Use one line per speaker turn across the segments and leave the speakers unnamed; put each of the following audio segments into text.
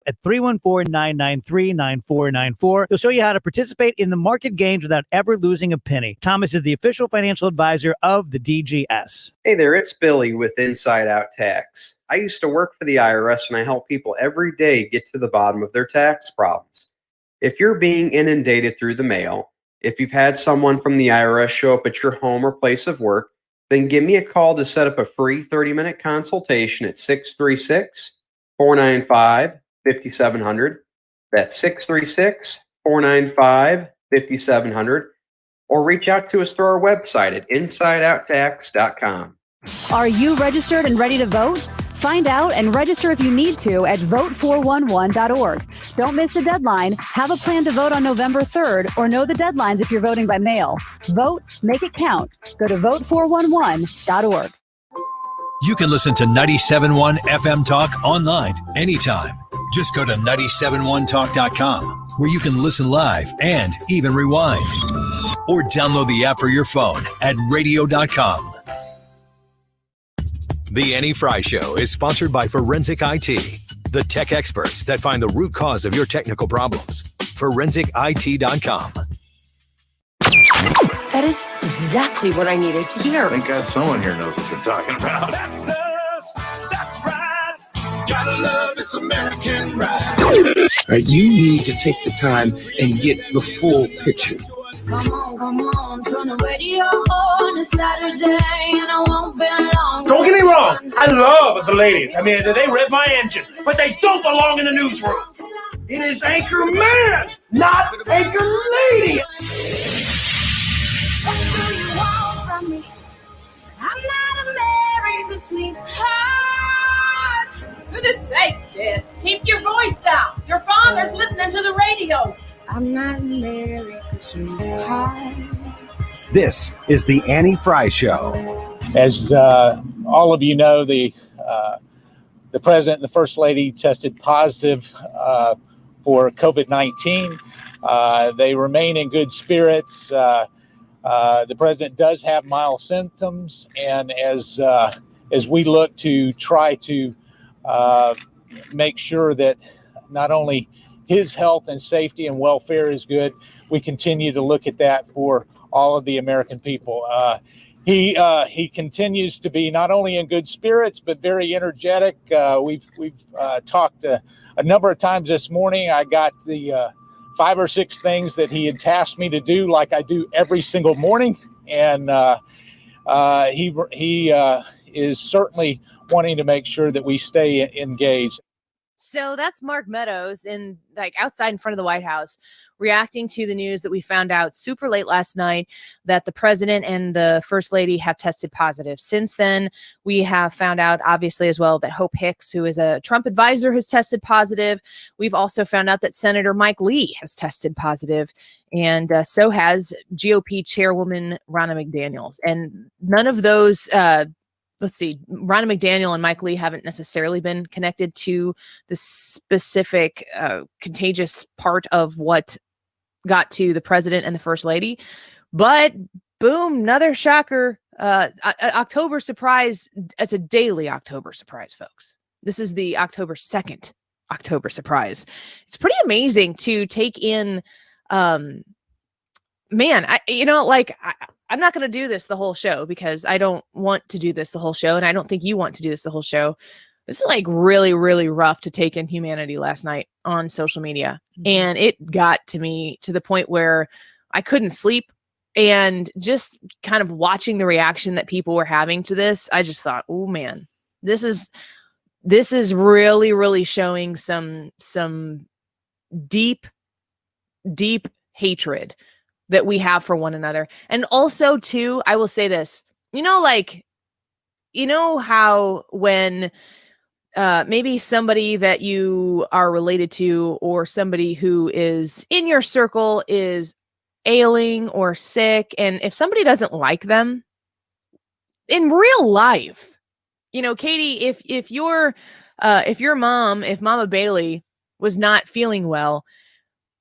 At 314-993-9494. He'll show you how to participate in the market gains without ever losing a penny. Thomas is the official financial advisor of the DGS.
Hey there, it's Billy with Inside Out Tax. I used to work for the IRS, and I help people every day get to the bottom of their tax problems. If you're being inundated through the mail, if you've had someone from the IRS show up at your home or place of work, then give me a call to set up a free 30-minute consultation at 636-495-5700. That's 636-495-5700. Or reach out to us through our website at insideouttax.com.
Are you registered and ready to vote? Find out and register if you need to at vote411.org. Don't miss the deadline. Have a plan to vote on November 3rd or know the deadlines if you're voting by mail. Vote, make it count. Go to vote411.org.
You can listen to 97.1 FM Talk online anytime. Just go to 971talk.com, where you can listen live and even rewind. Or download the app for your phone at radio.com. The Annie Fry Show is sponsored by Forensic IT, the tech experts that find the root cause of your technical problems. ForensicIT.com.
That is exactly what I needed to hear.
Thank God someone here knows what they're talking about.
That's us. That's right. Gotta love this American ride.
Right, you need to take the time and get the full picture.
Come on, turn the radio on. It's Saturday and I won't be long.
Don't get me wrong, I love the ladies. I mean, they rev my engine, but they don't belong in the newsroom. It is Anchor Man, not Anchor Lady.
What do you want from me? I'm not a American sweetheart.
Goodness sake, kid. Keep your voice down. Your father's listening to the radio.
I'm not American sweetheart.
This is the Annie Fry Show.
As all of you know, the president and the first lady tested positive for COVID-19. They remain in good spirits. The president does have mild symptoms, and as we look to try to make sure that not only his health and safety and welfare is good, we continue to look at that for all of the American people. He continues to be not only in good spirits but very energetic. We've talked a number of times this morning. I got the 5 or 6 things that he had tasked me to do, like I do every single morning, and he is certainly wanting to make sure that we stay engaged.
So that's Mark Meadows outside in front of the White House, reacting to the news that we found out super late last night that the president and the first lady have tested positive. Since then, we have found out, obviously, as well, that Hope Hicks, who is a Trump advisor, has tested positive. We've also found out that Senator Mike Lee has tested positive, and so has GOP chairwoman Ronna McDaniel. And none of those Ronna McDaniel and Mike Lee haven't necessarily been connected to the specific contagious part of what got to the president and the first lady. But boom, another shocker. October surprise. It's a daily October surprise, folks. This is the October 2nd October surprise. It's pretty amazing to take in man, I'm not going to do this the whole show because I don't want to do this the whole show. And I don't think you want to do this the whole show. This is like really, really rough to take in humanity last night on social media. And it got to me to the point where I couldn't sleep. And just kind of watching the reaction that people were having to this, I just thought, oh man, this is really, really showing some deep, deep hatred that we have for one another. And also too, I will say this, how when maybe somebody that you are related to or somebody who is in your circle is ailing or sick, and if somebody doesn't like them in real life, Katie, if Mama Bailey was not feeling well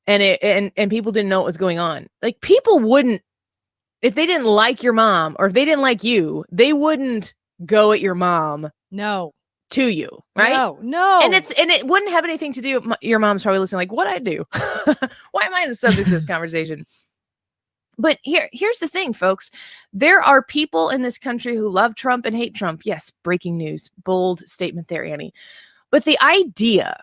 and people didn't know what was going on, like people wouldn't, if they didn't like your mom or if they didn't like you, they wouldn't go at your mom.
No.
To you, right?
No.
And it wouldn't have anything to do. Your mom's probably listening, like, what'd I do? Why am I the subject of this conversation? But here's the thing, folks. There are people in this country who love Trump and hate Trump. Yes, breaking news. Bold statement there, Annie. But the idea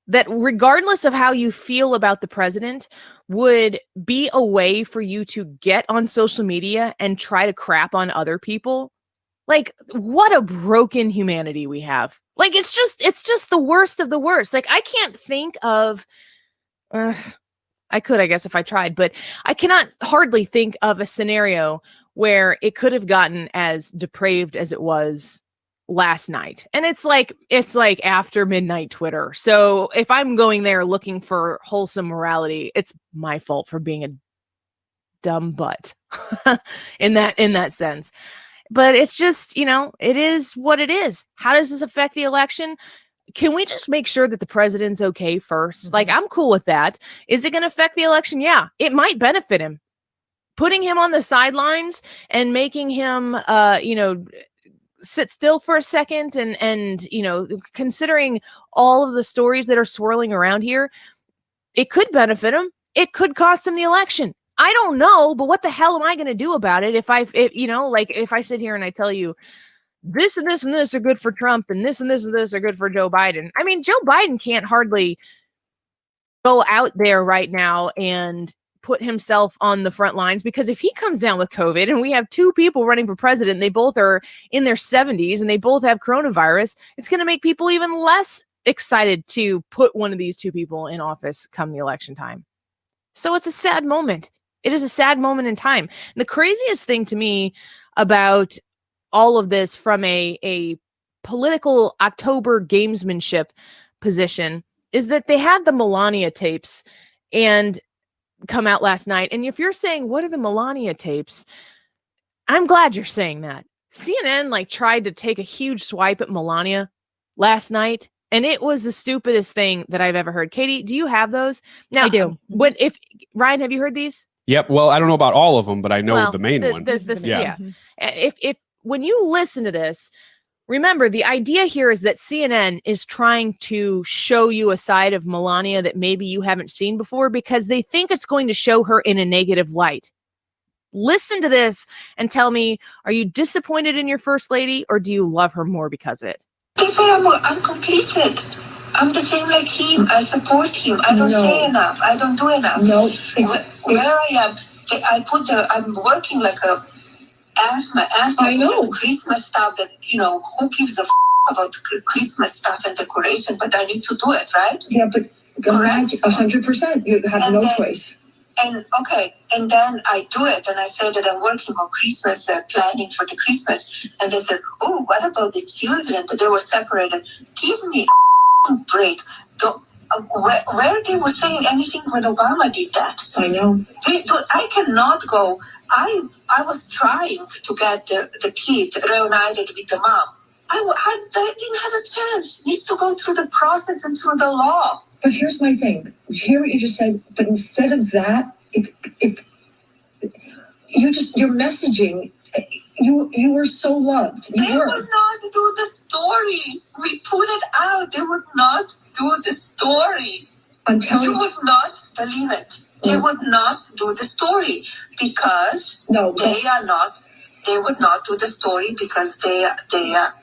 that regardless of how you feel about the president would be a way for you to get on social media and try to crap on other people. Like, what a broken humanity we have. Like, it's just the worst of the worst. Like, I can't think of, I could, I guess, if I tried, but I cannot hardly think of a scenario where it could have gotten as depraved as it was last night. And it's like after midnight Twitter. So if I'm going there looking for wholesome morality, it's my fault for being a dumb butt in that sense. But it's just, it is what it is. How does this affect the election? Can we just make sure that the president's okay first? Mm-hmm. Like, I'm cool with that. Is it going to affect the election? Yeah, it might benefit him. Putting him on the sidelines and making him, sit still for a second and considering all of the stories that are swirling around here, it could benefit him. It could cost him the election. I don't know, but what the hell am I going to do about it if I sit here and I tell you this and this and this are good for Trump and this and this are good for Joe Biden. I mean, Joe Biden can't hardly go out there right now and put himself on the front lines, because if he comes down with COVID and we have two people running for president, they both are in their 70s and they both have coronavirus, it's going to make people even less excited to put one of these two people in office come the election time. So it's a sad moment. It is a sad moment in time. And the craziest thing to me about all of this from a political October gamesmanship position is that they had the Melania tapes and come out last night. And if you're saying, what are the Melania tapes? I'm glad you're saying that. CNN tried to take a huge swipe at Melania last night, and it was the stupidest thing that I've ever heard. Katie, do you have those? Now,
I do.
Ryan, have you heard these?
Yep. Well, I don't know about all of them, but I know the main one.
Yeah. If when you listen to this, remember the idea here is that CNN is trying to show you a side of Melania that maybe you haven't seen before because they think it's going to show her in a negative light. Listen to this and tell me, are you disappointed in your first lady or do you love her more because of it?
They say I'm complicit. I'm the same like him. I support him. I don't say enough. I don't do enough. No. Where I am, I'm working like a my ass off. I know. Christmas stuff that, who gives a about Christmas stuff and decoration, but I need to do it, right? Yeah, but go ahead, 100%. You have no choice. And then I do it, and I say that I'm working on Christmas, planning for the Christmas, and they said, oh, what about the children? They were separated. Give me a break. Where they were saying anything when Obama did that? I know. I cannot go. I was trying to get the kid reunited with the mom. I didn't have a chance. Needs to go through the process and through the law. But here's my thing. Hear what you just said. But instead of that, if your messaging, you were so loved. They would not do the story. We put it out. They would not do the story. I'm telling you. You would not believe it. He would not do the story because they would not do the story because they are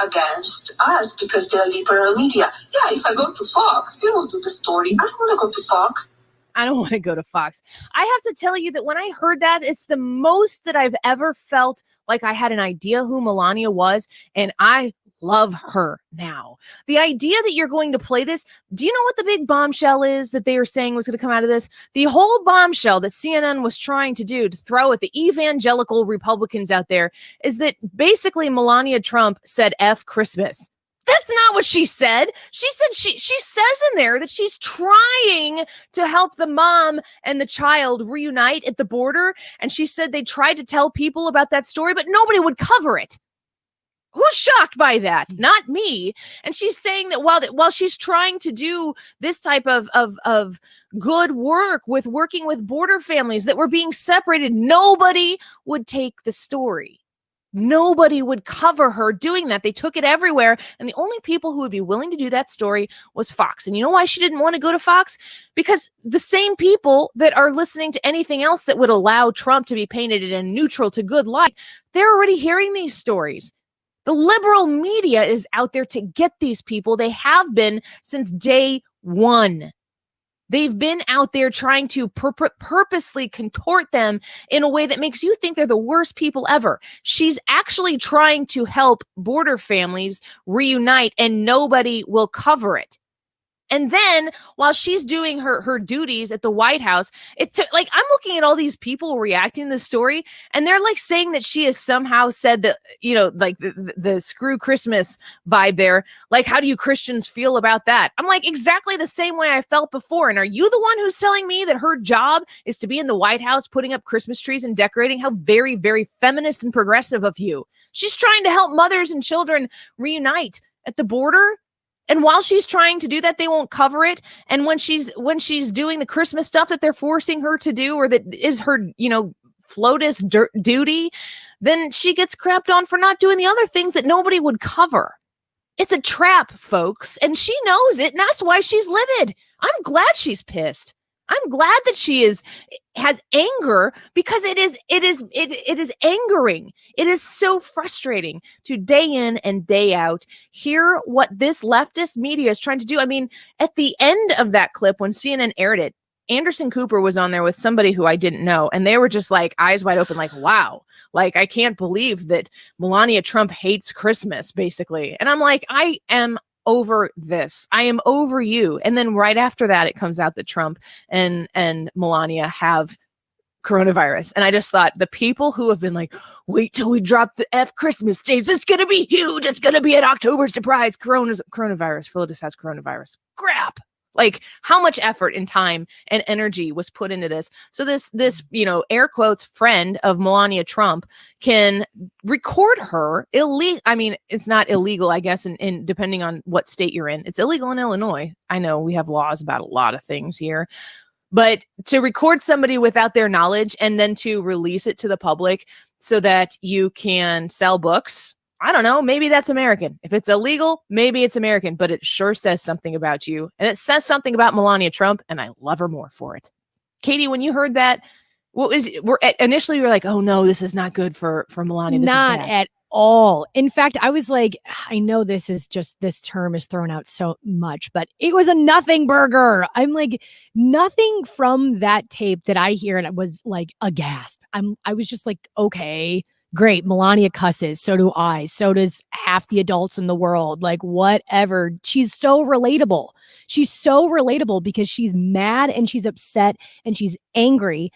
against us because they're liberal media. Yeah, if I go to Fox, they will do the story. I don't want to go to Fox.
I don't want to go to Fox. I have to tell you that when I heard that, it's the most that I've ever felt like I had an idea who Melania was, and I love her now. The idea that you're going to play this, do you know what the big bombshell is that they are saying was going to come out of this? The whole bombshell that CNN was trying to do to throw at the evangelical Republicans out there is that basically Melania Trump said F Christmas. That's not what she said. She said she says in there that she's trying to help the mom and the child reunite at the border. And she said they tried to tell people about that story, but nobody would cover it. Who's shocked by that? Not me. And she's saying that while she's trying to do this type of good work with working with border families that were being separated, nobody would take the story. Nobody would cover her doing that. They took it everywhere. And the only people who would be willing to do that story was Fox. And you know why she didn't want to go to Fox? Because the same people that are listening to anything else that would allow Trump to be painted in a neutral to good light, they're already hearing these stories. The liberal media is out there to get these people. They have been since day one. They've been out there trying to purposely contort them in a way that makes you think they're the worst people ever. She's actually trying to help border families reunite, and nobody will cover it. And then while she's doing her duties at the White House, it's like I'm looking at all these people reacting to the story, and they're like saying that she has somehow said that, you know, like the screw Christmas vibe there. Like, how do you Christians feel about that? I'm like, exactly the same way I felt before. And are you the one who's telling me that her job is to be in the White House putting up Christmas trees and decorating? How very, very feminist and progressive of you. She's trying to help mothers and children reunite at the border. And while she's trying to do that, they won't cover it. And when she's doing the Christmas stuff that they're forcing her to do, or that is her, you know, FLOTUS duty, then she gets crapped on for not doing the other things that nobody would cover. It's a trap, folks, and she knows it, and that's why she's livid. I'm glad she's pissed. I'm glad that she has anger, because it is angering. It is so frustrating to day in and day out hear what this leftist media is trying to do. I mean, at the end of that clip, when CNN aired it, Anderson Cooper was on there with somebody who I didn't know, and they were just like eyes wide open, like, wow, like, I can't believe that Melania Trump hates Christmas, basically. And I'm like, I am over this. I am over you. And then right after that, it comes out that Trump and Melania have coronavirus. And I just thought, the people who have been like, wait till we drop the F Christmas tapes, it's going to be huge, it's going to be an October surprise, coronavirus, Phyllis has coronavirus. Crap. Like, how much effort and time and energy was put into this? So this, you know, air quotes friend of Melania Trump can record her illegal. I mean, it's not illegal, I guess, in depending on what state you're in. It's illegal in Illinois. I know we have laws about a lot of things here, but to record somebody without their knowledge and then to release it to the public so that you can sell books, I don't know, maybe that's American. If it's illegal, maybe it's American, but it sure says something about you. And it says something about Melania Trump, and I love her more for it. Katie, when you heard that, initially you were like, oh no, this is not good for Melania. This
not at all. In fact, I was like, I know this term is thrown out so much, but it was a nothing burger. I'm like, nothing from that tape that I hear, and it was like a gasp. I was just like, okay, great. Melania cusses. So do I. So does half the adults in the world. Like, whatever. She's so relatable. She's so relatable because she's mad and she's upset and she's angry.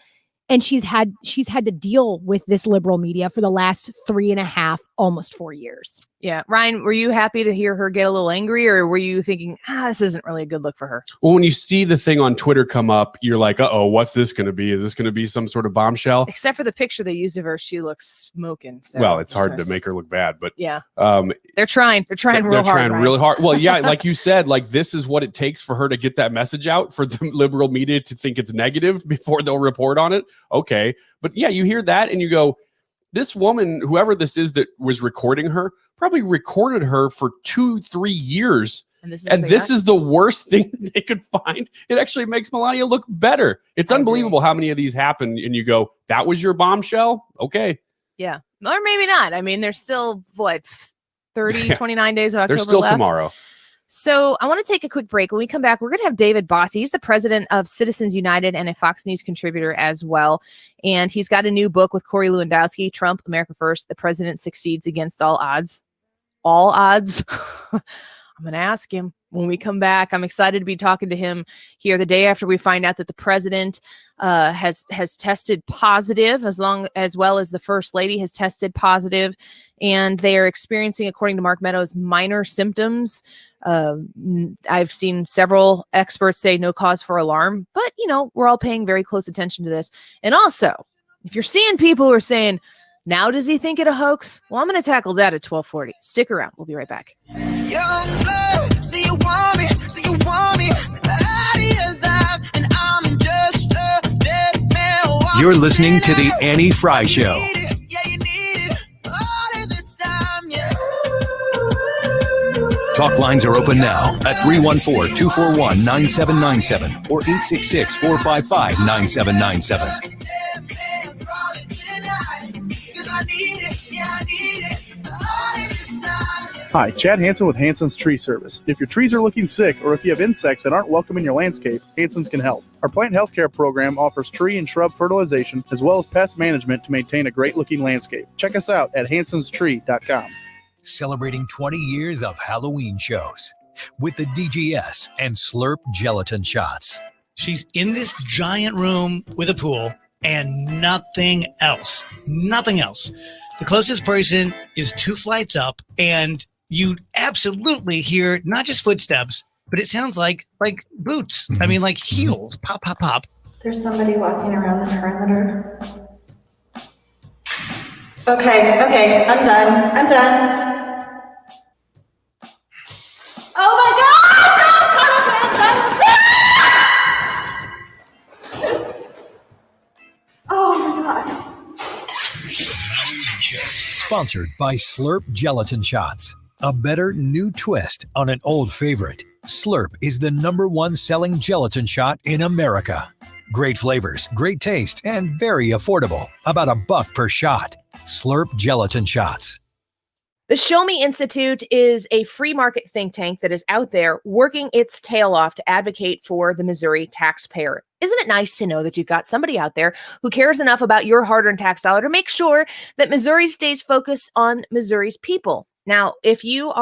And she's had to deal with this liberal media for the last 3.5, almost 4 years.
Yeah. Ryan, were you happy to hear her get a little angry, or were you thinking, this isn't really a good look for her?
Well, when you see the thing on Twitter come up, you're like, uh-oh, what's this going to be? Is this going to be some sort of bombshell?
Except for the picture they used of her, she looks smoking. So
well, it's hard to make her look bad, but
yeah, they're trying real hard.
They're trying really hard. Well, yeah, like you said, like, this is what it takes for her to get that message out, for the liberal media to think it's negative before they'll report on it. Okay. But yeah, you hear that and you go, this woman, whoever this is that was recording her, probably recorded her for 2-3 years
And
this is the worst thing they could find. It actually makes Melania look better. It's unbelievable how many of these happen, and you go, that was your bombshell? Okay.
Yeah. Or maybe not. I mean, there's still, 29 days of October
There's still
left.
tomorrow.
So I want to take a quick break. When we come back, we're going to have David Bossie. He's the president of Citizens United and a Fox News contributor as well. And he's got a new book with Corey Lewandowski, Trump, America First. The President Succeeds Against All Odds. All odds? I'm going to ask him when we come back. I'm excited to be talking to him here the day after we find out that the president has tested positive, as well as the first lady has tested positive, and they are experiencing, according to Mark Meadows, minor symptoms. I've seen several experts say no cause for alarm, but we're all paying very close attention to this. And also, if you're seeing people who are saying, now does he think it a hoax? Well, I'm going to tackle that at 12:40. Stick around. We'll be right back.
Young blood, see you want me, out of your life, and I'm just a dead man.
You're listening to The Annie Fry Show. Talk lines are open now at 314-241-9797 or 866-455-9797.
Hi, Chad Hansen with Hansen's Tree Service. If your trees are looking sick or if you have insects that aren't welcome in your landscape, Hansen's can help. Our plant healthcare program offers tree and shrub fertilization as well as pest management to maintain a great-looking landscape. Check us out at hansenstree.com.
Celebrating 20 years of Halloween shows with the DGS and Slurp gelatin shots.
She's in this giant room with a pool and nothing else. Nothing else. The closest person is 2 flights up, and you absolutely hear not just footsteps, but it sounds like boots. I mean, like heels. Pop, pop, pop.
There's somebody walking around the perimeter. Okay, I'm done. Oh my God! Oh my God.
Sponsored by Slurp gelatin shots. A better new twist on an old favorite. Slurp is the #1 selling gelatin shot in America. Great flavors, great taste, and very affordable. About $1 per shot. Slurp gelatin shots.
The Show Me Institute is a free market think tank that is out there working its tail off to advocate for the Missouri taxpayer. Isn't it nice to know that you've got somebody out there who cares enough about your hard-earned tax dollar to make sure that Missouri stays focused on Missouri's people? Now, if you're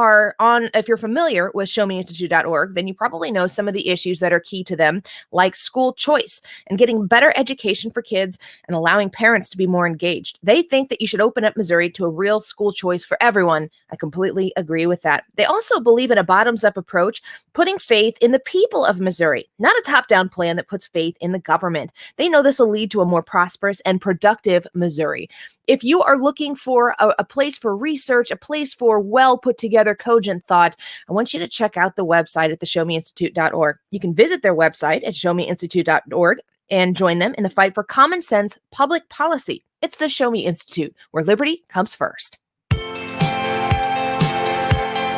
familiar with showmeinstitute.org, then you probably know some of the issues that are key to them, like school choice and getting better education for kids and allowing parents to be more engaged. They think that you should open up Missouri to a real school choice for everyone. I completely agree with that. They also believe in a bottoms-up approach, putting faith in the people of Missouri, not a top-down plan that puts faith in the government. They know this will lead to a more prosperous and productive Missouri. If you are looking for a place for research, a place for well put together, cogent thought, I want you to check out the website at theshowmeinstitute.org. You can visit their website at showmeinstitute.org and join them in the fight for common sense public policy. It's the Show Me Institute, where liberty comes first.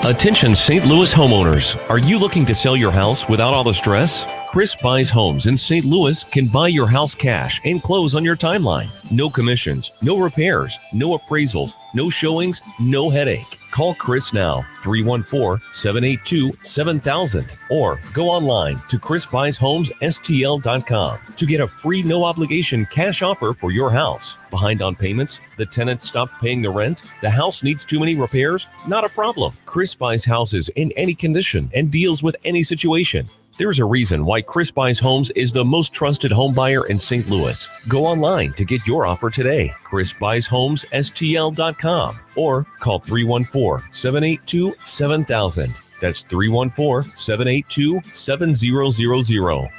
Attention St. Louis homeowners. Are you looking to sell your house without all the stress? Chris Buys Homes in St. Louis can buy your house cash and close on your timeline. No commissions, no repairs, no appraisals, no showings, no headache. Call Chris now, 314-782-7000, or go online to chrisbuysHomesSTL.com to get a free no-obligation cash offer for your house. Behind on payments? The tenant stopped paying the rent? The house needs too many repairs? Not a problem. Chris buys houses in any condition and deals with any situation. There's a reason why Chris Buys Homes is the most trusted home buyer in St. Louis. Go online to get your offer today. chrisbuysHomesSTL.com or call 314-782-7000. That's 314-782-7000.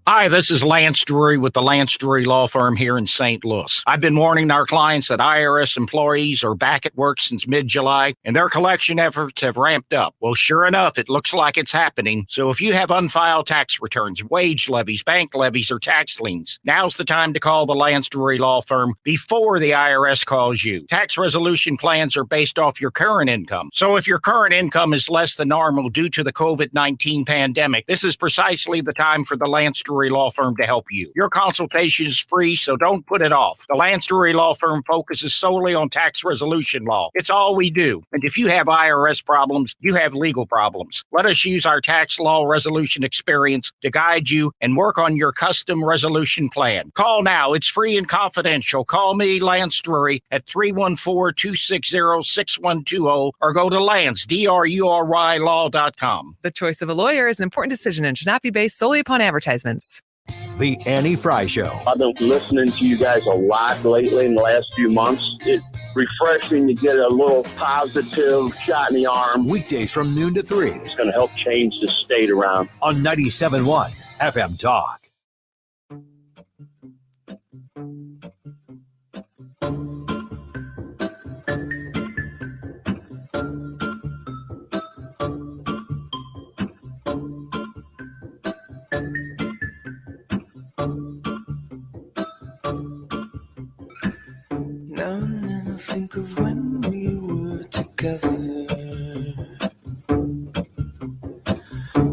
Hi, this is Lance Drury with the Lance Drury Law Firm here in St. Louis. I've been warning our clients that IRS employees are back at work since mid-July, and their collection efforts have ramped up. Well, sure enough, it looks like it's happening. So if you have unfiled tax returns, wage levies, bank levies, or tax liens, now's the time to call the Lance Drury Law Firm before the IRS calls you. Tax resolution plans are based off your current income. So if your current income is less than normal due to the COVID-19 pandemic, this is precisely the time for the Lance Drury Law Firm to help you. Your consultation is free, so don't put it off. The Lance Drury Law Firm focuses solely on tax resolution law. It's all we do. And if you have IRS problems, you have legal problems. Let us use our tax law resolution experience to guide you and work on your custom resolution plan. Call now. It's free and confidential. Call me, Lance Drury, at 314-260-6120 or go to Lance, DRURY law.com.
The choice of a lawyer is an important decision and should not be based solely upon advertisements.
The Annie Fry Show.
I've been listening to you guys a lot lately in the last few months. It's refreshing to get a little positive shot in the arm.
Weekdays from noon to 3.
It's going to help change the state around.
On 97.1 FM Talk.
Now and then I think of when we were together.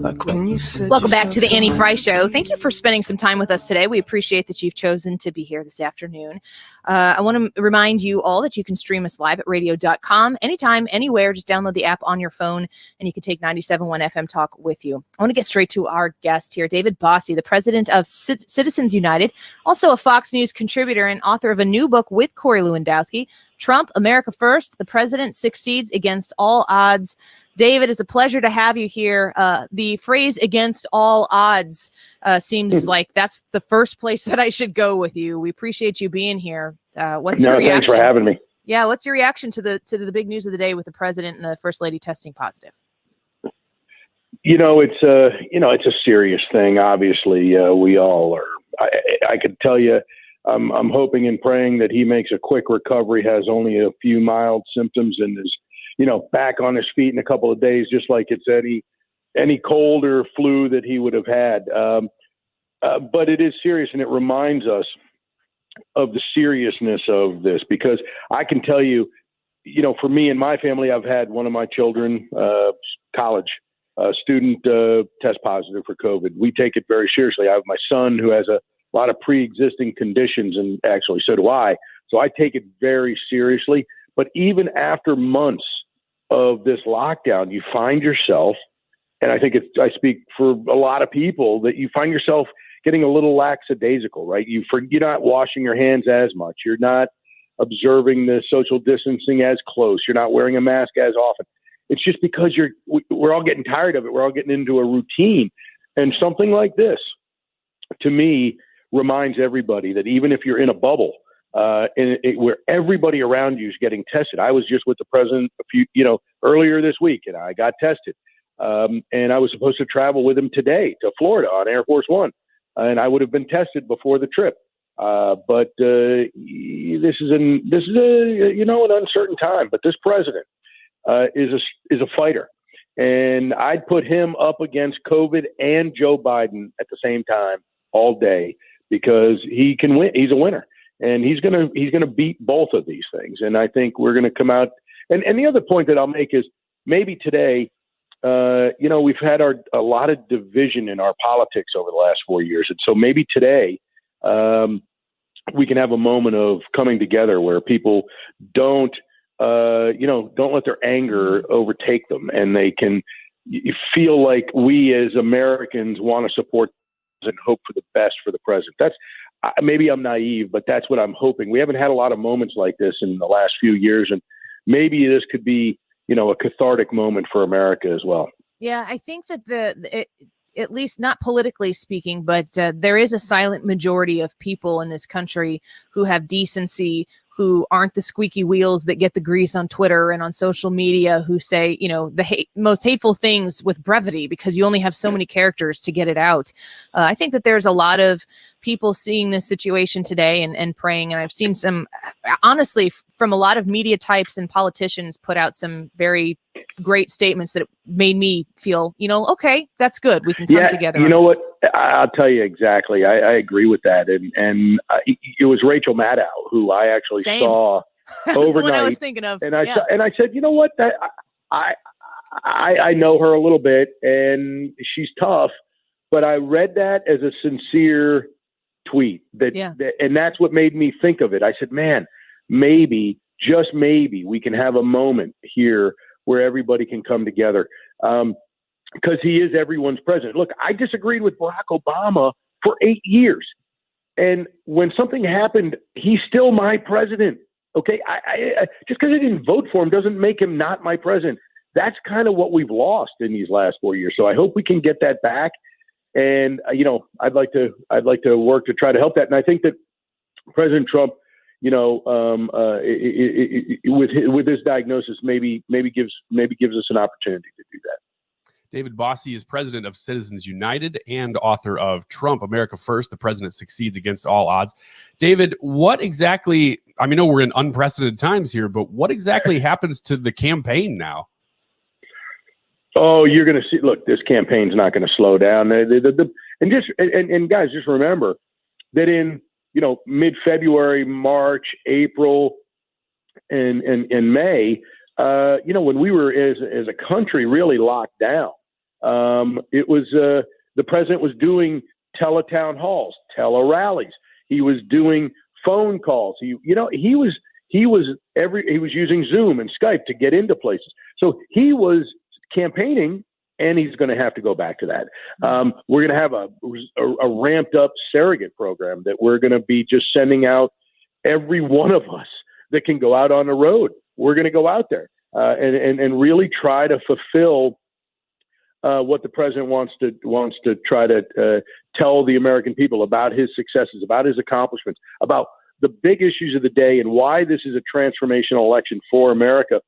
Like when you said.
Welcome back to the Annie Fry Show. Thank you for spending some time with us today. We appreciate that you've chosen to be here this afternoon. I want to remind you all that you can stream us live at radio.com anytime, anywhere. Just download the app on your phone and you can take 97.1 FM Talk with you. I want to get straight to our guest here, David Bossie, the president of Citizens United, also a Fox News contributor and author of a new book with Corey Lewandowski, Trump, America First, The President Succeeds Against All Odds. David, it's a pleasure to have you here. The phrase against all odds seems like that's the first place that I should go with you. We appreciate you being here. What's your reaction?
Thanks for having me.
Yeah, what's your reaction to the big news of the day with the president and the first lady testing positive?
It's a serious thing. Obviously, we all are. I could tell you, I'm hoping and praying that he makes a quick recovery, has only a few mild symptoms, and is back on his feet in a couple of days, just like it's any cold or flu that he would have had. But it is serious, and it reminds us of the seriousness of this, because I can tell you, for me and my family, I've had one of my children, college student, test positive for COVID. We take it very seriously. I have my son who has a lot of pre-existing conditions, and actually so do I. So I take it very seriously. But even after months of this lockdown, you find yourself, and I think I speak for a lot of people, that you find yourself getting a little lackadaisical, right? You're not washing your hands as much. You're not observing the social distancing as close. You're not wearing a mask as often. It's just because we're all getting tired of it. We're all getting into a routine. And something like this, to me, reminds everybody that even if you're in a bubble, where everybody around you is getting tested. I was just with the president earlier this week, and I got tested. And I was supposed to travel with him today to Florida on Air Force One, and I would have been tested before the trip. But this is an uncertain time. But this president is a fighter, and I'd put him up against COVID and Joe Biden at the same time all day, because he can win. He's a winner. And he's gonna beat both of these things. And I think we're gonna come out. And the other point that I'll make is maybe today, we've had a lot of division in our politics over the last 4 years, and so maybe today we can have a moment of coming together where people don't let their anger overtake them, and they can feel like we as Americans want to support and hope for the best for the president. Maybe I'm naive, but that's what I'm hoping. We haven't had a lot of moments like this in the last few years, and maybe this could be, a cathartic moment for America as well.
Yeah, I think that at least not politically speaking, but there is a silent majority of people in this country who have decency, who aren't the squeaky wheels that get the grease on Twitter and on social media, who say, the most hateful things with brevity because you only have so many characters to get it out. I think that there's a lot of people seeing this situation today and praying. And I've seen some, honestly, from a lot of media types and politicians put out some very great statements that made me feel, okay, that's good. We can come together.
You know what? I'll tell you exactly. I agree with that. And it was Rachel Maddow who I actually saw
That's
overnight.
the one I was thinking of.
And I said, you know what? I know her a little bit, and she's tough, but I read that as a sincere tweet. And that's what made me think of it. I said, man, maybe, just maybe, we can have a moment here where everybody can come together. Because he is everyone's president. Look, I disagreed with Barack Obama for 8 years. And when something happened, he's still my president. Okay. I just because I didn't vote for him doesn't make him not my president. That's kind of what we've lost in these last 4 years. So I hope we can get that back. And, I'd like to work to try to help that. And I think that President Trump, with this diagnosis, maybe gives us an opportunity to do that.
David Bossie is president of Citizens United and author of Trump, America First, the President Succeeds Against All Odds. David, what exactly, I know we're in unprecedented times here, but what exactly happens to the campaign now?
Oh, you're going to see, look, this campaign's not going to slow down. And guys, just remember that in, mid-February, March, April, and May, when we were as a country really locked down, it was the president was doing teletown halls, tele-rallies. He was doing phone calls. He was using Zoom and Skype to get into places. So he was campaigning, and he's going to have to go back to that. We're going to have a ramped up surrogate program that we're going to be just sending out every one of us that can go out on the road. We're going to go out there and really try to fulfill what the president wants to try to tell the American people about his successes, about his accomplishments, about the big issues of the day, and why this is a transformational election for America.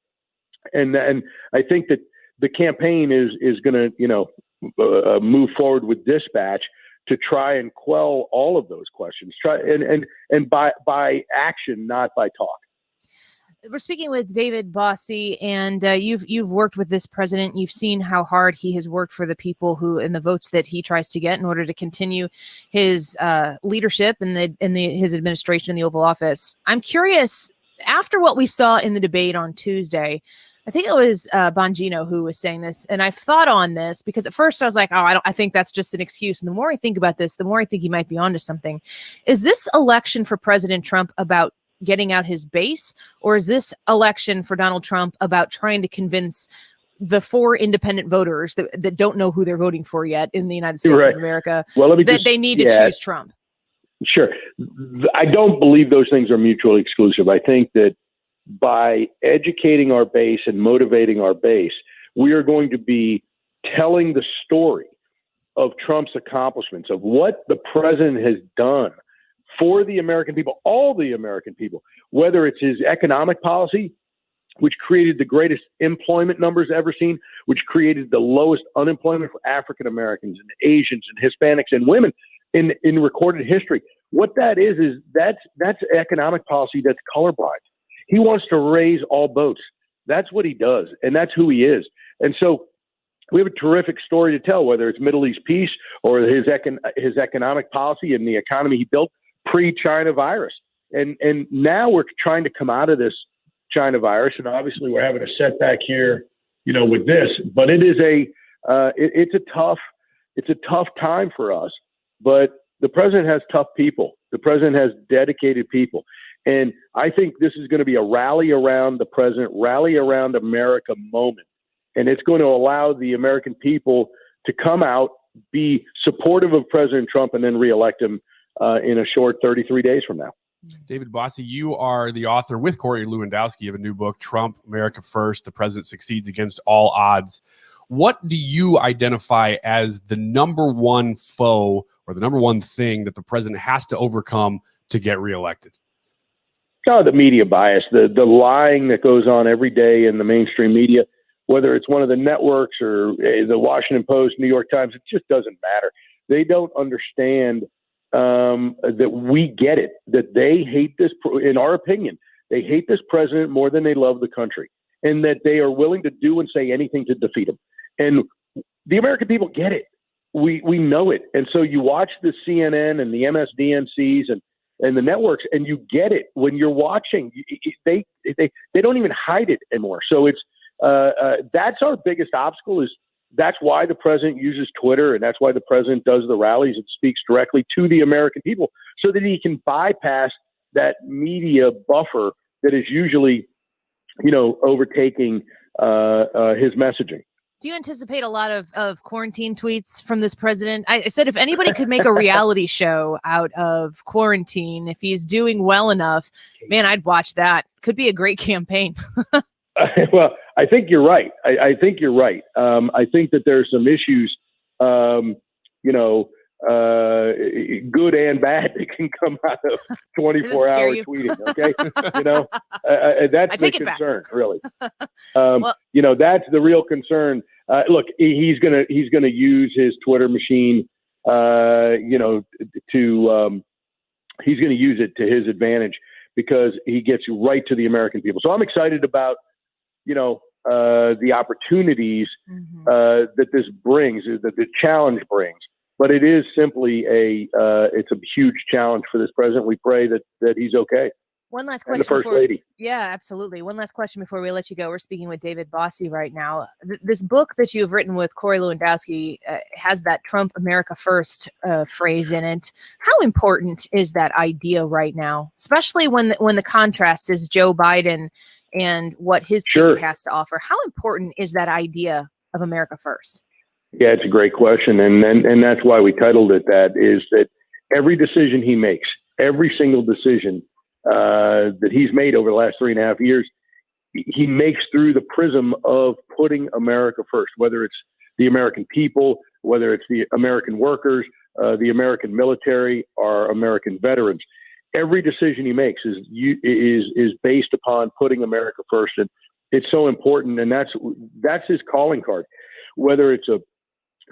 And I think that the campaign is going to move forward with dispatch to try and quell all of those questions. And by action, not by talk.
We're speaking with David Bossie, and you've worked with this president. You've seen how hard he has worked for the people who, and the votes that he tries to get in order to continue his leadership and his administration in the Oval Office. I'm curious, after what we saw in the debate on Tuesday, I think it was Bongino who was saying this, and I've thought on this because at first I was like, I think that's just an excuse. And the more I think about this, the more I think he might be onto something. Is this election for President Trump about getting out his base, or is this election for Donald Trump about trying to convince the 4 independent voters that don't know who they're voting for yet in the United States of America that they need to choose Trump?
Sure. I don't believe those things are mutually exclusive. I think that by educating our base and motivating our base, we are going to be telling the story of Trump's accomplishments, of what the president has done for the American people, all the American people, whether it's his economic policy, which created the greatest employment numbers ever seen, which created the lowest unemployment for African Americans and Asians and Hispanics and women in recorded history. What that is that's economic policy that's colorblind. He wants to raise all boats. That's what he does, and that's who he is. And so we have a terrific story to tell, whether it's Middle East peace or his economic policy and the economy he built pre-China virus. And now we're trying to come out of this China virus, and obviously we're having a setback here, with this. But it is it's a tough time for us. But the president has tough people. The president has dedicated people. And I think this is going to be a rally around the president, rally around America moment. And it's going to allow the American people to come out, be supportive of President Trump, and then reelect him in a short 33 days from now.
David Bossie, you are the author with Corey Lewandowski of a new book, Trump, America First, The President Succeeds Against All Odds. What do you identify as the number one foe or the number one thing that the president has to overcome to get reelected?
Oh, the media bias, the lying that goes on every day in the mainstream media, whether it's one of the networks or the Washington Post, New York Times, it just doesn't matter. They don't understand that we get it, that they hate this, in our opinion, they hate this president more than they love the country, and that they are willing to do and say anything to defeat him. And the American people get it. We know it. And so you watch the CNN and the MSDNCs and the networks, and you get it when you're watching. They don't even hide it anymore. So it's that's our biggest obstacle. That's why the president uses Twitter, and that's why the president does the rallies and speaks directly to the American people, so that he can bypass that media buffer that is usually, overtaking his messaging.
Do you anticipate a lot of quarantine tweets from this president? I said if anybody could make a reality show out of quarantine, if he's doing well enough, man, I'd watch that. Could be a great campaign.
Well, I think you're right. I think you're right. I think that there's some issues, good and bad that can come out of 24-hour tweeting. Okay, that's the concern, really. That's the real concern. Look, he's gonna use his Twitter machine, he's gonna use it to his advantage because he gets right to the American people. So I'm excited about, the opportunities that this brings, that the challenge brings. But it is simply it's a huge challenge for this president. We pray that he's okay.
One last question.
And the First Lady.
Yeah, absolutely. One last question before we let you go. We're speaking with David Bossie right now. This book that you've written with Corey Lewandowski has that Trump America First phrase in it. How important is that idea right now, especially when the contrast is Joe Biden and what his team has to offer? How important is that idea of America First?
Yeah, it's a great question. And that's why we titled it that, is that every decision he makes, every single decision that he's made over the last 3.5 years, he makes through the prism of putting America first, whether it's the American people, whether it's the American workers, the American military, or American veterans. Every decision he makes is based upon putting America first. And it's so important. And that's his calling card, whether it's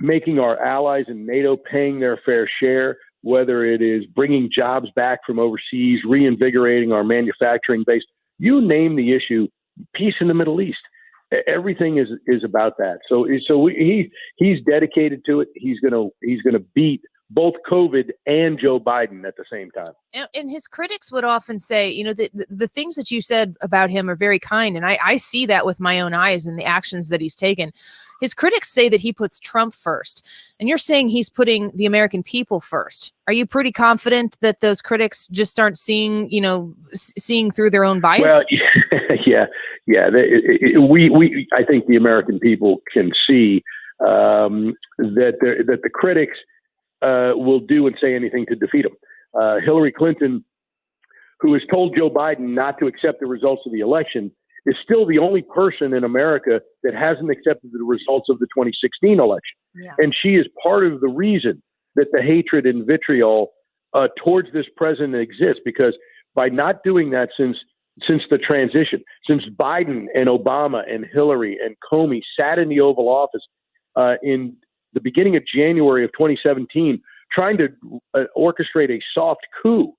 making our allies in NATO paying their fair share, whether it is bringing jobs back from overseas, reinvigorating our manufacturing base, you name the issue, peace in the Middle East. Everything is about that. So he's dedicated to it. He's gonna beat both COVID and Joe Biden at the same time.
And his critics would often say, the things that you said about him are very kind. And I see that with my own eyes and the actions that he's taken. His critics say that he puts Trump first, and you're saying he's putting the American people first. Are you pretty confident that those critics just aren't seeing through their own bias?
Well, yeah. I think the American people can see that the critics will do and say anything to defeat him. Hillary Clinton, who has told Joe Biden not to accept the results of the election, is still the only person in America that hasn't accepted the results of the 2016 election. Yeah. And she is part of the reason that the hatred and vitriol towards this president exists, because by not doing that since the transition, since Biden and Obama and Hillary and Comey sat in the Oval Office in the beginning of January of 2017, trying to orchestrate a soft coup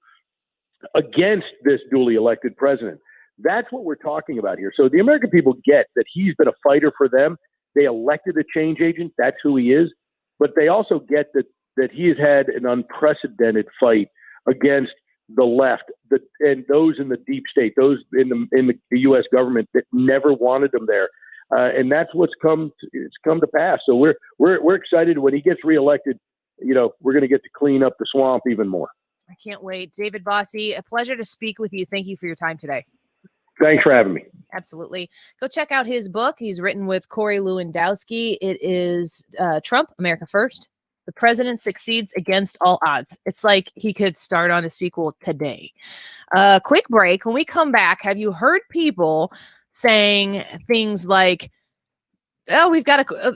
against this duly elected president. That's what we're talking about here. So the American people get that he's been a fighter for them. They elected a change agent. That's who he is. But they also get that he has had an unprecedented fight against the left and those in the deep state, those in the U.S. government that never wanted him there. And that's what's come to pass. So we're excited when he gets reelected. We're going to get to clean up the swamp even more.
I can't wait. David Bossie, a pleasure to speak with you. Thank you for your time today.
Thanks for having me.
Absolutely. Go check out his book. He's written with Corey Lewandowski. It is Trump, America First. The president succeeds against all odds. It's like he could start on a sequel today. Quick break. When we come back, have you heard people saying things like, oh,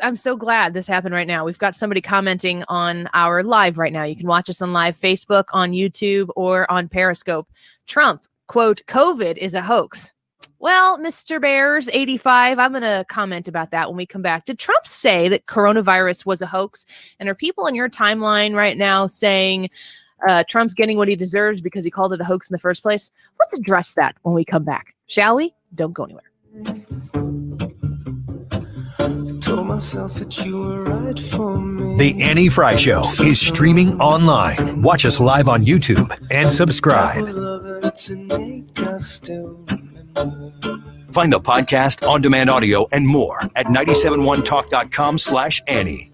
I'm so glad this happened right now. We've got somebody commenting on our live right now. You can watch us on live Facebook, on YouTube, or on Periscope. Trump quote, COVID is a hoax. Well, Mr. Bears 85, I'm going to comment about that when we come back. Did Trump say that coronavirus was a hoax? And are people in your timeline right now saying Trump's getting what he deserves because he called it a hoax in the first place? Let's address that when we come back, shall we? Don't go anywhere.
Told myself that you were right for me.
The Annie Fry Show is streaming online. Watch us live on YouTube and subscribe. Find the podcast, on-demand audio, and more at 971talk.com/Annie.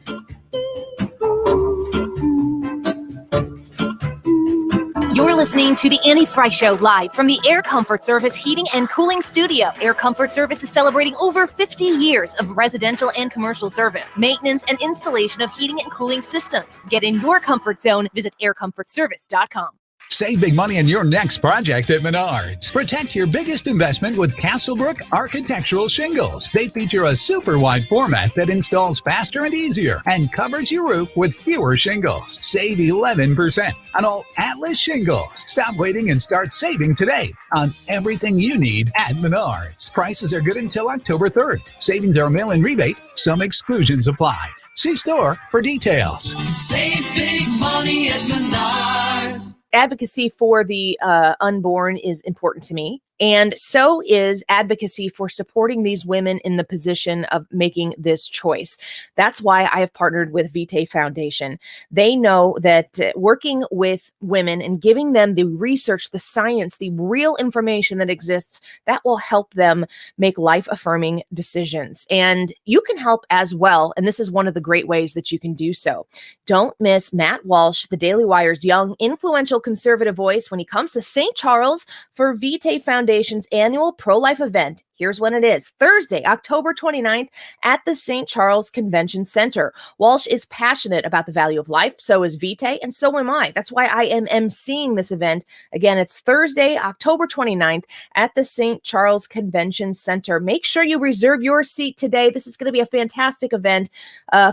You're listening to the Annie Fry Show live from the Air Comfort Service Heating and Cooling Studio. Air Comfort Service is celebrating over 50 years of residential and commercial service, maintenance, and installation of heating and cooling systems. Get in your comfort zone. Visit aircomfortservice.com.
Save big money on your next project at Menards. Protect your biggest investment with Castlebrook Architectural Shingles. They feature a super wide format that installs faster and easier and covers your roof with fewer shingles. Save 11% on all Atlas shingles. Stop waiting and start saving today on everything you need at Menards. Prices are good until October 3rd. Savings are mail-in rebate. Some exclusions apply. See store for details.
Save big money at Menards.
Advocacy for the unborn is important to me. And so is advocacy for supporting these women in the position of making this choice. That's why I have partnered with Vitae Foundation. They know that working with women and giving them the research, the science, the real information that exists, that will help them make life-affirming decisions. And you can help as well. And this is one of the great ways that you can do so. Don't miss Matt Walsh, the Daily Wire's young, influential conservative voice, when he comes to St. Charles for Vitae Foundation's annual pro-life event. Here's when it is. Thursday, October 29th at the St. Charles Convention Center. Walsh is passionate about the value of life. So is Vitae, and so am I. That's why I am emceeing this event. Again, it's Thursday, October 29th at the St. Charles Convention Center. Make sure you reserve your seat today. This is going to be a fantastic event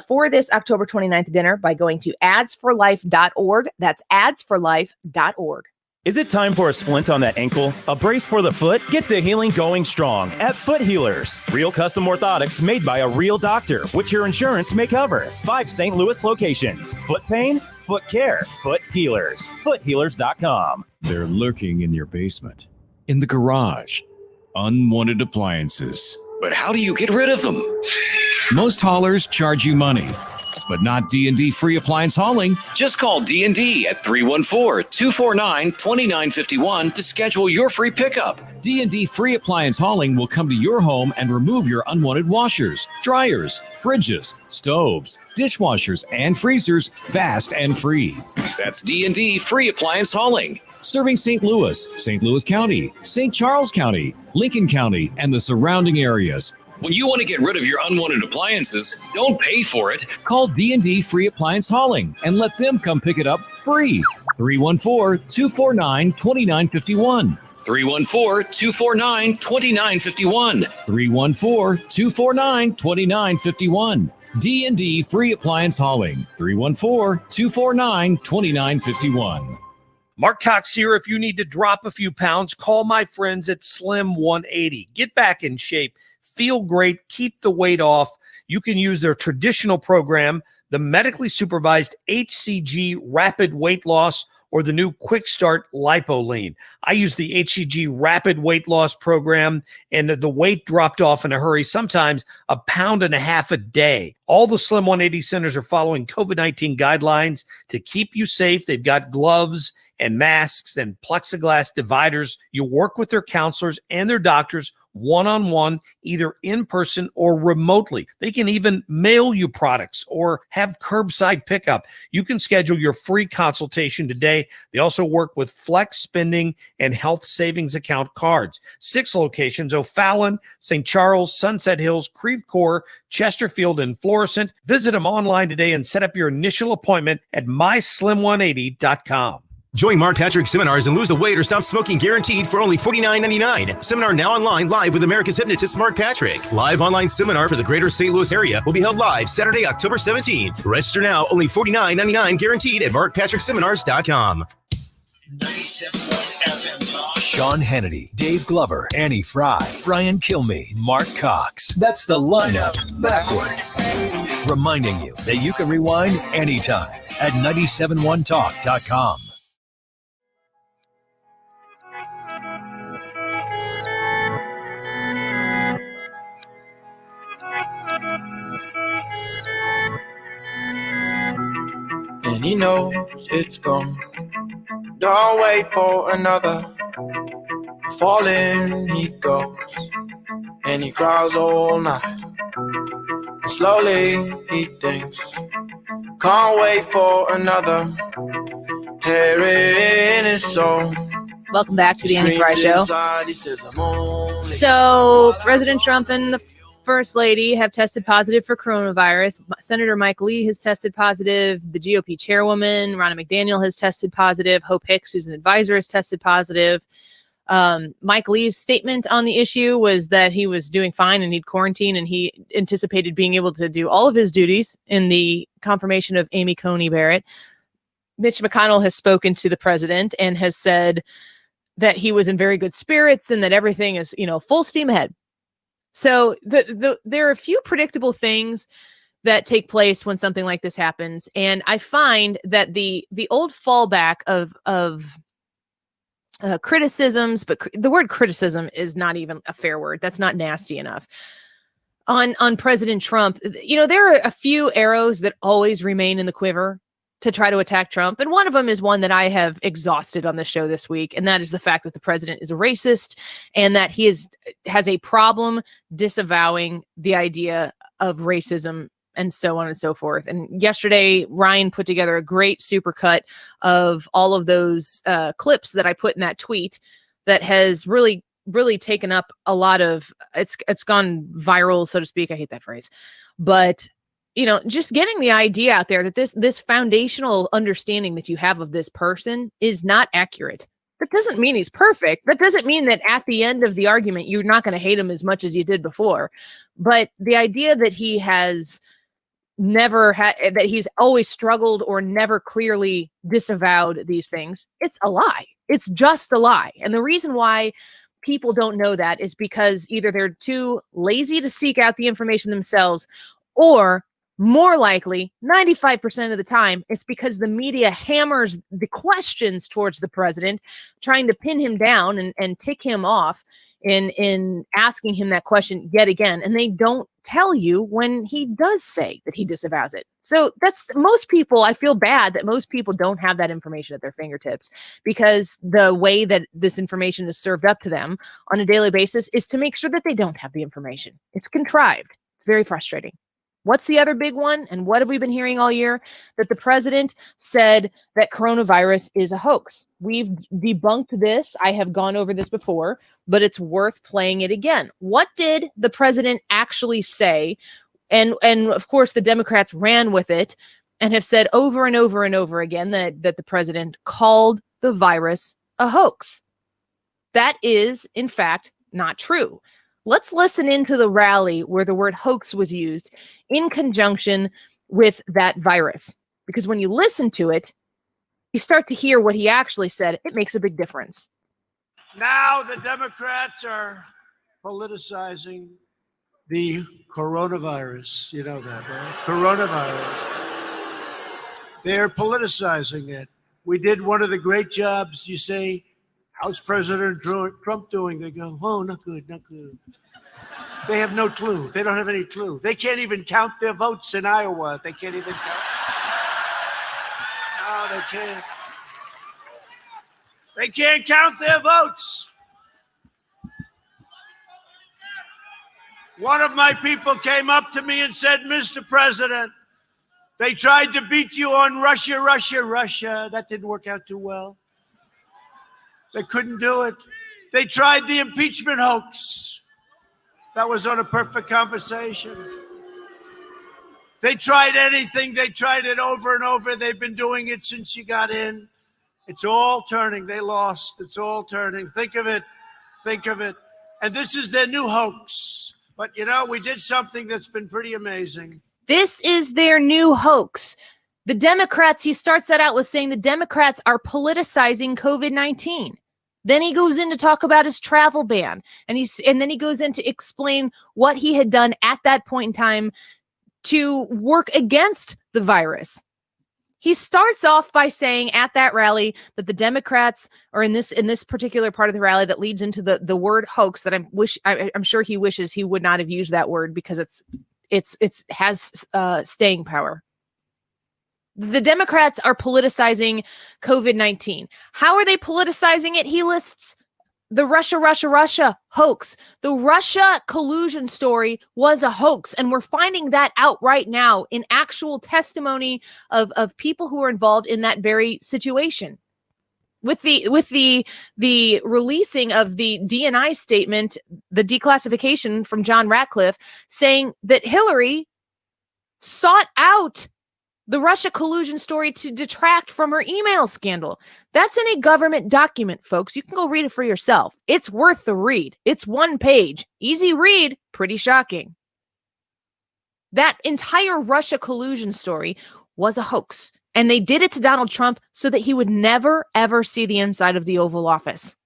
for this October 29th dinner by going to adsforlife.org. That's adsforlife.org.
Is it time for a splint on that ankle? A brace for the foot? Get the healing going strong at Foot Healers. Real custom orthotics made by a real doctor, which your insurance may cover. 5 St. Louis locations. Foot pain? Foot care. Foot Healers. FootHealers.com.
They're lurking in your basement, in the garage. Unwanted appliances. But how do you get rid of them? Most haulers charge you money, but not D&D Free Appliance Hauling. Just call D&D at 314-249-2951 to schedule your free pickup. D&D Free Appliance Hauling will come to your home and remove your unwanted washers, dryers, fridges, stoves, dishwashers, and freezers fast and free. That's D&D Free Appliance Hauling. Serving St. Louis County, St. Charles County, Lincoln County, and the surrounding areas. When you want to get rid of your unwanted appliances, don't pay for it. Call D&D Free Appliance Hauling and let them come pick it up free. 314-249-2951. 314-249-2951. 314-249-2951. D&D Free Appliance Hauling. 314-249-2951.
Mark Cox here. If you need to drop a few pounds, call my friends at Slim 180. Get back in shape. Feel great, keep the weight off. You can use their traditional program, the medically supervised HCG Rapid Weight Loss, or the new Quick Start Lipo-Lean. I use the HCG Rapid Weight Loss program, and the weight dropped off in a hurry, sometimes 1.5 pounds a day. All the Slim 180 centers are following COVID-19 guidelines to keep you safe. They've got gloves and masks and plexiglass dividers. You work with their counselors and their doctors one-on-one, either in person or remotely. They can even mail you products or have curbside pickup. You can schedule your free consultation today. They also work with flex spending and health savings account cards. 6 locations: O'Fallon, St. Charles, Sunset Hills, Creve Coeur, Chesterfield, and Florissant. Visit them online today and set up your initial appointment at myslim180.com.
Join Mark Patrick seminars and lose the weight or stop smoking guaranteed for only $49.99. Seminar now online live with America's hypnotist Mark Patrick. Live online seminar for the greater St. Louis area will be held live Saturday, October 17th. Register now, only $49.99 guaranteed at markpatrickseminars.com.
97.1
Sean Hannity, Dave Glover, Annie Fry, Brian Kilmeade, Mark Cox. That's the lineup backward. Reminding you that you can rewind anytime at 971talk.com.
And he knows it's gone. Don't wait for another. Falling he goes, and he cries all night. And slowly he thinks, can't wait for another. Tearing his soul.
Welcome back to the Annie Fry Show.
Inside, he says, I'm only
So President Trump and the First Lady have tested positive for coronavirus. Senator Mike Lee has tested positive. The GOP chairwoman, Ronna McDaniel, has tested positive. Hope Hicks, who's an advisor, has tested positive. Mike Lee's statement on the issue was that he was doing fine and he'd quarantine, and he anticipated being able to do all of his duties in the confirmation of Amy Coney Barrett. Mitch McConnell has spoken to the president and has said that he was in very good spirits and that everything is, full steam ahead. So there are a few predictable things that take place when something like this happens. And I find that the old fallback of criticisms, but the word criticism is not even a fair word. That's not nasty enough. On President Trump, there are a few arrows that always remain in the quiver to try to attack Trump. And one of them is one that I have exhausted on the show this week. And that is the fact that the president is a racist and that he has a problem disavowing the idea of racism and so on and so forth. And yesterday, Ryan put together a great supercut of all of those clips that I put in that tweet that has really, really taken up a lot of, it's gone viral, so to speak. I hate that phrase, but just getting the idea out there that this foundational understanding that you have of this person is not accurate. That doesn't mean he's perfect. That doesn't mean that at the end of the argument, you're not going to hate him as much as you did before. But the idea that he has never had, that he's always struggled or never clearly disavowed these things, it's a lie. It's just a lie. And the reason why people don't know that is because either they're too lazy to seek out the information themselves, or more likely, 95% of the time, it's because the media hammers the questions towards the president, trying to pin him down and tick him off in asking him that question yet again. And they don't tell you when he does say that he disavows it. So that's most people. I feel bad that most people don't have that information at their fingertips, because the way that this information is served up to them on a daily basis is to make sure that they don't have the information. It's contrived. It's very frustrating. What's the other big one? And what have we been hearing all year? That the president said that coronavirus is a hoax. We've debunked this. I have gone over this before, but it's worth playing it again. What did the president actually say? And of course, the Democrats ran with it and have said over and over and over again that the president called the virus a hoax. That is, in fact, not true. Let's listen into the rally where the word hoax was used in conjunction with that virus. Because when you listen to it, you start to hear what he actually said. It makes a big difference.
Now the Democrats are politicizing the coronavirus. You know that, right? Coronavirus. They're politicizing it. We did one of the great jobs. You say, how's President Trump doing? They go, oh, not good, not good. They have no clue. They don't have any clue. They can't even count their votes in Iowa. They can't even count. No, they can't. They can't count their votes. One of my people came up to me and said, Mr. President, they tried to beat you on Russia. That didn't work out too well. They couldn't do it. They tried the impeachment hoax. That was on a perfect conversation. They tried anything. They tried it over and over. They've been doing it since you got in. It's all turning. They lost. It's all turning. Think of it. Think of it. And this is their new hoax. But, we did something that's been pretty amazing.
This is their new hoax. The Democrats, he starts that out with saying the Democrats are politicizing COVID-19. Then he goes in to talk about his travel ban, and then he goes in to explain what he had done at that point in time to work against the virus. He starts off by saying at that rally that the Democrats, or in this particular part of the rally that leads into the word hoax, that I'm sure he wishes he would not have used that word because it has staying power. The Democrats are politicizing COVID-19. How are they politicizing it? He lists the Russia hoax. The Russia collusion story was a hoax. And we're finding that out right now in actual testimony of people who are involved in that very situation. With the releasing of the DNI statement, the declassification from John Ratcliffe, saying that Hillary sought out the Russia collusion story to detract from her email scandal. That's in a government document, folks. You can go read it for yourself. It's worth the read. It's one page. Easy read, pretty shocking. That entire Russia collusion story was a hoax. And they did it to Donald Trump so that he would never, ever see the inside of the Oval Office.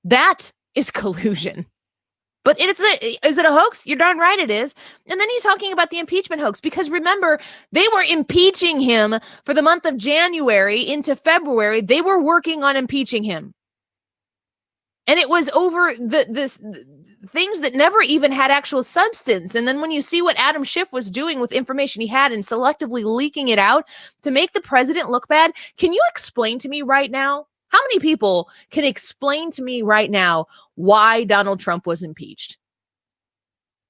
That is collusion. But is it a hoax? You're darn right it is. And then he's talking about the impeachment hoax, because remember, they were impeaching him for the month of January into February. They were working on impeaching him. And it was over this things that never even had actual substance. And then when you see what Adam Schiff was doing with information he had and selectively leaking it out to make the president look bad, can you explain to me right now? How many people can explain to me right now why Donald Trump was impeached?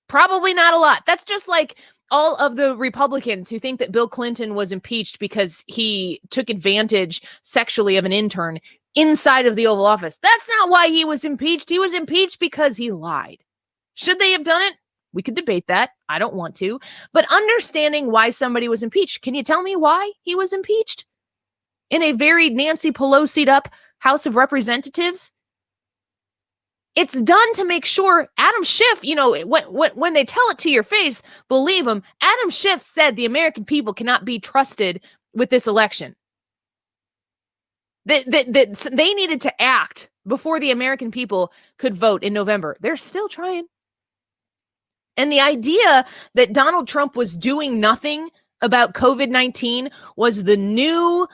Probably not a lot. That's just like all of the Republicans who think that Bill Clinton was impeached because he took advantage sexually of an intern inside of the Oval Office. That's not why he was impeached. He was impeached because he lied. Should they have done it? We could debate that. I don't want to. But understanding why somebody was impeached, can you tell me why he was impeached? In a very Nancy Pelosi'd up House of Representatives? It's done to make sure Adam Schiff, when they tell it to your face, believe them. Adam Schiff said the American people cannot be trusted with this election. That they needed to act before the American people could vote in November. They're still trying. And the idea that Donald Trump was doing nothing about COVID-19 was the new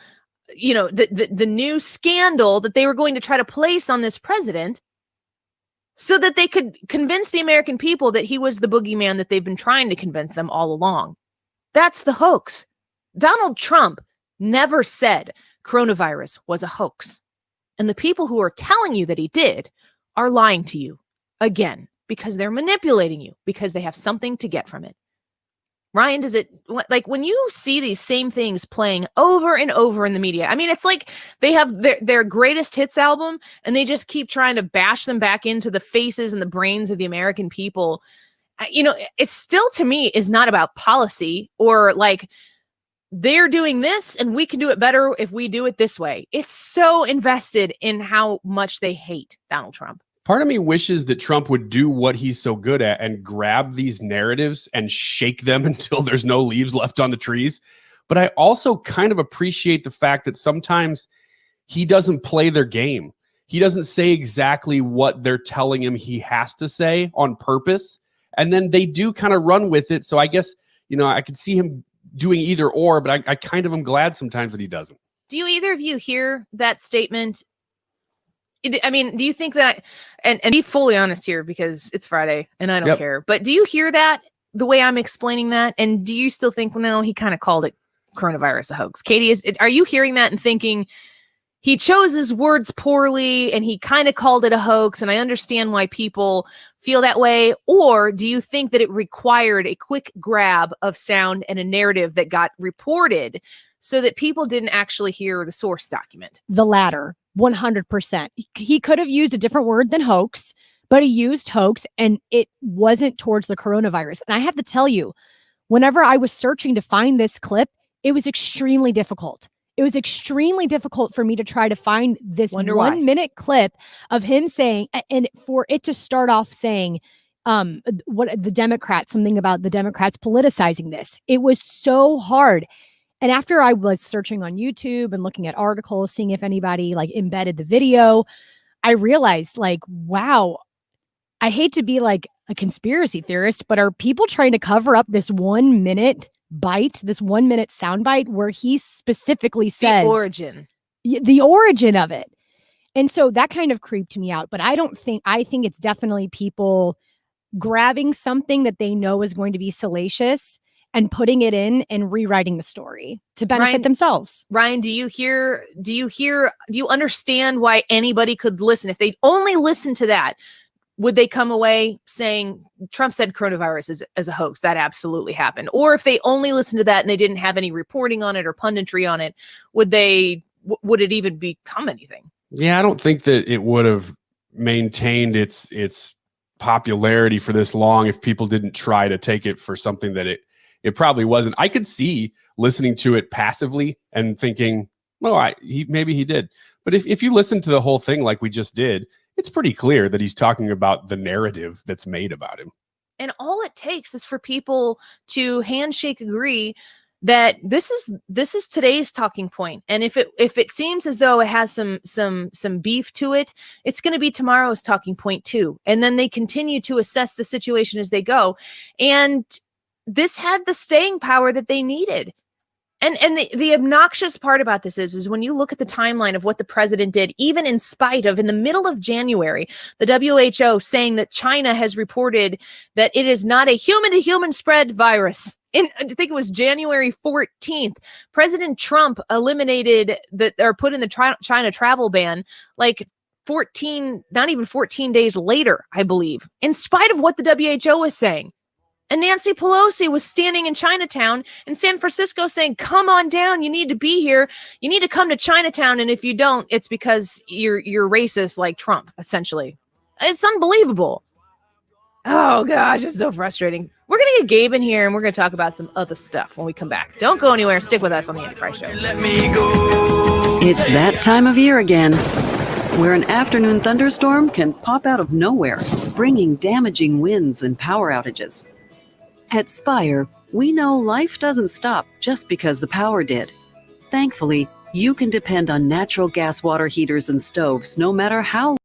the new scandal that they were going to try to place on this president so that they could convince the American people that he was the boogeyman that they've been trying to convince them all along. That's the hoax. Donald Trump never said coronavirus was a hoax. And the people who are telling you that he did are lying to you again, because they're manipulating you, because they have something to get from it. Ryan, does it, like, when you see these same things playing over and over in the media, I mean, it's like they have their greatest hits album and they just keep trying to bash them back into the faces and the brains of the American people. It's still, to me, is not about policy or like they're doing this and we can do it better if we do it this way. It's so invested in how much they hate Donald Trump.
Part of me wishes that Trump would do what he's so good at and grab these narratives and shake them until there's no leaves left on the trees. But I also kind of appreciate the fact that sometimes he doesn't play their game. He doesn't say exactly what they're telling him he has to say on purpose. And then they do kind of run with it. So I guess, I could see him doing either or, but I kind of am glad sometimes that he doesn't.
Do you either of you hear that statement? I mean, do you think that, and be fully honest here because it's Friday and I don't care, but do you hear that the way I'm explaining that? And do you still think, no, he kind of called it coronavirus a hoax? Katie, are you hearing that and thinking he chose his words poorly and he kind of called it a hoax, and I understand why people feel that way? Or do you think that it required a quick grab of sound and a narrative that got reported so that people didn't actually hear the source document?
The latter. 100%. He could have used a different word than hoax, but he used hoax and it wasn't towards the coronavirus. And I have to tell you, whenever I was searching to find this clip, it was extremely difficult. It was extremely difficult for me to try to find this 1 minute clip of him saying, and for it to start off saying, something about the Democrats politicizing this. It was so hard. And after I was searching on YouTube and looking at articles, seeing if anybody like embedded the video, I realized like, wow, I hate to be like a conspiracy theorist, but are people trying to cover up this 1 minute bite, this 1 minute soundbite where he specifically says the origin of it? And so that kind of creeped me out. But I think it's definitely people grabbing something that they know is going to be salacious and putting it in and rewriting the story to benefit themselves.
Ryan, do you understand why anybody could listen? If they only listen to that, would they come away saying Trump said coronavirus is a hoax? That absolutely happened. Or if they only listened to that and they didn't have any reporting on it or punditry on it, would it even become anything?
Yeah, I don't think that it would have maintained its popularity for this long if people didn't try to take it for something that it probably wasn't. I could see listening to it passively and thinking, well, maybe he did. But if you listen to the whole thing like we just did, it's pretty clear that he's talking about the narrative that's made about him.
And all it takes is for people to handshake agree that this is today's talking point. And if it seems as though it has some beef to it, it's going to be tomorrow's talking point too. And then they continue to assess the situation as they go. And this had the staying power that they needed. And the obnoxious part about this is when you look at the timeline of what the president did, even in spite of, in the middle of January, the WHO saying that China has reported that it is not a human-to-human spread virus. I think it was January 14th, President Trump eliminated put in the China travel ban like not even 14 days later, I believe, in spite of what the WHO was saying. And Nancy Pelosi was standing in Chinatown in San Francisco saying, come on down. You need to be here. You need to come to Chinatown. And if you don't, it's because you're racist like Trump, essentially. It's unbelievable. Oh, gosh, it's so frustrating. We're going to get Gabe in here and we're going to talk about some other stuff when we come back. Don't go anywhere. Stick with us on the Andy Fry Show.
Let me go.
It's that time of year again, where an afternoon thunderstorm can pop out of nowhere, bringing damaging winds and power outages. At Spire, we know life doesn't stop just because the power did. Thankfully, you can depend on natural gas water heaters and stoves no matter how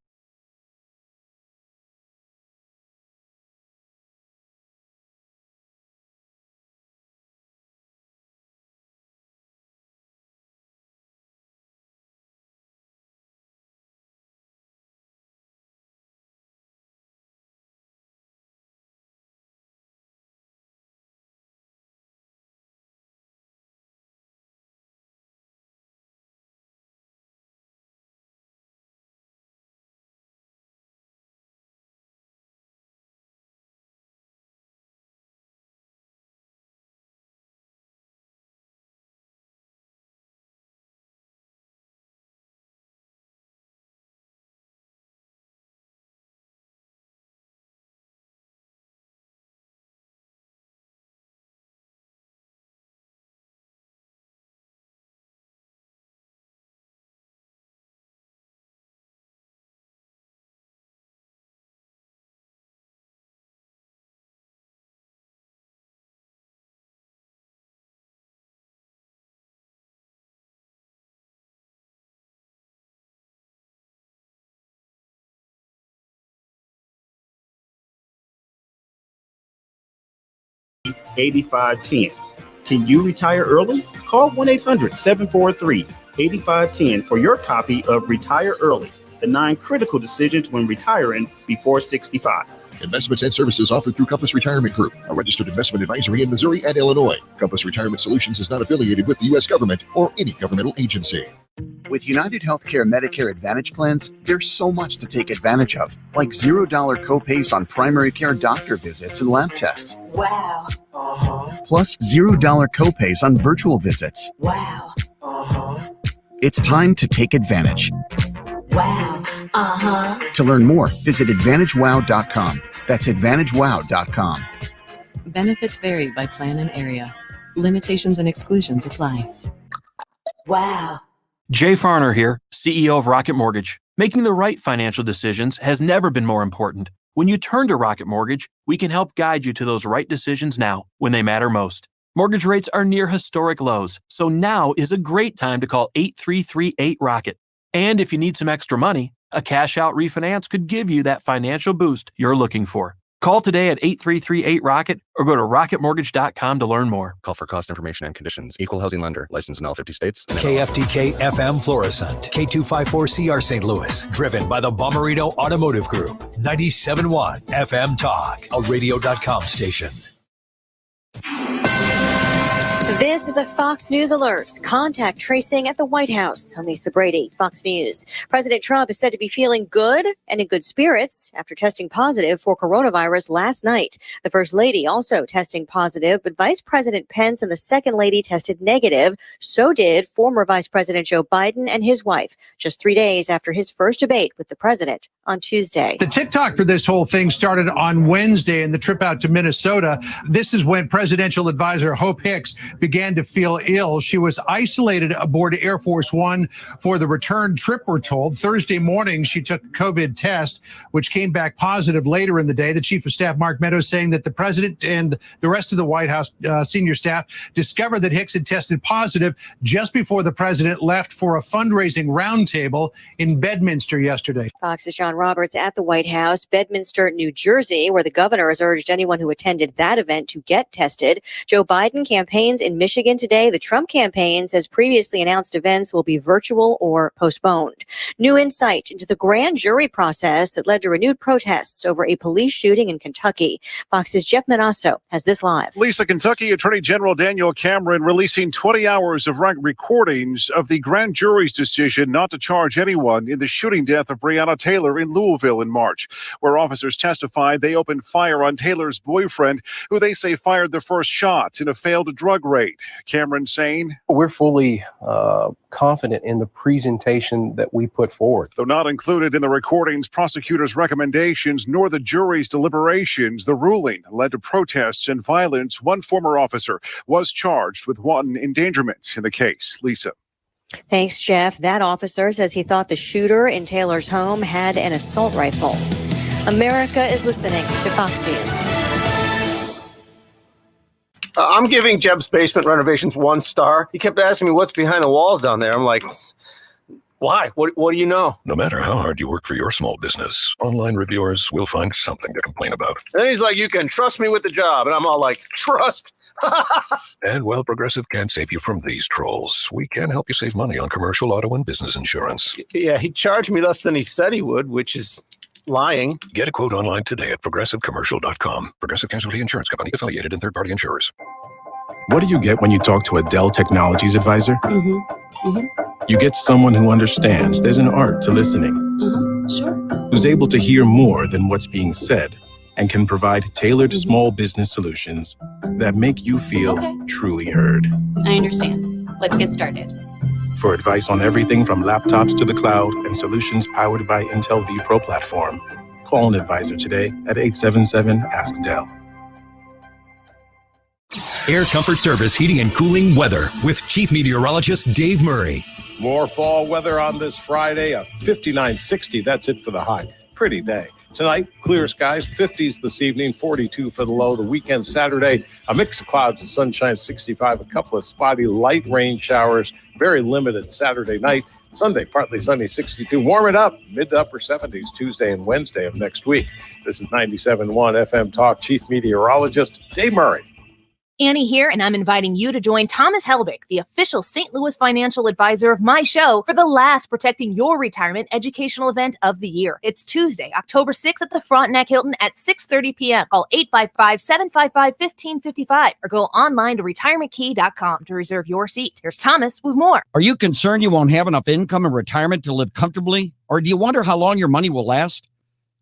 $85.10. Can you retire early? Call 1-800-743-8510 for your copy of Retire Early, the 9 critical decisions when retiring before 65.
Investments and services offered through Compass Retirement Group, a registered investment advisory in Missouri and Illinois. Compass Retirement Solutions is not affiliated with the U.S. government or any governmental agency.
With United Healthcare Medicare Advantage plans, there's so much to take advantage of, like $0 copays on primary care doctor visits and lab tests.
Wow.
Plus $0 copays on virtual visits.
Wow.
It's time to take advantage.
Wow.
To learn more, visit AdvantageWow.com. That's AdvantageWow.com.
Benefits vary by plan and area. Limitations and exclusions apply.
Wow.
Jay Farner here, CEO of Rocket Mortgage. Making the right financial decisions has never been more important. When you turn to Rocket Mortgage, we can help guide you to those right decisions now when they matter most. Mortgage rates are near historic lows, so now is a great time to call 8338-ROCKET. And if you need some extra money, a cash-out refinance could give you that financial boost you're looking for. Call today at 8338-ROCKET or go to rocketmortgage.com to learn more.
Call for cost information and conditions. Equal housing lender. Licensed in all 50 states.
KFTK FM Florissant. K254CR St. Louis. Driven by the Bomarito Automotive Group. 97.1 FM Talk. A radio.com station.
This is a Fox News alert. Contact tracing at the White House. On Lisa Brady, Fox News. President Trump is said to be feeling good and in good spirits after testing positive for coronavirus last night. The First Lady also testing positive, but Vice President Pence and the Second Lady tested negative. So did former Vice President Joe Biden and his wife, just 3 days after his first debate with the president on Tuesday.
The TikTok for this whole thing started on Wednesday in the trip out to Minnesota. This is when presidential advisor Hope Hicks began to feel ill. She was isolated aboard Air Force One for the return trip, we're told. Thursday morning, she took a COVID test, which came back positive later in the day. The Chief of Staff, Mark Meadows, saying that the president and the rest of the White House senior staff discovered that Hicks had tested positive just before the president left for a fundraising roundtable in Bedminster yesterday.
Fox's John Roberts at the White House, Bedminster, New Jersey, where the governor has urged anyone who attended that event to get tested. Joe Biden campaigns in Michigan today. The Trump campaign says previously announced events will be virtual or postponed. New insight into the grand jury process that led to renewed protests over a police shooting in Kentucky. Fox's Jeff Manasso has this live.
Lisa, Kentucky Attorney General Daniel Cameron releasing 20 hours of recordings of the grand jury's decision not to charge anyone in the shooting death of Breonna Taylor in Louisville in March, where officers testified they opened fire on Taylor's boyfriend, who they say fired the first shot in a failed drug raid. Cameron saying,
we're fully confident in the presentation that we put forward.
Though not included in the recordings, prosecutors' recommendations nor the jury's deliberations, the ruling led to protests and violence. One former officer was charged with wanton endangerment in the case. Lisa.
Thanks, Jeff. That officer says he thought the shooter in Taylor's home had an assault rifle. America is listening to Fox News.
I'm giving Jeb's basement renovations 1 star. He kept asking me what's behind the walls down there. I'm like, why? What do you know?
No matter how hard you work for your small business, online reviewers will find something to complain about.
And he's like, you can trust me with the job. And I'm all like, trust?
And while Progressive can't save you from these trolls, we can help you save money on commercial, auto, and business insurance.
Yeah, he charged me less than he said he would, which is lying.
Get a quote online today at progressivecommercial.com. Progressive Casualty Insurance Company, affiliated and third-party insurers.
What do you get when you talk to a Dell Technologies advisor? You get someone who understands there's an art to listening, who's able to hear more than what's being said, and can provide tailored small business solutions that make you feel truly heard.
I understand. Let's get started.
For advice on everything from laptops to the cloud and solutions powered by Intel vPro platform, call an advisor today at 877-ASK-DELL.
Air Comfort Service Heating and Cooling Weather with Chief Meteorologist Dave Murray.
More fall weather on this Friday, a 59-60. That's it for the high. Pretty day. Tonight, clear skies, 50s this evening, 42 for the low. The weekend, Saturday, a mix of clouds and sunshine, 65, a couple of spotty light rain showers, very limited Saturday night. Sunday, partly sunny, 62. Warm it up, mid to upper 70s Tuesday and Wednesday of next week. This is 97.1 FM Talk Chief Meteorologist Dave Murray.
Annie here, and I'm inviting you to join Thomas Helbig, the official St. Louis financial advisor of my show, for the last Protecting Your Retirement educational event of the year. It's Tuesday, October 6th at the Frontenac Hilton at 6:30 p.m. Call 855-755-1555 or go online to retirementkey.com to reserve your seat. Here's Thomas with more.
Are you concerned you won't have enough income in retirement to live comfortably? Or do you wonder how long your money will last?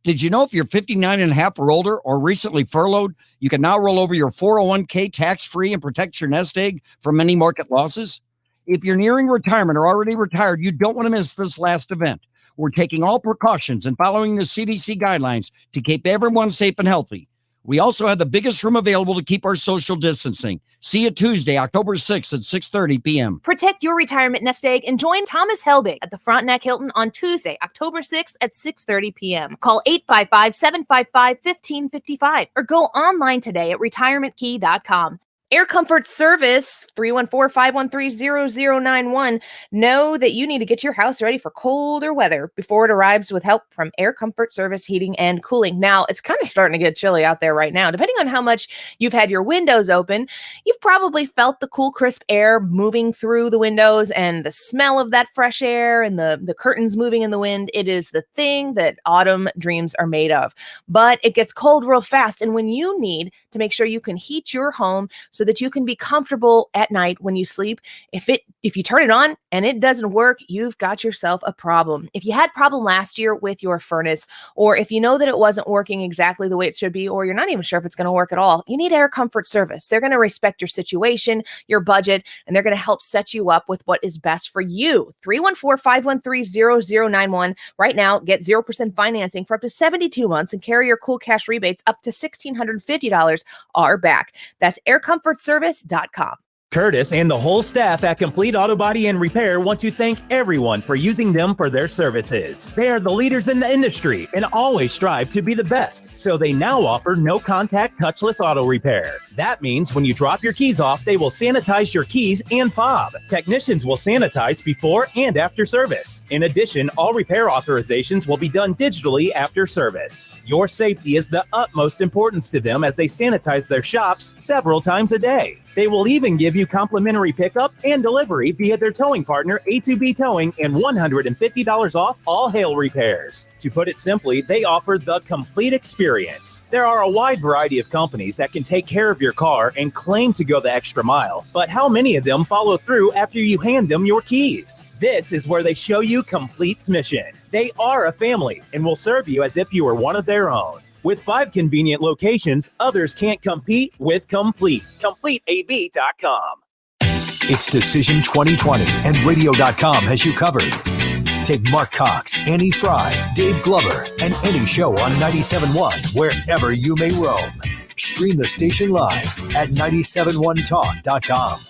Did you know if you're 59 and a half or older or recently furloughed, you can now roll over your 401k tax-free and protect your nest egg from any market losses? If you're nearing retirement or already retired, you don't want to miss this last event. We're taking all precautions and following the CDC guidelines to keep everyone safe and healthy. We also have the biggest room available to keep our social distancing. See you Tuesday, October 6th at 6:30 p.m.
Protect your retirement nest egg and join Thomas Helbig at the Frontenac Hilton on Tuesday, October 6th at 6:30 p.m. Call 855-755-1555 or go online today at retirementkey.com. Air Comfort Service, 314-513-0091. Know that you need to get your house ready for colder weather before it arrives with help from Air Comfort Service Heating and Cooling. Now, it's kind of starting to get chilly out there right now. Depending on how much you've had your windows open, you've probably felt the cool, crisp air moving through the windows and the smell of that fresh air and the curtains moving in the wind. It is the thing that autumn dreams are made of. But it gets cold real fast. And when you need to make sure you can heat your home so that you can be comfortable at night when you sleep, if you turn it on and it doesn't work, you've got yourself a problem. If you had a problem last year with your furnace, or if you know that it wasn't working exactly the way it should be, or you're not even sure if it's going to work at all, you need Air Comfort Service. They're going to respect your situation, your budget, and they're going to help set you up with what is best for you. 314-513-0091. Right now, get 0% financing for up to 72 months and carrier cool cash rebates up to $1,650 are back. That's aircomfortservice.com.
Curtis and the whole staff at Complete Auto Body and Repair want to thank everyone for using them for their services. They are the leaders in the industry and always strive to be the best, so they now offer no-contact touchless auto repair. That means when you drop your keys off, they will sanitize your keys and fob. Technicians will sanitize before and after service. In addition, all repair authorizations will be done digitally after service. Your safety is the utmost importance to them as they sanitize their shops several times a day. They will even give you complimentary pickup and delivery via their towing partner, A2B Towing, and $150 off all hail repairs. To put it simply, they offer the complete experience. There are a wide variety of companies that can take care of your car and claim to go the extra mile, but how many of them follow through after you hand them your keys? This is where they show you Complete's mission. They are a family and will serve you as if you were one of their own. With 5 convenient locations, others can't compete with Complete. CompleteAB.com.
It's Decision 2020, and Radio.com has you covered. Take Mark Cox, Annie Fry, Dave Glover, and any show on 97.1 wherever you may roam. Stream the station live at 971talk.com.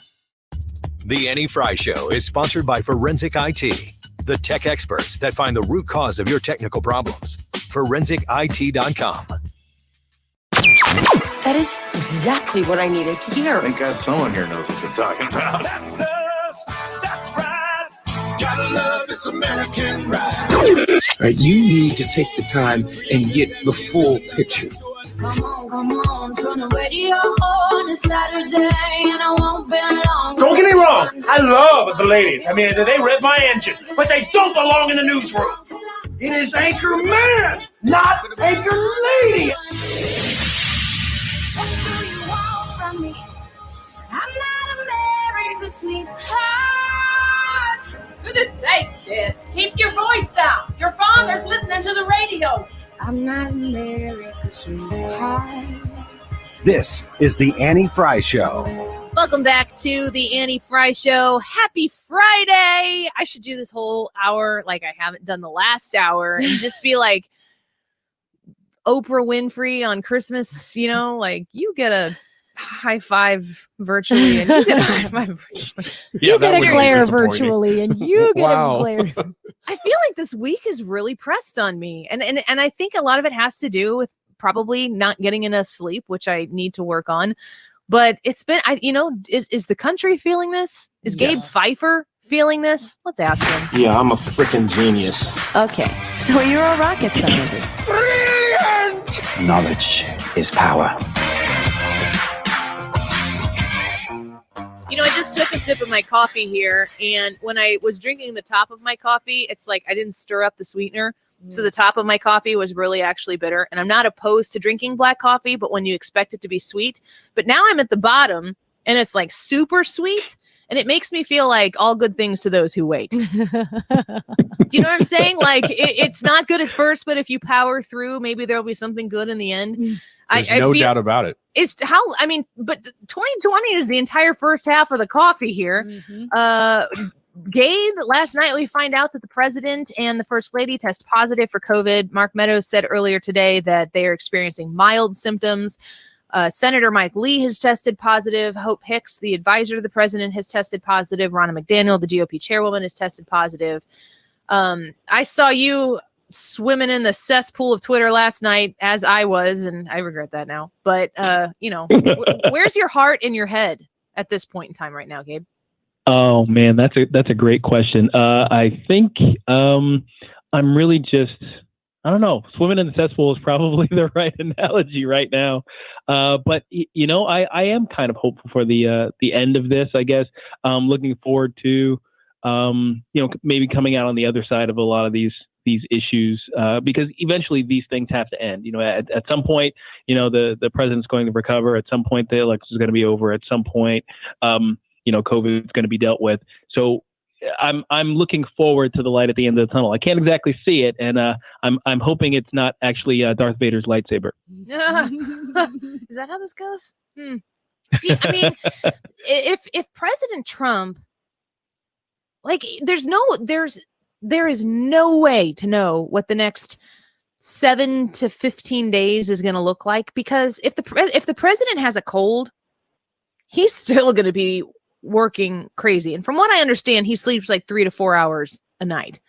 The Annie Fry Show is sponsored by Forensic IT, the tech experts that find the root cause of your technical problems. ForensicIT.com.
That is exactly what I needed to hear.
Thank God someone here knows what they're talking about.
That's us. That's right. Gotta love this American ride.
Right, you need to take the time and get the full picture.
Come on, turn the radio on. It's Saturday and I won't be long.
Don't get me wrong, I love the ladies. I mean, they rev my engine, but they don't belong in the newsroom. It is Anchor Man, not Anchor Lady.
What do you want from me? I'm not America's sweetheart.
Goodness sake, kid. Keep your voice down. Your father's listening to the radio.
I'm not America's sweetheart.
This is the Annie Fry Show.
Welcome back to the Annie Fry Show. Happy Friday. I should do this whole hour like I haven't done the last hour and just be like Oprah Winfrey on Christmas, you know, like you get a high five virtually and you get a high five virtually.
Yeah, you get a glare virtually and you get a glare.
I feel like this week is really pressed on me. And I think a lot of it has to do with probably not getting enough sleep, which I need to work on. But it's been, is the country feeling this? Is Gabe Pfeiffer feeling this? Let's ask him.
Yeah, I'm a freaking genius.
Okay, so you're a rocket scientist.
Brilliant!
Knowledge is power.
I just took a sip of my coffee here, and when I was drinking the top of my coffee, it's like I didn't stir up the sweetener. So the top of my coffee was really actually bitter. And I'm not opposed to drinking black coffee, but when you expect it to be sweet. But now I'm at the bottom, and it's like super sweet. And it makes me feel like all good things to those who wait. Do you know what I'm saying? Like, it's not good at first, but if you power through, maybe there'll be something good in the end.
There's no doubt about it.
But 2020 is the entire first half of the coffee here. Mm-hmm. Gabe, last night we find out that the president and the first lady test positive for COVID. Mark Meadows said earlier today that they are experiencing mild symptoms. Senator Mike Lee has tested positive. Hope Hicks, the advisor to the president, has tested positive. Ronna McDaniel, the GOP chairwoman, has tested positive. I saw you
swimming in the cesspool of Twitter last night, as I was, and I regret that now. But where's your heart and your head at this point in time right now, Gabe?
Oh man, that's a great question. I think I'm really just, I don't know, swimming in the cesspool is probably the right analogy right now. But I am kind of hopeful for the end of this, I guess. Looking forward to maybe coming out on the other side of a lot of these issues, because eventually these things have to end. At some point, the president's going to recover. At some point, the election is going to be over. At some point, COVID is going to be dealt with. So I'm looking forward to the light at the end of the tunnel. I can't exactly see it, and I'm hoping it's not actually Darth Vader's lightsaber.
Is that how this goes? See, I mean, if President Trump, there is no way to know what the next 7 to 15 days is going to look like, because if the president has a cold, he's still going to be working crazy. And from what I understand, he sleeps like 3 to 4 hours a night.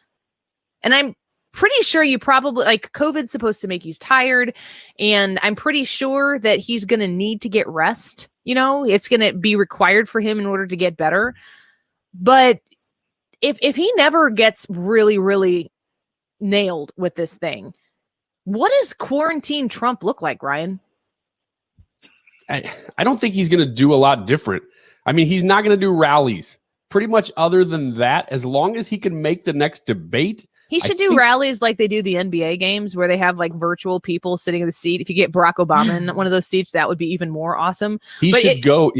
And I'm pretty sure COVID's supposed to make you tired. And I'm pretty sure that he's going to need to get rest. It's going to be required for him in order to get better. But if he never gets really, really nailed with this thing, what does quarantine Trump look like, Ryan?
I don't think he's going to do a lot different. I mean, he's not going to do rallies. Pretty much other than that, as long as he can make the next debate.
He should do rallies like they do the NBA games, where they have like virtual people sitting in the seat. If you get Barack Obama in one of those seats, that would be even more awesome.
He should go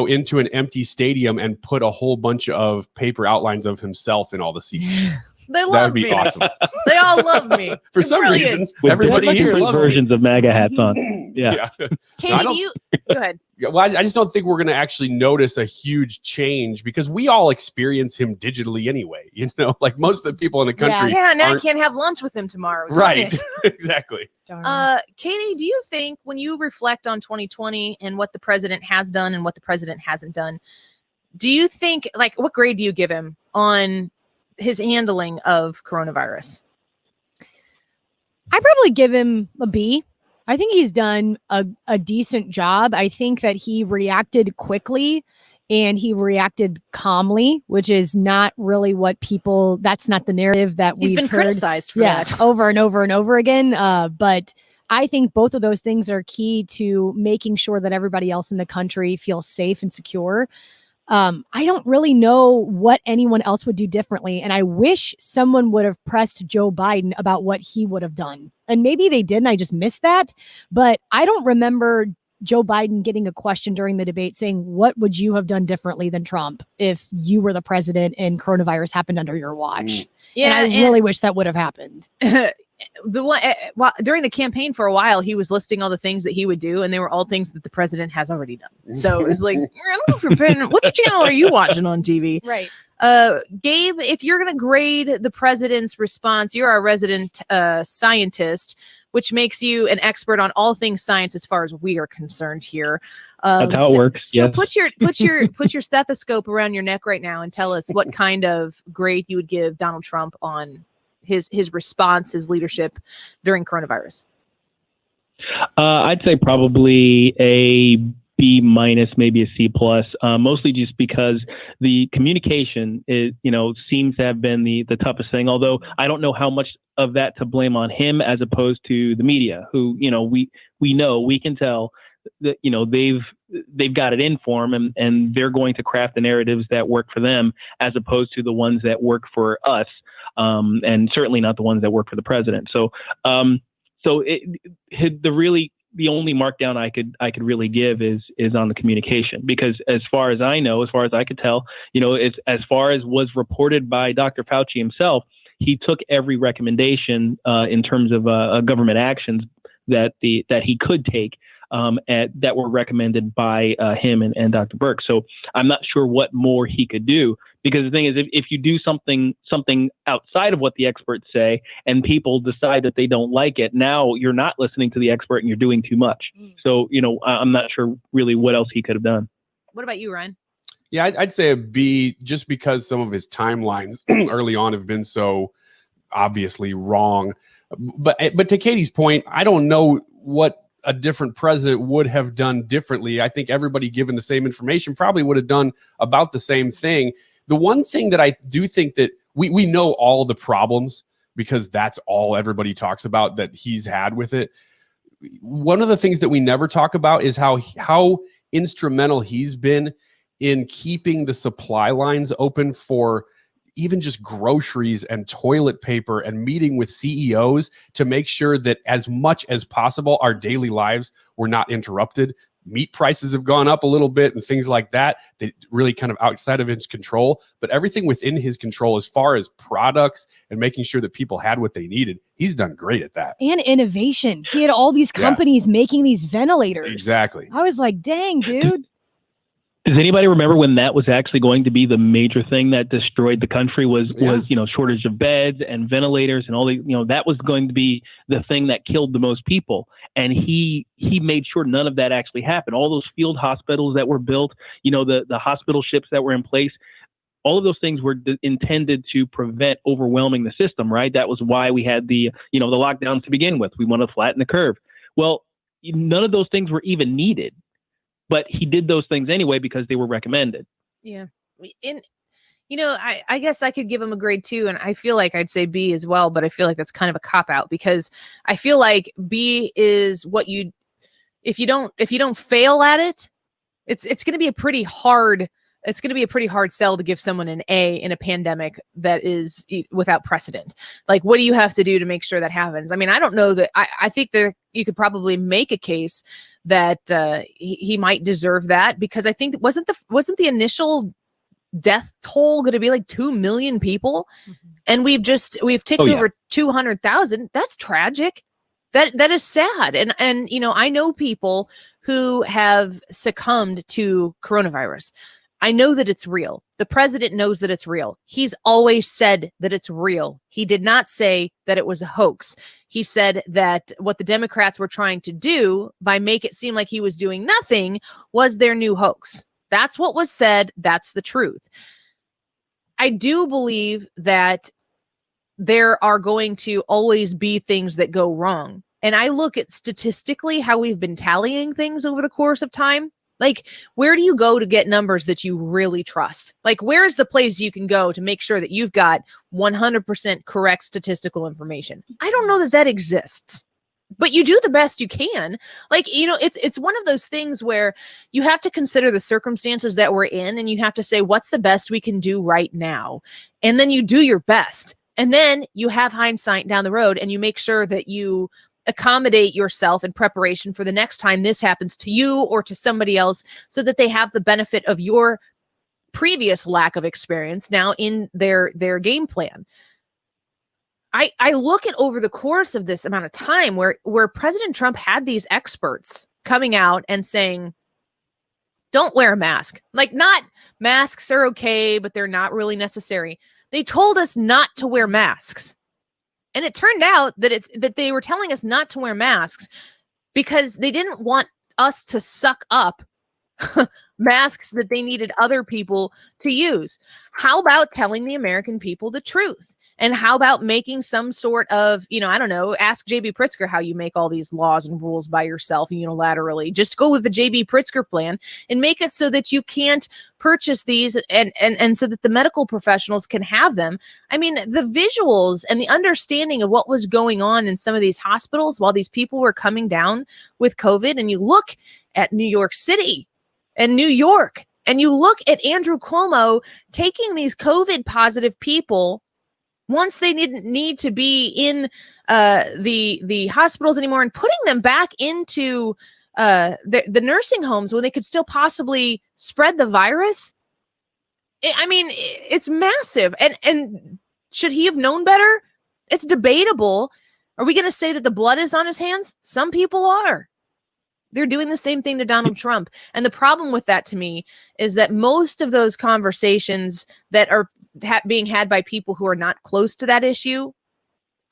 into an empty stadium and put a whole bunch of paper outlines of himself in all the seats.
They love
that would be
me.
awesome.
They all love me.
For some reason,
With
everybody here
different
loves
versions
me.
of MAGA hats on. Yeah.
Katie, go ahead.
Well, I just don't think we're going to actually notice a huge change, because we all experience him digitally anyway. Like most of the people in the country.
Yeah, now I can't have lunch with him tomorrow.
Right. Exactly.
Katie, do you think, when you reflect on 2020 and what the president has done and what the president hasn't done, do you think, what grade do you give him on his handling of coronavirus?
I probably give him a B. I think he's done a decent job. I think that he reacted quickly and he reacted calmly, which is not really that's not the narrative that
he's been
heard,
criticized for that
over and over and over again. But I think both of those things are key to making sure that everybody else in the country feels safe and secure. I don't really know what anyone else would do differently. And I wish someone would have pressed Joe Biden about what he would have done. And maybe they did, and I just missed that. But I don't remember Joe Biden getting a question during the debate saying, what would you have done differently than Trump if you were the president and coronavirus happened under your watch?
Yeah,
and I really wish that would have happened.
During the campaign for a while, he was listing all the things that he would do, and they were all things that the president has already done. So it's like, I don't know if you're paying, which channel are you watching on TV?
Right.
Gabe, if you're going to grade the president's response, you're our resident scientist, which makes you an expert on all things science as far as we are concerned here.
That's how it works.
So
Yes.
put your stethoscope around your neck right now and tell us what kind of grade you would give Donald Trump on his response, his leadership during coronavirus.
I'd say probably a B minus, maybe a C plus, mostly just because the communication is, seems to have been the toughest thing. Although I don't know how much of that to blame on him as opposed to the media, who, we can tell that, they've got it in for them, and they're going to craft the narratives that work for them as opposed to the ones that work for us. And certainly not the ones that work for the president. So, the only markdown I could really give is on the communication, because as far as I know, as far as I could tell, it's, as far as was reported by Dr. Fauci himself, he took every recommendation in terms of government actions that he could take that were recommended by him and Dr. Birx. So I'm not sure what more he could do, because the thing is, if you do something outside of what the experts say and people decide that they don't like it, now you're not listening to the expert and you're doing too much. So, I'm not sure really what else he could have done.
What about you, Ryan?
Yeah, I'd say a B, just because some of his timelines early on have been so obviously wrong. But to Katie's point, I don't know what a different president would have done differently. I think everybody given the same information probably would have done about the same thing. The one thing that I do think that we know all the problems, because that's all everybody talks about that he's had with it. One of the things that we never talk about is how instrumental he's been in keeping the supply lines open for even just groceries and toilet paper, and meeting with CEOs to make sure that as much as possible our daily lives were not interrupted. Meat prices have gone up a little bit and things like that really kind of outside of his control, but everything within his control as far as products and making sure that people had what they needed, he's done great at that.
And innovation. He had all these companies making these ventilators.
Exactly.
I was like, dang, dude.
Does anybody remember when that was actually going to be the major thing that destroyed the country was shortage of beds and ventilators and all the, that was going to be the thing that killed the most people. And he made sure none of that actually happened. All those field hospitals that were built, the hospital ships that were in place, all of those things were intended to prevent overwhelming the system, right? That was why we had the lockdowns to begin with. We want to flatten the curve. Well, none of those things were even needed. But he did those things anyway because they were recommended.
Yeah. And, I guess I could give him a grade 2, and I feel like I'd say B as well, but I feel like that's kind of a cop-out, because I feel like B is what if you don't fail at it, it's going to be a pretty hard sell to give someone an A in a pandemic that is without precedent. Like, what do you have to do to make sure that happens? I mean, I don't know that I think that you could probably make a case that he might deserve that, because I think wasn't the initial death toll going to be like 2 million people, and we've ticked over 200,000. That's tragic. That is sad. And I know people who have succumbed to coronavirus. I know that it's real. The president knows that it's real. He's always said that it's real. He did not say that it was a hoax. He said that what the Democrats were trying to do by make it seem like he was doing nothing was their new hoax. That's what was said. That's the truth. I do believe that there are going to always be things that go wrong. And I look at statistically how we've been tallying things over the course of time. Like, where do you go to get numbers that you really trust? Like, where is the place you can go to make sure that you've got 100% correct statistical information? I don't know that exists, but you do the best you can. Like, it's one of those things where you have to consider the circumstances that we're in, and you have to say, what's the best we can do right now? And then you do your best. And then you have hindsight down the road, and you make sure that you accommodate yourself in preparation for the next time this happens to you or to somebody else, so that they have the benefit of your previous lack of experience now in their game plan. I look at over the course of this amount of time where President Trump had these experts coming out and saying, don't wear a mask. Like, not masks are okay, but they're not really necessary. They told us not to wear masks. And it turned out that they were telling us not to wear masks because they didn't want us to suck up masks that they needed other people to use. How about telling the American people the truth? And how about making some sort of, I don't know, ask J.B. Pritzker how you make all these laws and rules by yourself unilaterally. Just go with the J.B. Pritzker plan and make it so that you can't purchase these and so that the medical professionals can have them. I mean, the visuals and the understanding of what was going on in some of these hospitals while these people were coming down with COVID, and you look at New York City and New York, and you look at Andrew Cuomo taking these COVID positive people once they didn't need to be in the hospitals anymore, and putting them back into the nursing homes when they could still possibly spread the virus. It's massive. And should he have known better? It's debatable. Are we going to say that the blood is on his hands? Some people are. They're doing the same thing to Donald Trump. And the problem with that, to me, is that most of those conversations that are being had by people who are not close to that issue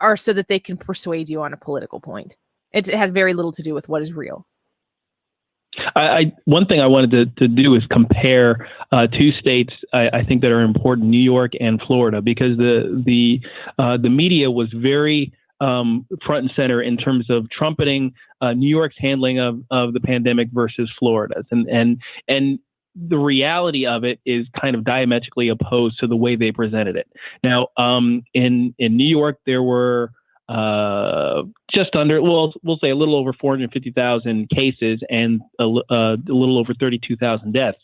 are so that they can persuade you on a political point. It has very little to do with what is real.
One thing I wanted to do is compare two states I think that are important, New York and Florida, because the media was very front and center in terms of trumpeting New York's handling of the pandemic versus Florida's, and the reality of it is kind of diametrically opposed to the way they presented it. Now, in New York, there were just under, we'll say a little over 450,000 cases and a little over 32,000 deaths.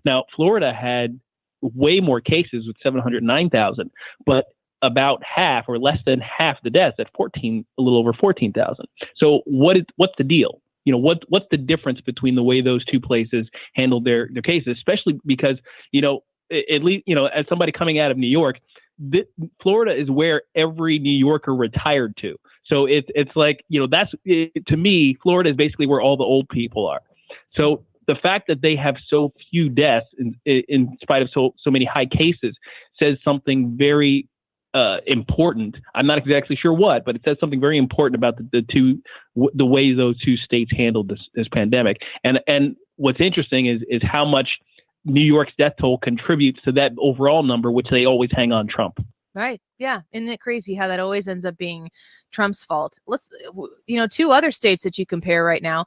Now, Florida had way more cases with 709,000, but about half or less than half the deaths at a little over 14,000. So what's the deal? What's the difference between the way those two places handled their cases, especially because, at least, as somebody coming out of New York, Florida is where every New Yorker retired to. So it's like, that's to me, Florida is basically where all the old people are. So the fact that they have so few deaths in spite of so many high cases says something very important. I'm not exactly sure what, but it says something very important about the way those two states handled this pandemic. And what's interesting is how much New York's death toll contributes to that overall number, which they always hang on Trump.
Right. Yeah. Isn't it crazy how that always ends up being Trump's fault? Two other states that you compare right now,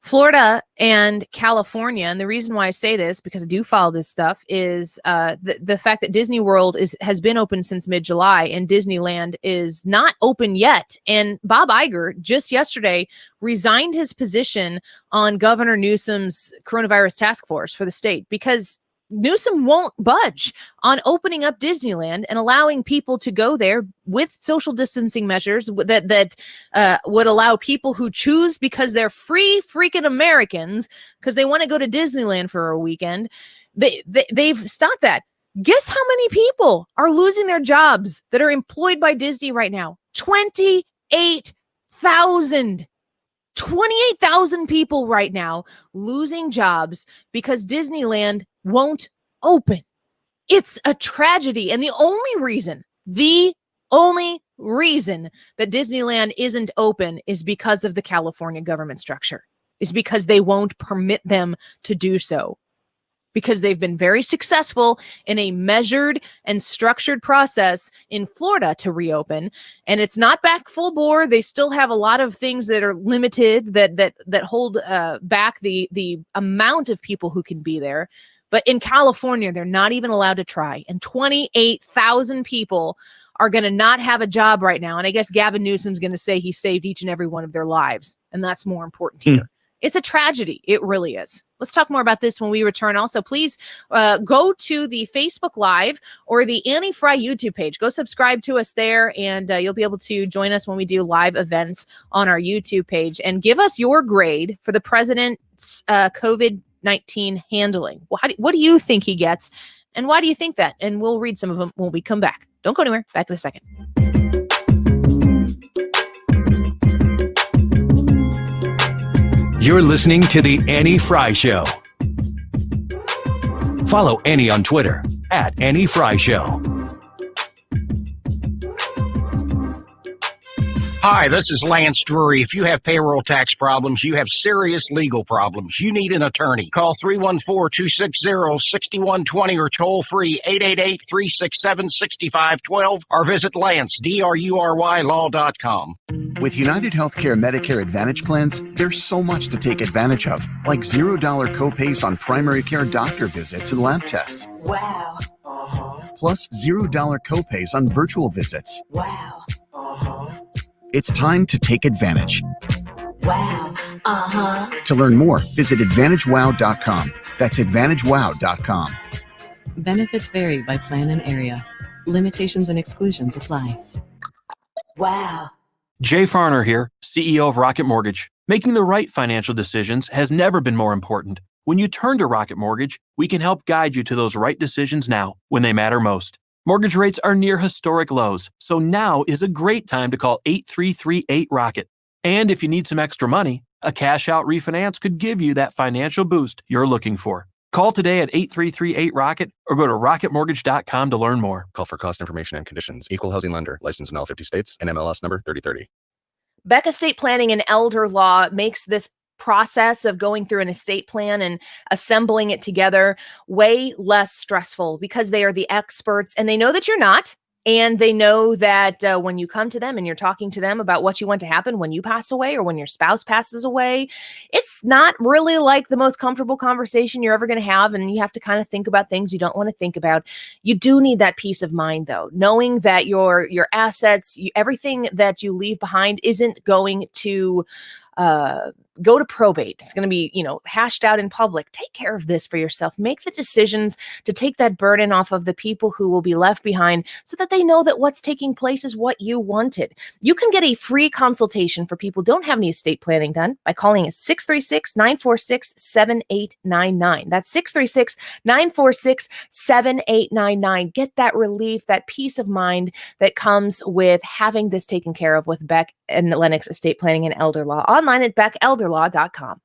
Florida and California. And the reason why I say this, because I do follow this stuff, is the fact that Disney World has been open since mid-July and Disneyland is not open yet. And Bob Iger just yesterday resigned his position on Governor Newsom's coronavirus task force for the state because Newsom won't budge on opening up Disneyland and allowing people to go there with social distancing measures that would allow people who choose, because they're free freaking Americans, because they want to go to Disneyland for a weekend. They've stopped that. Guess how many people are losing their jobs that are employed by Disney right now? 28,000. 28,000 people right now losing jobs because Disneyland won't open. It's a tragedy. And the only reason that Disneyland isn't open is because of the California government structure, is because they won't permit them to do so. Because they've been very successful in a measured and structured process in Florida to reopen. And it's not back full bore. They still have a lot of things that are limited that hold back the amount of people who can be there. But in California, they're not even allowed to try. And 28,000 people are going to not have a job right now. And I guess Gavin Newsom's going to say he saved each and every one of their lives. And that's more important here. It's a tragedy. It really is. Let's talk more about this when we return. Also, please go to the Facebook Live or the Annie Fry YouTube page. Go subscribe to us there, and you'll be able to join us when we do live events on our YouTube page. And give us your grade for the president's COVID-19 handling. What do you think he gets, and why do you think that? And we'll read some of them when we come back. Don't go anywhere. Back in a second.
You're listening to The Annie Fry Show. Follow Annie on Twitter @Annie Fry Show.
Hi, this is Lance Drury. If you have payroll tax problems, you have serious legal problems, you need an attorney. Call 314-260-6120 or toll free 888-367-6512 or visit LanceDruryLaw.com.
With United Healthcare Medicare Advantage plans, there's so much to take advantage of, like $0 copays on primary care doctor visits and lab tests.
Wow.
Plus $0 copays on virtual visits.
Wow.
It's time to take advantage.
Wow.
To learn more, visit AdvantageWow.com. That's AdvantageWow.com.
Benefits vary by plan and area. Limitations and exclusions apply.
Wow.
Jay Farner here, CEO of Rocket Mortgage. Making the right financial decisions has never been more important. When you turn to Rocket Mortgage, we can help guide you to those right decisions now, when they matter most. Mortgage rates are near historic lows, so now is a great time to call 8338-ROCKET. And if you need some extra money, a cash-out refinance could give you that financial boost you're looking for. Call today at 8338-ROCKET or go to rocketmortgage.com to learn more.
Call for cost information and conditions. Equal housing lender. Licensed in all 50 states and MLS number 3030.
Beck Estate Planning and Elder Law makes this process of going through an estate plan and assembling it together way less stressful because they are the experts and they know that you're not. And they know that when you come to them and you're talking to them about what you want to happen when you pass away or when your spouse passes away, it's not really like the most comfortable conversation you're ever going to have. And you have to kind of think about things you don't want to think about. You do need that peace of mind, though, knowing that your assets, everything that you leave behind isn't going to go to probate. It's going to be, hashed out in public. Take care of this for yourself. Make the decisions to take that burden off of the people who will be left behind so that they know that what's taking place is what you wanted. You can get a free consultation for people who don't have any estate planning done by calling 636-946-7899. That's 636-946-7899. Get that relief, that peace of mind that comes with having this taken care of with Beck and Lennox Estate Planning and Elder Law. Online at BeckElderLaw.com.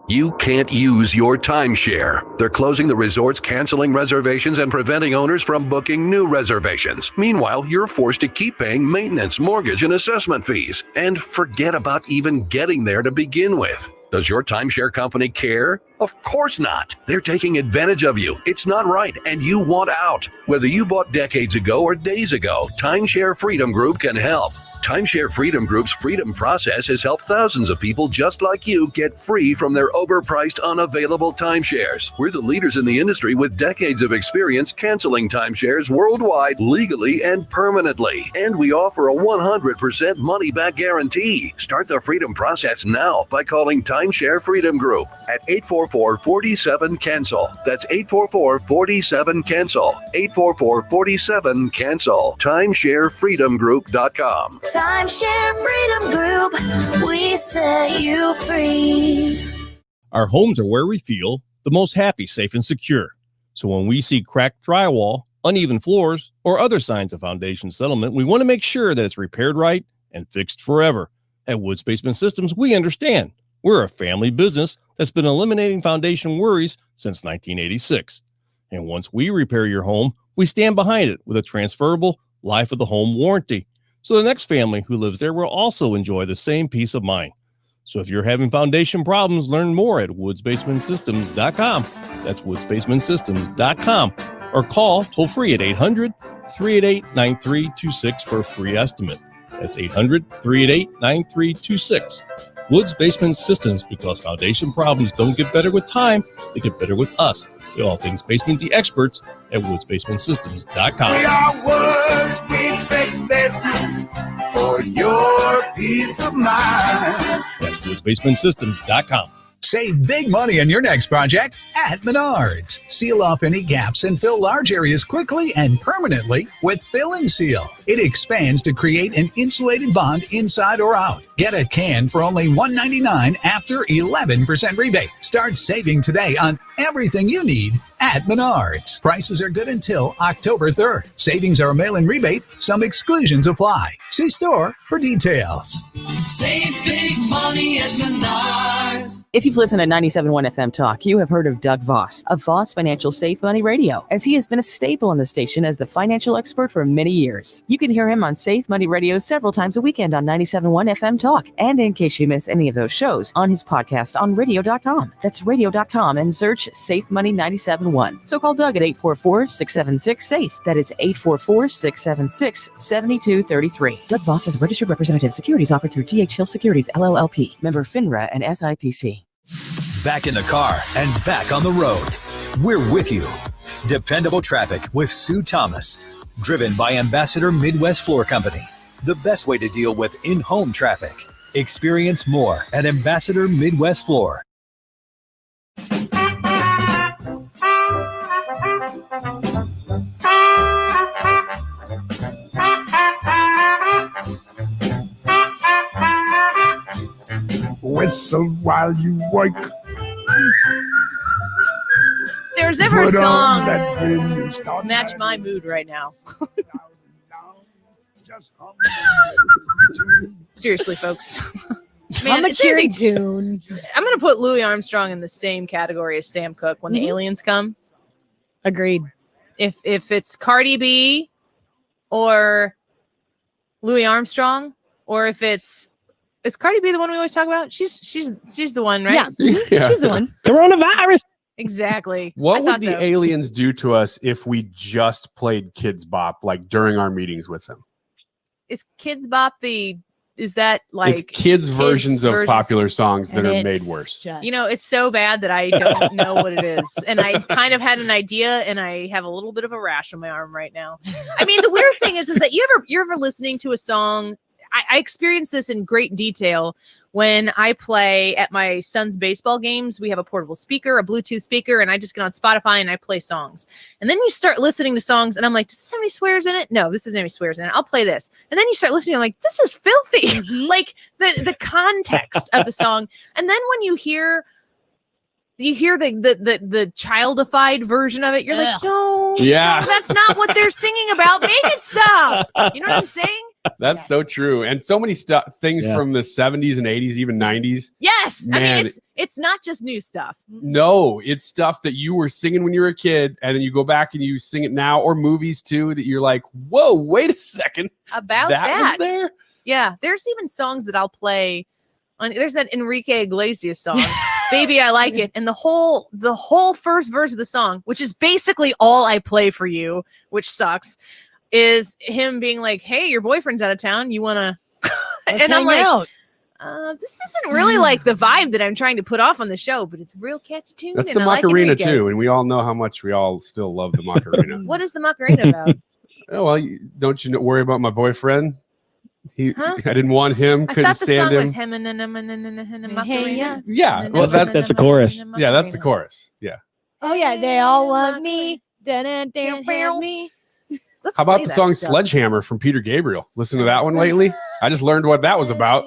You can't use your timeshare. They're closing the resorts, canceling reservations, and preventing owners from booking new reservations. Meanwhile, you're forced to keep paying maintenance, mortgage, and assessment fees. And forget about even getting there to begin with. Does your timeshare company care? Of course not. They're taking advantage of you. It's not right, and you want out. Whether you bought decades ago or days ago, Timeshare Freedom Group can help. Timeshare Freedom Group's freedom process has helped thousands of people just like you get free from their overpriced, unavailable timeshares. We're the leaders in the industry with decades of experience canceling timeshares worldwide, legally and permanently. And we offer a 100% money-back guarantee. Start the freedom process now by calling Timeshare Freedom Group at 844-47-CANCEL. That's 844-47-CANCEL. 844-47-CANCEL. TimeshareFreedomGroup.com.
Timeshare Freedom Group, we set you free.
Our homes are where we feel the most happy, safe, and secure. So when we see cracked drywall, uneven floors, or other signs of foundation settlement, we want to make sure that it's repaired right and fixed forever. At Woods Basement Systems, we understand. We're a family business that's been eliminating foundation worries since 1986. And once we repair your home, we stand behind it with a transferable life of the home warranty. So the next family who lives there will also enjoy the same peace of mind. So if you're having foundation problems, learn more at woodsbasementsystems.com. That's woodsbasementsystems.com. Or call toll free at 800-388-9326 for a free estimate. That's 800-388-9326. Woods Basement Systems, because foundation problems don't get better with time, they get better with us. The all things basement, the experts at woodsbasementsystems.com.
We are Woods, we fix basements for your peace of mind.
That's woodsbasementsystems.com.
Save big money on your next project at Menards. Seal off any gaps and fill large areas quickly and permanently with Fill and Seal. It expands to create an insulated bond inside or out. Get a can for only $1.99 after 11% rebate. Start saving today on everything you need at Menards. Prices are good until October 3rd. Savings are a mail-in rebate. Some exclusions apply. See store for details.
Save big money at Menards.
If you've listened to 97.1 FM Talk, you have heard of Doug Voss of Voss Financial Safe Money Radio, as he has been a staple on the station as the financial expert for many years. You can hear him on Safe Money Radio several times a weekend on 97.1 FM Talk, and in case you miss any of those shows, on his podcast on radio.com. That's radio.com, and search Safe Money 97.1. So call Doug at 844-676-SAFE. That is 844-676-7233. Doug Voss is a registered representative. Securities offered through D.H. Hill Securities, LLLP. Member FINRA and SIPC.
Back in the car and back on the road. We're with you. Dependable traffic with Sue Thomas. Driven by Ambassador Midwest Floor Company. The best way to deal with in-home traffic. Experience more at Ambassador Midwest Floor.
Whistle while you work.
There's ever a
Put on
song
that rim,
to match my mood right now. Seriously, folks.
I'm a
is there
cheery
anything-
tune.
I'm going to put Louis Armstrong in the same category as Sam Cooke when the aliens come.
Agreed.
If it's Cardi B or Louis Armstrong, or if it's is Cardi B the one we always talk about? She's the one, right?
Yeah, she's the one.
Coronavirus.
Exactly.
What
I
would
thought
the
so.
aliens do to us if we just played Kids Bop like during our meetings with them?
Is Kids Bop is that like
It's kids versions of popular songs that are made worse.
You know, it's so bad that I don't know what it is. And I kind of had an idea and I have a little bit of a rash on my arm right now. I mean, the weird thing is that you're ever listening to a song. I experienced this in great detail when I play at my son's baseball games. We have a portable speaker, a Bluetooth speaker, and I just get on Spotify and I play songs. And then you start listening to songs and I'm like, does this have any swears in it? No, this doesn't have any swears in it. I'll play this. And then you start listening, I'm like, this is filthy. Like the context of the song. And then when you hear the childified version of it, you're like, no, that's not what they're singing about. Make it stop. You know what I'm saying?
That's so true. And so many things from the 70s and 80s, even 90s.
Yes.
Man,
I mean, it's not just new stuff.
No, it's stuff that you were singing when you were a kid, and then you go back and you sing it now, or movies too, that you're like, whoa, wait a second.
About
that was there?
Yeah. There's even songs that I'll play on. There's that Enrique Iglesias song, Baby, I Like It. And the whole first verse of the song, which is basically all I play for you, which sucks, is him being like, hey, your boyfriend's out of town. You want to, and I'm like, this isn't really like the vibe that I'm trying to put off on the show, but it's a real catchy tune.
That's
and
the
I like
Macarena
Enrique.
too. And we all know how much we all still love the Macarena.
What is the Macarena about?
Oh, well, don't you worry about my boyfriend? I didn't want him.
I
Couldn't
thought the
stand
song
him.
was him and Macarena.
Yeah, well,
that's the chorus.
Yeah, that's the chorus. Yeah.
Oh yeah, they all want me. Me.
How about the song Sledgehammer from Peter Gabriel? Listen to that one lately? I just learned what that was about.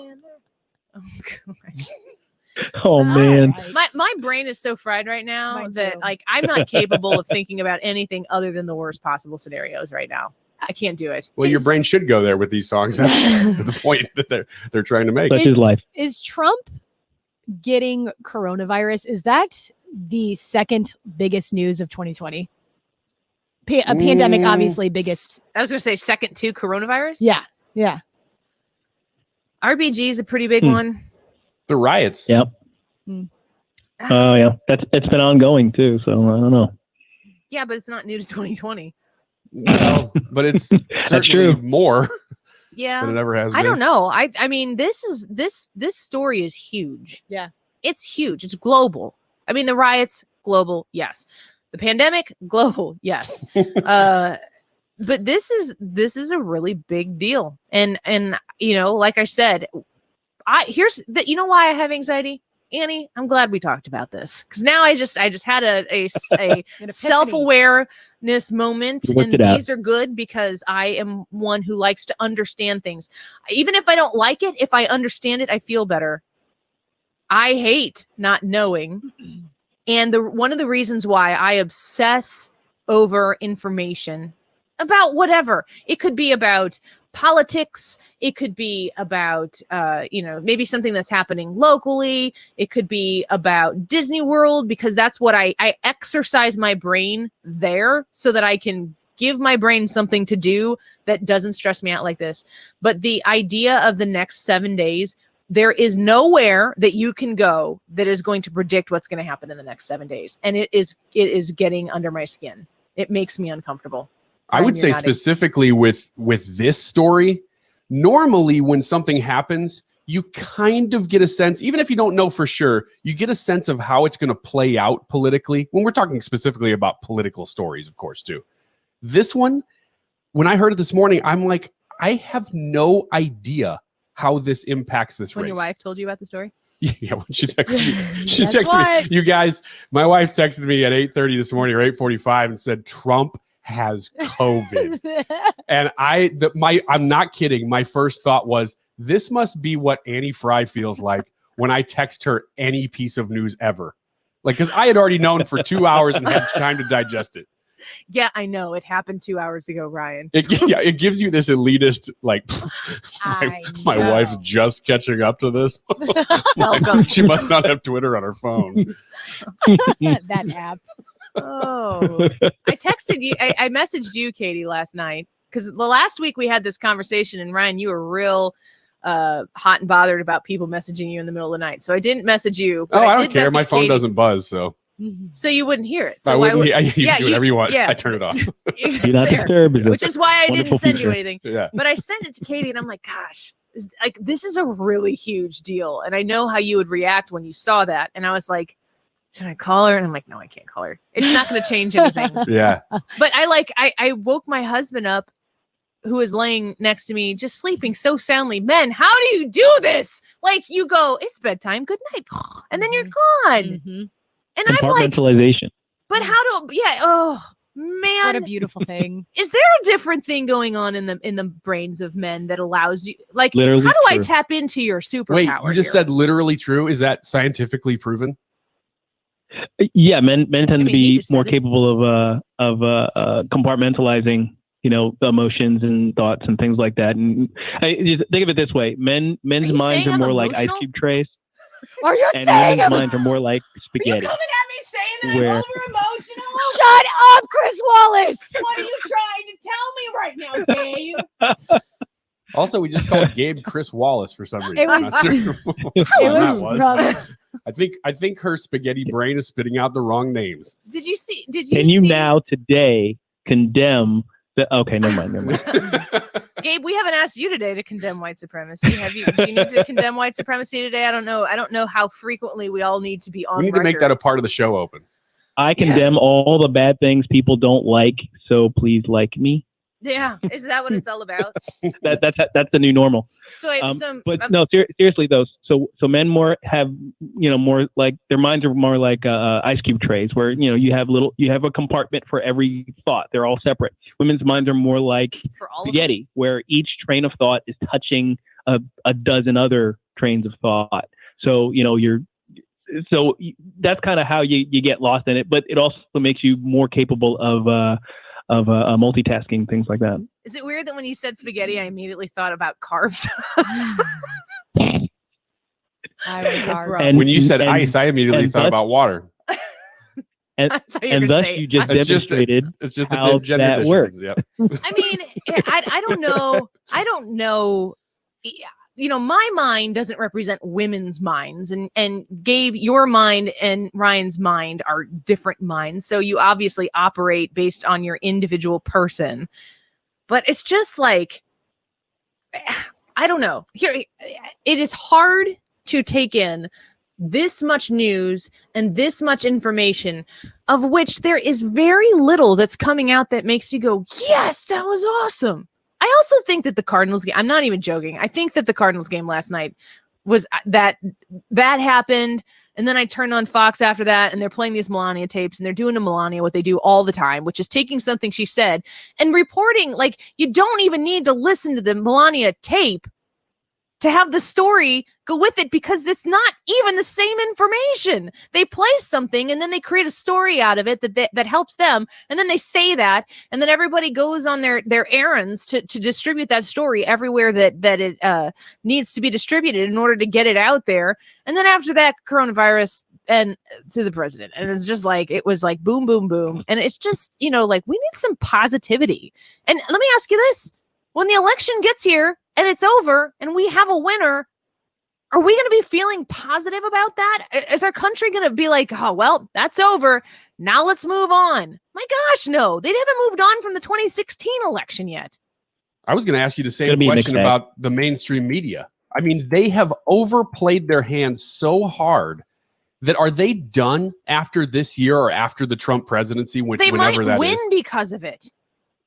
Oh man.
My brain is so fried right now that like I'm not capable of thinking about anything other than the worst possible scenarios right now. I can't do it.
Well, your brain should go there with these songs. That's the point that they're trying to make.
That's his life.
Is Trump getting coronavirus? Is that the second biggest news of 2020? A pandemic, obviously biggest.
I was going to say second to coronavirus.
Yeah.
RBG is a pretty big one.
The riots.
Yep. Oh yeah, it's been ongoing too. So I don't know.
Yeah, but it's not new to 2020.
Well, but it's certainly
true.
more.
Yeah,
than it ever has.
I
been.
don't know. I mean, this story is huge.
Yeah,
it's huge. It's global. I mean, the riots, global, yes. The pandemic, global, yes. But this is a really big deal. And you know, like I said, you know why I have anxiety, Annie? I'm glad we talked about this because now I just had a self-awareness moment, and these are good because I am one who likes to understand things. Even if I don't like it, if I understand it, I feel better. I hate not knowing. And one of the reasons why I obsess over information about whatever, it could be about politics, it could be about maybe something that's happening locally, it could be about Disney World, because that's what I exercise my brain there so that I can give my brain something to do that doesn't stress me out like this. But the idea of the next 7 days, there is nowhere that you can go that is going to predict what's going to happen in the next 7 days. And it is getting under my skin. It makes me uncomfortable.
I would say specifically with this story, normally when something happens, you kind of get a sense, even if you don't know for sure, you get a sense of how it's going to play out politically. When we're talking specifically about political stories, of course, too. This one, when I heard it this morning, I'm like, I have no idea how this impacts this
When
race.
your wife told you about the story?
Yeah, when she texted me, she texted me. You guys, my wife texted me at 8:30 this morning or 8:45 and said Trump has COVID. And I'm not kidding. My first thought was, this must be what Annie Fry feels like when I text her any piece of news ever. Like, because I had already known for 2 hours and had time to digest it.
Yeah, I know. It happened 2 hours ago, Ryan.
It gives you this elitist, like, my wife's just catching up to this. Like, she must not have Twitter on her phone.
That app.
Oh, I texted you. I messaged you, Katie, last night because the last week we had this conversation, and Ryan, you were real hot and bothered about people messaging you in the middle of the night. So I didn't message you. But
I don't
did
care. My
message
phone
Katie.
doesn't buzz, so
So you wouldn't hear it.
I
So
wouldn't.
why would,
You can do whatever you want. I turn it off.
Do not disturb. is a
Which is why I didn't
wonderful
send you
feature.
anything.
Yeah.
But I sent it to Katie, and I'm like, gosh, this is a really huge deal. And I know how you would react when you saw that. And I was like, should I call her? And I'm like, no, I can't call her. It's not going to change anything.
Yeah.
But I woke my husband up, who was laying next to me, just sleeping so soundly. Men, how do you do this? Like, you go, it's bedtime, good night, and then you're gone. And I'm like,
Compartmentalization.
but how do? Yeah. Oh man,
What a beautiful thing.
Is there a different thing going on in the brains of men that allows you, like,
Literally
how do I
true.
tap into your superpower?
Wait, you just
here?
said literally true. Is that scientifically proven?
Yeah, men tend to
you
be
just
more
said it.
capable of compartmentalizing, the emotions and thoughts and things like that. And just think of it this way: men's
you
minds
saying
are
I'm
more like ice
emotional?
cube trays,
Are you
and
saying
women's minds are more like spaghetti.
Coming at me saying that
Where-
I'm over emotional?
Shut up, Chris Wallace.
What are you trying to tell me right now, Dave?
Also, we just called Gabe Chris Wallace for some reason.
It
I'm
was-
not sure
It
why
was
that
rough.
I think her spaghetti brain is spitting out the wrong names.
Did you see? Did you
Can you
see?
now today condemn the? Okay, never mind.
Gabe, we haven't asked you today to condemn white supremacy. Have you? Do you need to condemn white supremacy today? I don't know. I don't know how frequently we all need to be on.
We need to make
record.
that a part of the show open.
I condemn all the bad things people don't like, so please like me.
Yeah, is that what it's all about?
That's the new normal.
So,
But no, seriously though. So men more have more like their minds are more like ice cube trays, where you have a compartment for every thought. They're all separate. Women's minds are more like spaghetti, where each train of thought is touching a dozen other trains of thought. So so that's kind of how you get lost in it. But it also makes you more capable of multitasking, things like that.
Is it weird that when you said spaghetti, I immediately thought about carbs?
And-
when you said
and-
ice, I immediately
and
thought
thus-
about water.
And,
thought you were
and
gonna
thus
say
you just
It's just the-
demonstrated
it's just the
how
gender
that works.
differences, yep.
I mean, I don't know. I don't know. My mind doesn't represent women's minds, and Gabe, your mind and Ryan's mind are different minds. So you obviously operate based on your individual person. But it's just like, I don't know. Here, it is hard to take in this much news and this much information, of which there is very little that's coming out that makes you go, yes, that was awesome. I also think that the Cardinals game, I'm not even joking. I think that the Cardinals game last night was that happened. And then I turned on Fox after that, and they're playing these Melania tapes, and they're doing to Melania what they do all the time, which is taking something she said and reporting. Like, you don't even need to listen to the Melania tape to have the story go with it, because it's not even the same information. They play something and then they create a story out of it that helps them, and then they say that, and then everybody goes on their errands to distribute that story everywhere that it needs to be distributed in order to get it out there. And then after that, coronavirus and to the president, and it's just like, it was like boom, boom, boom, and it's just like, we need some positivity. And let me ask you this: when the election gets here and it's over and we have a winner, are we going to be feeling positive about that? Is our country going to be like, oh, well, that's over, now let's move on? My gosh, no. They haven't moved on from the 2016 election yet.
I was going to ask you the same
Gonna be a
question
mixed bag.
about the mainstream media. I mean, they have overplayed their hand so hard that are they done after this year or after the Trump presidency?
They might
Whenever that
win
is?
because of it.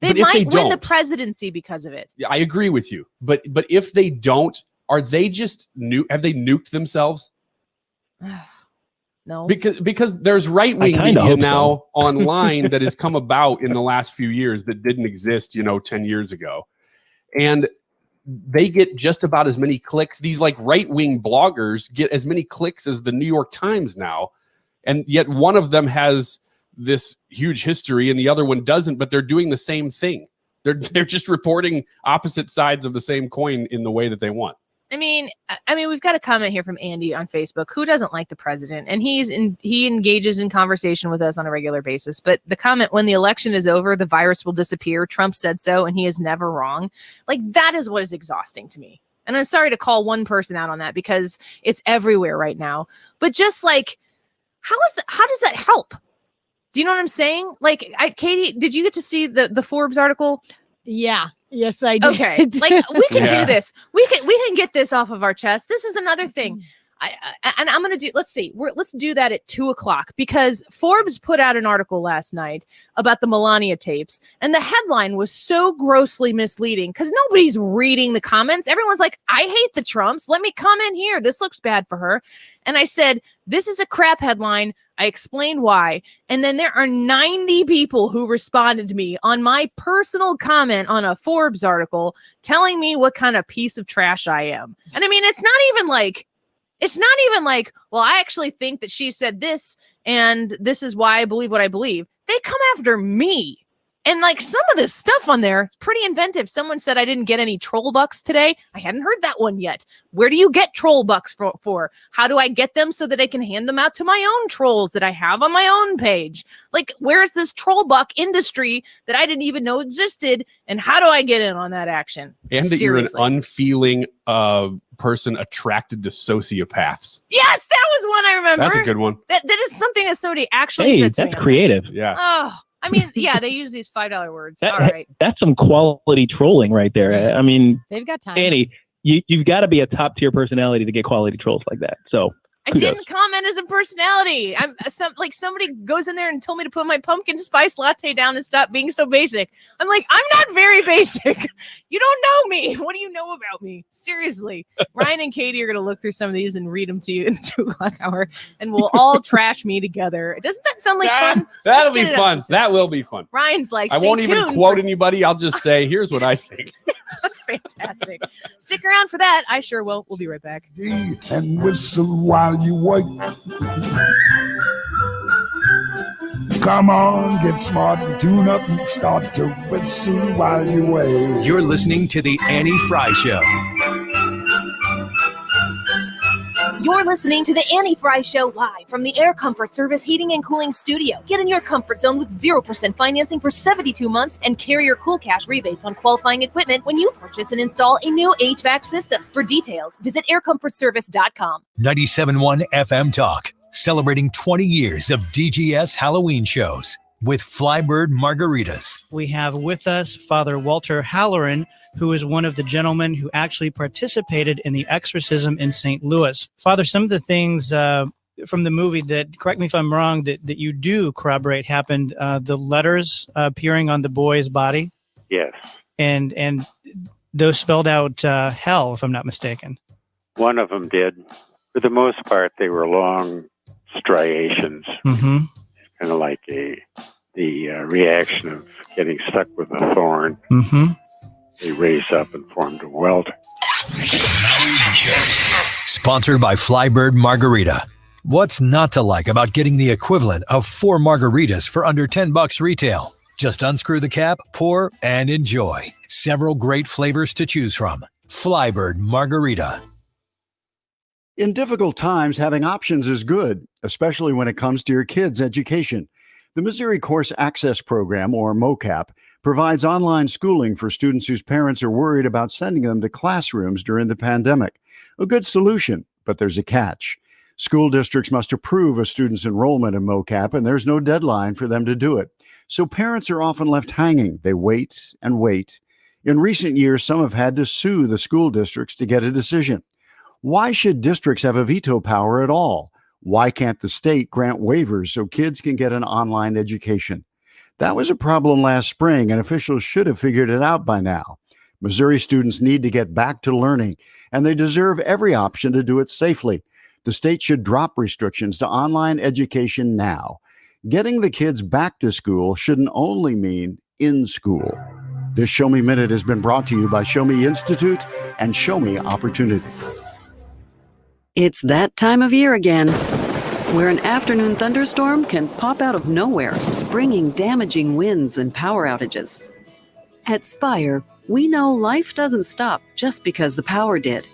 They
But if
might
they
win the
don't-
presidency because of it.
Yeah, I agree with you. But if they don't, are they just have they nuked themselves?
No.
Because there's right-wing
I kinda
media
hope
now
so.
online that has come about in the last few years that didn't exist, 10 years ago. And they get just about as many clicks. These like right-wing bloggers get as many clicks as the New York Times now. And yet one of them has this huge history and the other one doesn't, but they're doing the same thing. They're just reporting opposite sides of the same coin in the way that they want.
I mean, we've got a comment here from Andy on Facebook, who doesn't like the president, and he engages in conversation with us on a regular basis. But the comment, when the election is over, the virus will disappear. Trump said so, and he is never wrong. Like, that is what is exhausting to me. And I'm sorry to call one person out on that because it's everywhere right now. But just like, how does that help? Do you know what I'm saying? Like, Katie, did you get to see the Forbes article?
Yeah. Yes, I did.
Okay. Like, we can do this. We can get this off of our chest. This is another thing. And I'm going to let's do that at 2:00 because Forbes put out an article last night about the Melania tapes. And the headline was so grossly misleading because nobody's reading the comments. Everyone's like, I hate the Trumps. Let me come in here. This looks bad for her. And I said, this is a crap headline. I explained why. And then there are 90 people who responded to me on my personal comment on a Forbes article telling me what kind of piece of trash I am. And I mean, it's not even like, well, I actually think that she said this, and this is why I believe what I believe. They come after me. And like some of this stuff on there is pretty inventive. Someone said I didn't get any troll bucks today. I hadn't heard that one yet. Where do you get troll bucks for? How do I get them so that I can hand them out to my own trolls that I have on my own page? Like, where's this troll buck industry that I didn't even know existed? And how do I get in on that action?
And that you're an unfeeling person attracted to sociopaths.
Yes, that was one I remember.
That's a good one.
That is something that somebody actually said to me.
That's creative.
Yeah.
Oh, I mean, yeah, they use these $5 words. All right.
That's some quality trolling right there. I mean,
they've got time.
Annie, you've got to be a top tier personality to get quality trolls like that. So
I didn't comment as a personality. I'm somebody goes in there and told me to put my pumpkin spice latte down and stop being so basic. I'm like, I'm not very basic. You don't know me. What do you know about me? Seriously. Ryan and Katie are going to look through some of these and read them to you in 2:00 hour, and we'll all trash me together. Doesn't that sound like fun?
That'll be fun. That will be fun.
Ryan's like,
I won't even quote anybody. I'll just say, here's what I think.
Fantastic. Stick around for that. I sure will. We'll be right back.
And whistle while you wait. Come on, get smart and tune up and start to whistle while you wait.
You're listening to The Annie Fry Show.
You're listening to the Annie Fry Show live from the Air Comfort Service Heating and Cooling Studio. Get in your comfort zone with 0% financing for 72 months and Carrier Cool Cash rebates on qualifying equipment when you purchase and install a new HVAC system. For details, visit aircomfortservice.com.
97.1 FM Talk, celebrating 20 years of DGS Halloween shows with Flybird Margaritas.
We have with us Father Walter Halloran, who is one of the gentlemen who actually participated in the exorcism in St. Louis. Father, some of the things from the movie that, correct me if I'm wrong, that you do corroborate happened, the letters appearing on the boy's body.
Yes.
And those spelled out hell, if I'm not mistaken.
One of them did. For the most part, they were long striations, kind of like the reaction of getting stuck with a thorn. They raise up and formed a welt.
Sponsored by Flybird Margarita. What's not to like about getting the equivalent of 4 margaritas for under $10 retail? Just unscrew the cap, pour, and enjoy. Several great flavors to choose from. Flybird Margarita.
In difficult times, having options is good, especially when it comes to your kids' education. The Missouri Course Access Program, or MOCAP, provides online schooling for students whose parents are worried about sending them to classrooms during the pandemic. A good solution, but there's a catch. School districts must approve a student's enrollment in MOCAP, and there's no deadline for them to do it. So parents are often left hanging. They wait and wait. In recent years, some have had to sue the school districts to get a decision. Why should districts have a veto power at all? Why can't the state grant waivers so kids can get an online education? That was a problem last spring, and officials should have figured it out by now. Missouri students need to get back to learning, and they deserve every option to do it safely. The state should drop restrictions to online education now. Getting the kids back to school shouldn't only mean in school. This Show Me Minute has been brought to you by Show Me Institute and Show Me Opportunity.
It's that time of year again, where an afternoon thunderstorm can pop out of nowhere, bringing damaging winds and power outages. At Spire, we know life doesn't stop just because the power did.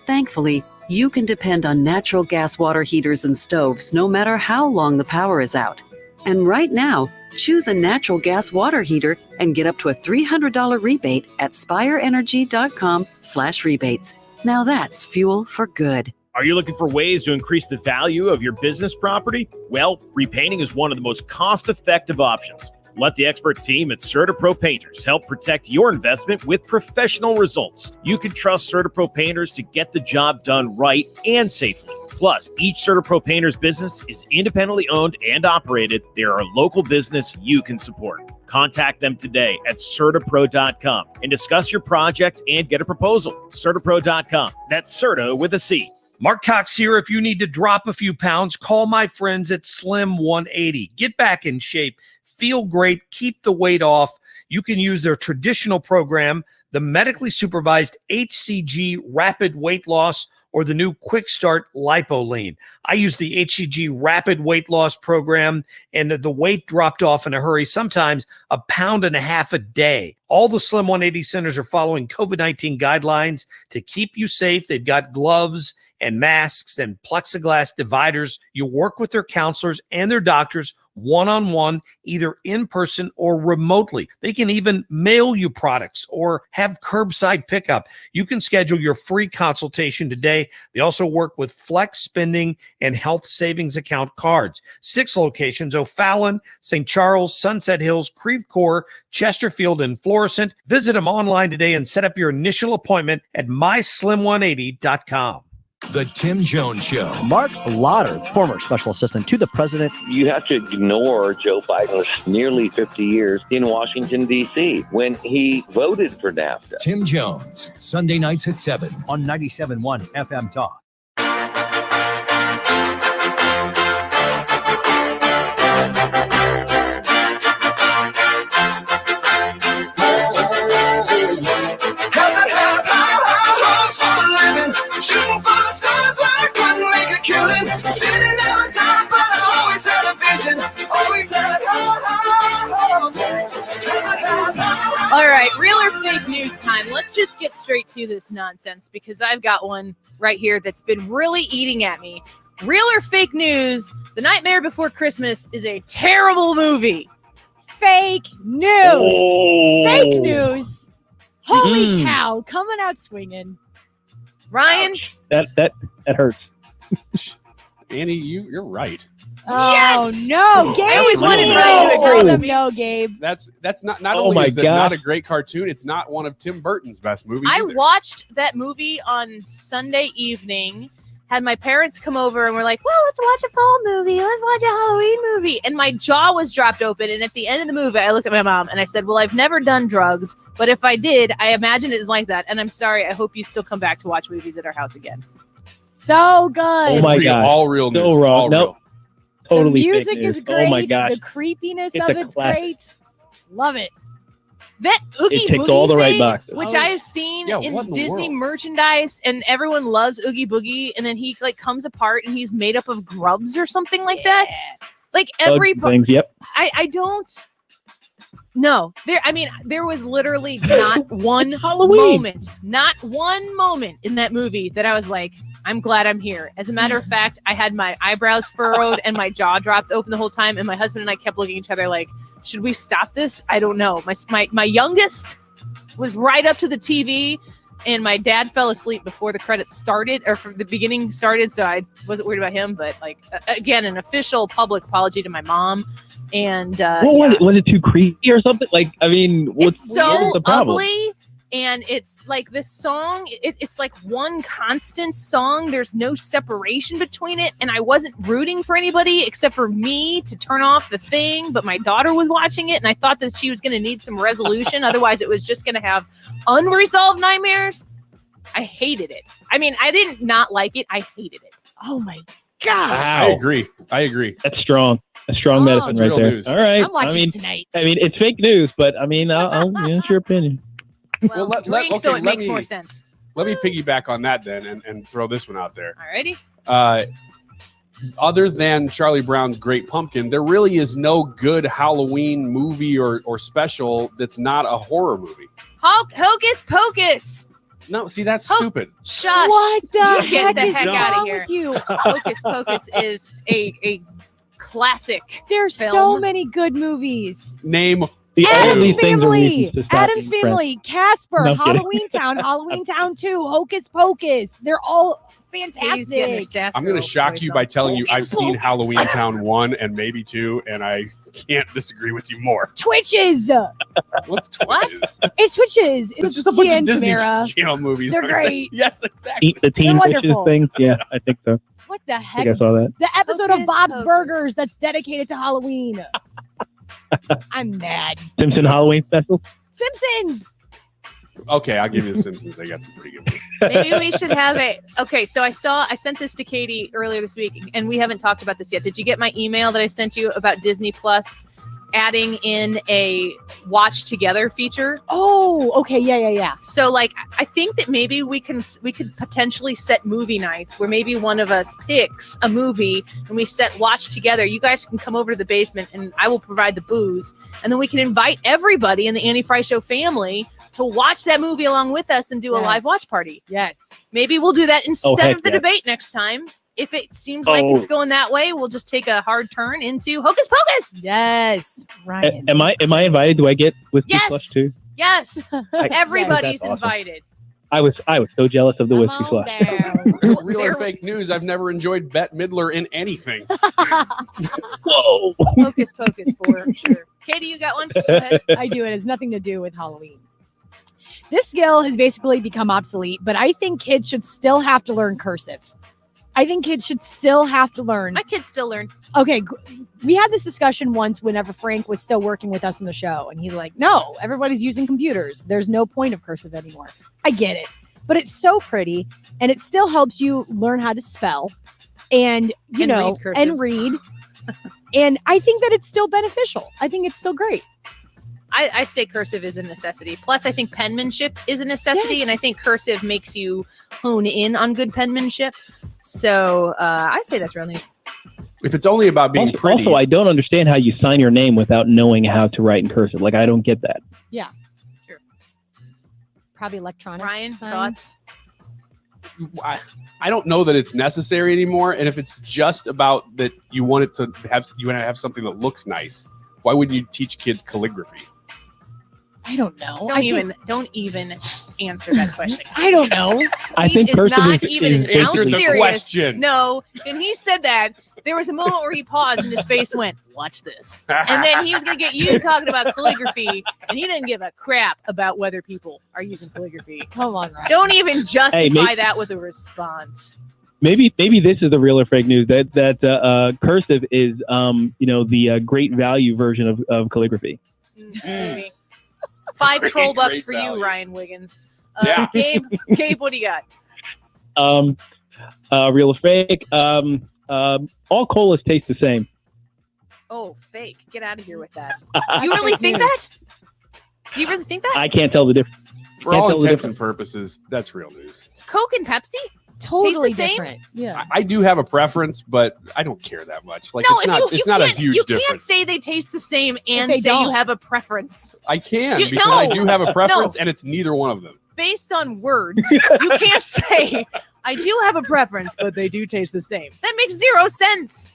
Thankfully, you can depend on natural gas water heaters and stoves no matter how long the power is out. And right now, choose a natural gas water heater and get up to a $300 rebate at spireenergy.com/rebates. Now that's fuel for good.
Are you looking for ways to increase the value of your business property? Well, repainting is one of the most cost-effective options. Let the expert team at CertaPro Painters help protect your investment with professional results. You can trust CertaPro Painters to get the job done right and safely. Plus, each CertaPro Painters business is independently owned and operated. They are a local business you can support. Contact them today at CertaPro.com and discuss your project and get a proposal. CertaPro.com. That's Certa with a C.
Mark Cox here. If you need to drop a few pounds, call my friends at Slim 180. Get back in shape, feel great, keep the weight off. You can use their traditional program, the medically supervised HCG Rapid Weight Loss, or the new Quick Start Lipo-Lean. I use the HCG Rapid Weight Loss program, and the weight dropped off in a hurry, sometimes 1.5 pounds a day. All the Slim 180 centers are following COVID-19 guidelines to keep you safe. They've got gloves and masks and plexiglass dividers. You work with their counselors and their doctors one-on-one, either in person or remotely. They can even mail you products or have curbside pickup. You can schedule your free consultation today. They also work with flex spending and health savings account cards. 6 locations: O'Fallon, St. Charles, Sunset Hills, Creve Coeur, Chesterfield, and Florissant. Visit them online today and set up your initial appointment at myslim180.com.
The Tim Jones Show.
Mark Lauder, former special assistant to the president.
You have to ignore Joe Biden's nearly 50 years in Washington, D.C. when he voted for NAFTA.
Tim Jones, Sunday nights at 7 on 97.1 FM Talk.
Shooting for the stars when I couldn't make a killing. Didn't have a time, but I always had a vision. Always had hope.
All right, real or fake news time. Let's just get straight to this nonsense because I've got one right here that's been really eating at me. Real or fake news, The Nightmare Before Christmas is a terrible movie.
Fake news.
Oh.
Fake news. Holy cow, coming out swinging.
Ryan?
That hurts.
Annie, you're right.
Oh
Yes!
no, Gabe!
I always wanted Ryan to agree with me.
No, Gabe.
That's not
Oh
only
my
is that
God.
not a great cartoon, it's not one of Tim Burton's best movies.
I
either.
watched that movie on Sunday evening, had my parents come over and we're like, well, let's watch a fall movie. Let's watch a Halloween movie. And my jaw was dropped open. And at the end of the movie, I looked at my mom and I said, well, I've never done drugs, but if I did, I imagine it's like that. And I'm sorry. I hope you still come back to watch movies at our house again.
So good.
Oh my God.
All real news.
So wrong.
All
Nope.
real.
Totally
the
fake
music
news.
is great.
Oh my gosh.
The creepiness
It's
of
a
it's
classic.
great. Love it.
That Oogie
It ticked
Boogie
all the right
thing,
boxes.
which
Oh.
I've seen
Yeah,
in
what in the
Disney
world?
merchandise, and everyone loves Oogie Boogie, and then he like comes apart and he's made up of grubs or something like that. Like every
Bugs and things, yep.
I don't. No, there was literally not one
Halloween.
not one moment in that movie that I was like, I'm glad I'm here. As a matter of fact, I had my eyebrows furrowed and my jaw dropped open the whole time, and my husband and I kept looking at each other like, should we stop this? I don't know. My youngest was right up to the TV, and my dad fell asleep before the credits started, or from the beginning started, so I wasn't worried about him. But like again, an official public apology to my mom. And
Was it too creepy or something? Like, I mean, what's
it's so
the problem?
ugly, and it's like this song. It's like one constant song. There's no separation between it, and I wasn't rooting for anybody except for me to turn off the thing. But my daughter was watching it, and I thought that she was going to need some resolution. Otherwise, it was just going to have unresolved nightmares. I hated it. I mean, I didn't not like it. I hated it.
Oh my
God.
I agree. That's
strong. That's strong medicine
That's
right
real
there.
news.
All right.
I'm watching it tonight.
I mean, it's fake news, but I mean, it's your opinion.
Well, drink so it makes more sense.
Let me piggyback on that then and throw this one out there.
Alrighty.
Other than Charlie Brown's Great Pumpkin, there really is no good Halloween movie or special that's not a horror movie.
Hocus Pocus.
No, see, that's stupid.
Shush.
What the
You get
heck
the
is
heck out of
wrong
here.
with you?
Hocus Pocus is a classic.
There's
film.
so many good movies.
Name
all these things are reasons to stop
Adam's
being
Family, Casper,
No, I'm kidding.
Halloween Town, Halloween Town 2, Hocus Pocus. They're all
Katie's getting her
fantastic.
sass
I'm going to
girl
shock
voice
you
on.
by telling you I've
Hocus
seen
Pocus.
Halloween Town 1 and maybe 2, and I can't disagree with you more.
Twitches.
What's
What?
Twitches?
It's Twitches.
It's just a bunch
Tia
of
and
Disney
Tamara.
Channel movies.
They're
aren't they?
great.
Yes, exactly.
The Teen
They're
Witches
wonderful.
thing. Yeah, I think so.
What the
I
heck?
think I saw that.
The episode
Hocus
of Bob's
Pocus.
Burgers that's dedicated to Halloween. I'm mad.
Simpson Halloween special.
Simpsons.
Okay, I'll give you The Simpsons. They got some pretty good ones.
Maybe we should have a. Okay, so I sent this to Katie earlier this week, and we haven't talked about this yet. Did you get my email that I sent you about Disney Plus adding in a watch together feature?
Oh, okay. Yeah.
So like, I think that maybe we could potentially set movie nights where maybe one of us picks a movie and we watch together. You guys can come over to the basement and I will provide the booze, and then we can invite everybody in the Annie Fry Show family to watch that movie along with us and do a live
Yes.
watch party.
Yes.
Maybe we'll do that instead
heck
of the
yeah.
debate next time. If it seems like it's going that way, we'll just take a hard turn into Hocus Pocus.
Yes. Ryan.
Am I invited? Do I get Whiskey
Yes.
Plus too?
Yes, everybody's
That's awesome.
invited.
I was so jealous of the
Come
Whiskey
on
Plus.
down.
Real or fake news, I've never enjoyed Bette Midler in anything.
Whoa.
Hocus Pocus for sure. Katie, you got one? Go ahead.
I do. It has nothing to do with Halloween. This skill has basically become obsolete, but I think kids should still have to learn cursive. I think kids should still have to learn.
My kids still learn.
Okay, we had this discussion once whenever Frank was still working with us on the show, and he's like, no, everybody's using computers. There's no point of cursive anymore. I get it, but it's so pretty, and it still helps you learn how to spell and,
And read cursive.
and read. And I think that it's still beneficial. I think it's still great.
I say cursive is a necessity. Plus, I think penmanship is a necessity, and I think cursive makes you hone in on good penmanship. So I say that's real news.
If it's only about being pretty.
Also, I don't understand how you sign your name without knowing how to write in cursive. Like, I don't get that.
Yeah. Sure. Probably electronic.
Ryan,
sign.
thoughts?
I don't know that it's necessary anymore. And if it's just about that you want to have something that looks nice, why wouldn't you teach kids calligraphy?
I don't know.
Don't even answer that question.
I don't know.
I think
Is
cursive
not
is
even
basically-
I'm
Answer the
serious.
question.
No, and he said that there was a moment where he paused and his face went, "Watch this," and then he was going to get you talking about calligraphy, and he didn't give a crap about whether people are using calligraphy.
Come on, Ryan.
Don't even justify
maybe-
that with a response.
Maybe this is the real or fake news that cursive is the great value version of calligraphy.
Maybe. $5 troll bucks
great
for
value.
you, Ryan Wiggins.
Yeah.
Gabe, what do you got?
Real or fake? All colas taste the same.
Oh, fake. Get out of here with that. You really think that? Do you really think that?
I can't tell the difference.
For all intents and purposes, that's real news.
Coke and Pepsi?
Totally
Taste the same?
different. Yeah.
I do have a preference, but I don't care that much. Like
No,
it's not it's not a huge
you
difference.
can't say they taste the same and
they
say you
don't.
have a preference.
I can
You-
because
no.
I do have a preference
No.
and it's neither one of them.
Based on words, you can't say I do have a preference, but they do taste the same. That makes zero sense.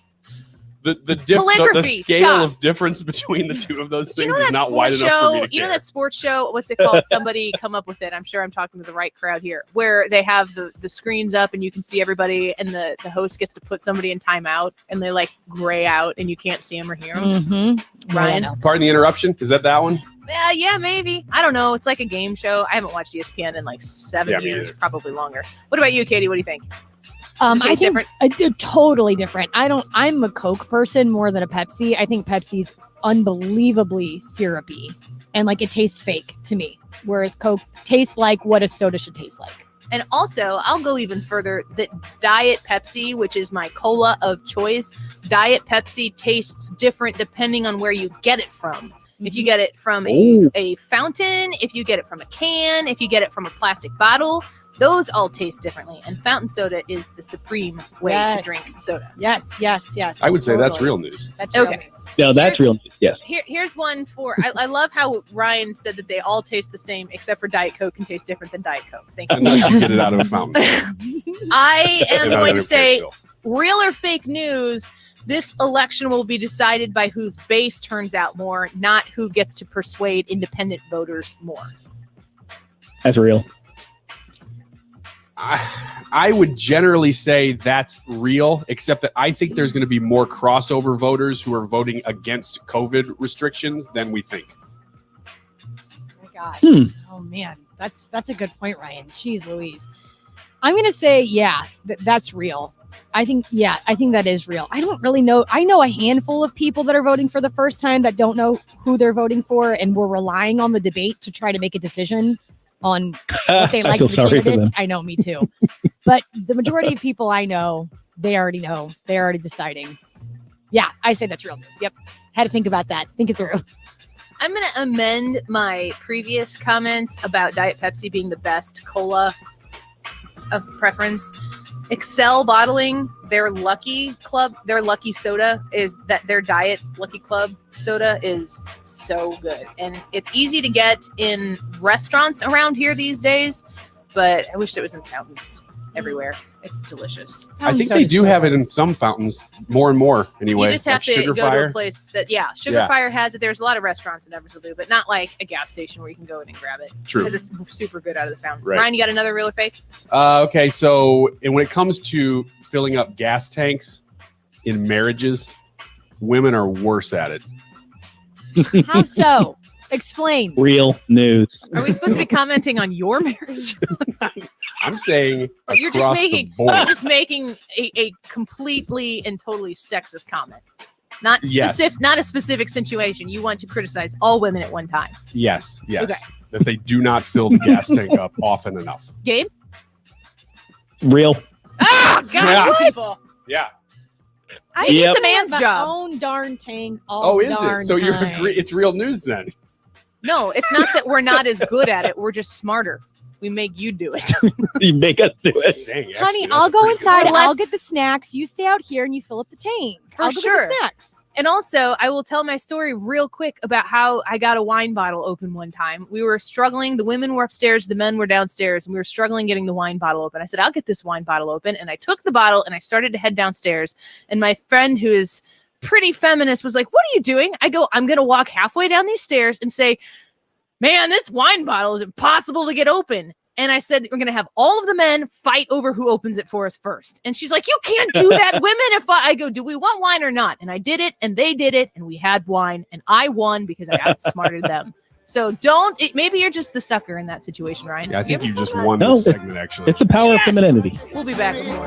The
Calligraphy,
scale
stop.
of difference between the two of those things
You know
is
that
not wide
sports
enough for me
show?
to
You know
care.
that sports show? What's it called? Somebody come up with it. I'm sure I'm talking to the right crowd here. Where they have the screens up and you can see everybody, and the host gets to put somebody in timeout, and they like gray out, and you can't see them or hear them.
Mm-hmm.
Ryan?
Pardon the interruption. Is that one?
Yeah, maybe. I don't know. It's like a game show. I haven't watched ESPN in like 7
Yeah, me
years,
neither.
probably longer. What about you, Katie? What do you think?
I
taste
think
different?
they're totally different. I'm a Coke person more than a Pepsi. I think Pepsi's unbelievably syrupy and like it tastes fake to me, whereas Coke tastes like what a soda should taste like.
And also, I'll go even further that Diet Pepsi, which is my cola of choice, Diet Pepsi tastes different depending on where you get it from. If you get it from a fountain, if you get it from a can, if you get it from a plastic bottle, those all taste differently. And fountain soda is the supreme way to
Yes.
drink soda.
Yes.
I would say that's
Totally.
real news.
That's real
Okay.
news.
No, that's real news. Yes.
Here's one for I love how Ryan said that they all taste the same except for Diet Coke can taste different than Diet Coke. Thank you.
Unless you get it out of a fountain.
I am
And I
going
don't
to say
care still.
real or fake news. This election will be decided by whose base turns out more, not who gets to persuade independent voters more.
That's real.
I would generally say that's real, except that I think there's going to be more crossover voters who are voting against COVID restrictions than we think.
Oh my gosh. Oh man, that's a good point, Ryan. Jeez Louise. I'm going to say, yeah, that's real. I think that is real. I don't really know. I know a handful of people that are voting for the first time that don't know who they're voting for, and we're relying on the debate to try to make a decision on what they like to the candidates. I know, me too. But the majority of people I know, they already know. They're already deciding. Yeah, I say that's real news. Yep. Had to think about that. Think it through.
I'm going to amend my previous comment about Diet Pepsi being the best cola of preference. Excel Bottling, their Lucky soda is that their Diet Lucky Club soda is so good. And it's easy to get in restaurants around here these days, but I wish it was in fountains everywhere. It's delicious.
I think they do have it in some fountains more and more anyway.
You just have
like
to go
Sugar
to a
Fire.
place that, Sugar Fire has it. There's a lot of restaurants in Evansville, but not like a gas station where you can go in and grab it.
True.
Because it's super good out of the fountain.
Right.
Ryan, you got another real or fake?
Okay, so and when it comes to filling up gas tanks in marriages, women are worse at it.
How so? Explain.
Real news.
Are we supposed to be commenting on your marriage?
I'm saying
You're
across
just making a completely and totally sexist comment. Not
Yes.
not a specific situation. You want to criticize all women at one time.
Yes.
Okay.
That they do not fill the gas tank up often enough.
Gabe?
Real.
Oh, God,
Yeah.
you people.
Yeah.
I
Maybe
think
it's a man's job.
Own darn tank.
Oh, is it? So you're agree? It's real news then.
No, it's not that we're not as good at it. We're just smarter. We make you do it.
You make us do it.
Dang,
Honey,
actually,
I'll
that's
go
pretty good.
inside.
Unless-
I'll get the snacks. You stay out here and you fill up the tank.
For
I'll go
sure.
get the snacks.
And also, I will tell my story real quick about how I got a wine bottle open one time. We were struggling. The women were upstairs. The men were downstairs. And we were struggling getting the wine bottle open. I said, I'll get this wine bottle open. And I took the bottle and I started to head downstairs. And my friend, who is pretty feminist, was like, what are you doing? I go, I'm going to walk halfway down these stairs and say, man, this wine bottle is impossible to get open. And I said, we're going to have all of the men fight over who opens it for us first. And she's like, you can't do that. Women, if I go, do we want wine or not? And I did it and they did it and we had wine and I won because I outsmarted them. So maybe you're just the sucker in that situation, Ryan.
Yeah, I think you just
No,
won this segment, actually.
It's the power of femininity.
We'll be back with more.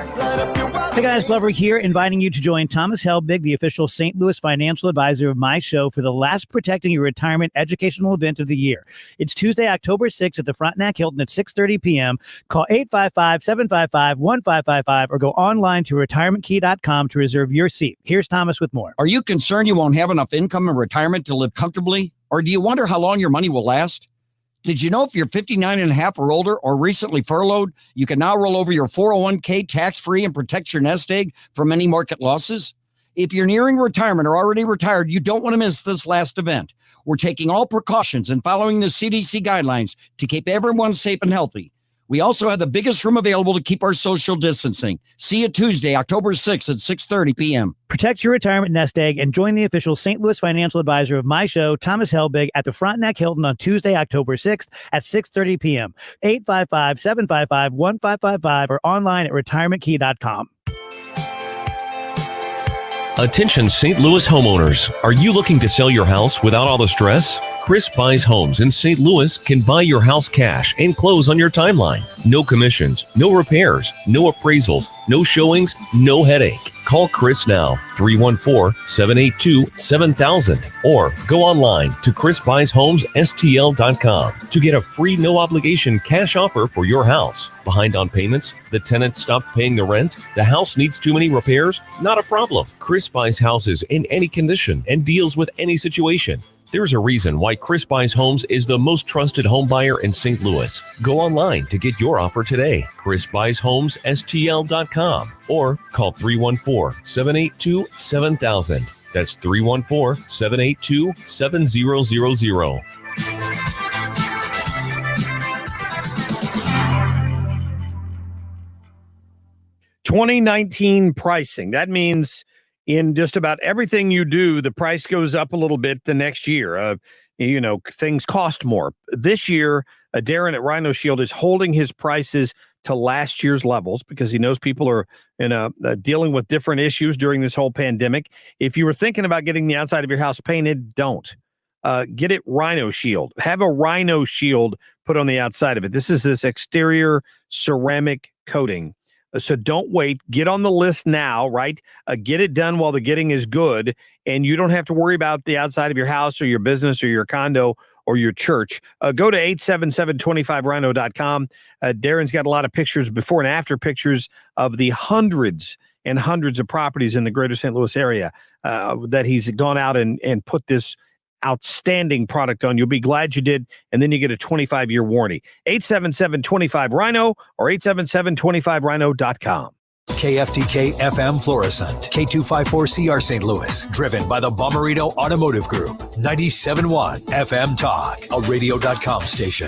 Hey guys, Glover here, inviting you to join Thomas Helbig, the official St. Louis financial advisor of my show, for the last Protecting Your Retirement educational event of the year. It's Tuesday, October 6th at the Frontenac Hilton at 6:30 p.m. Call 855-755-1555 or go online to retirementkey.com to reserve your seat. Here's Thomas with more.
Are you concerned you won't have enough income in retirement to live comfortably? Or do you wonder how long your money will last? Did you know if you're 59 and a half or older or recently furloughed, you can now roll over your 401k tax-free and protect your nest egg from any market losses? If you're nearing retirement or already retired, you don't want to miss this last event. We're taking all precautions and following the CDC guidelines to keep everyone safe and healthy. We also have the biggest room available to keep our social distancing. See you Tuesday, October 6th at 6:30 p.m.
Protect your retirement nest egg and join the official St. Louis financial advisor of my show, Thomas Helbig, at the Frontenac Hilton on Tuesday, October 6th at 6:30 p.m. 855-755-1555 or online at retirementkey.com.
Attention St. Louis homeowners. Are you looking to sell your house without all the stress? Chris Buys Homes in St. Louis can buy your house cash and close on your timeline. No commissions, no repairs, no appraisals, no showings, no headache. Call Chris now, 314-782-7000, or go online to chrisbuysHomesSTL.com to get a free no-obligation cash offer for your house. Behind on payments? The tenant stopped paying the rent? The house needs too many repairs? Not a problem. Chris buys houses in any condition and deals with any situation. There's a reason why Chris Buys Homes is the most trusted home buyer in St. Louis. Go online to get your offer today. chrisbuysHomesSTL.com or call 314-782-7000. That's 314-782-7000.
2019 pricing. That means in just about everything you do, the price goes up a little bit the next year. Things cost more. This year, Darren at Rhino Shield is holding his prices to last year's levels because he knows people are dealing with different issues during this whole pandemic. If you were thinking about getting the outside of your house painted, don't. Get it Rhino Shield. Have a Rhino Shield put on the outside of it. This is this exterior ceramic coating. So don't wait. Get on the list now, right? Get it done while the getting is good, and you don't have to worry about the outside of your house or your business or your condo or your church. Go to 877-25rhino.com. Darren's got a lot of pictures, before and after pictures of the hundreds and hundreds of properties in the greater St. Louis area that he's gone out and put this outstanding product on. You'll be glad you did, and then you get a 25-year warranty. 877-25rhino or 877-25rhino.com.
KFTK FM Florissant, K254CR St. Louis, driven by the Bommarito Automotive Group, 97.1 FM Talk, a radio.com station.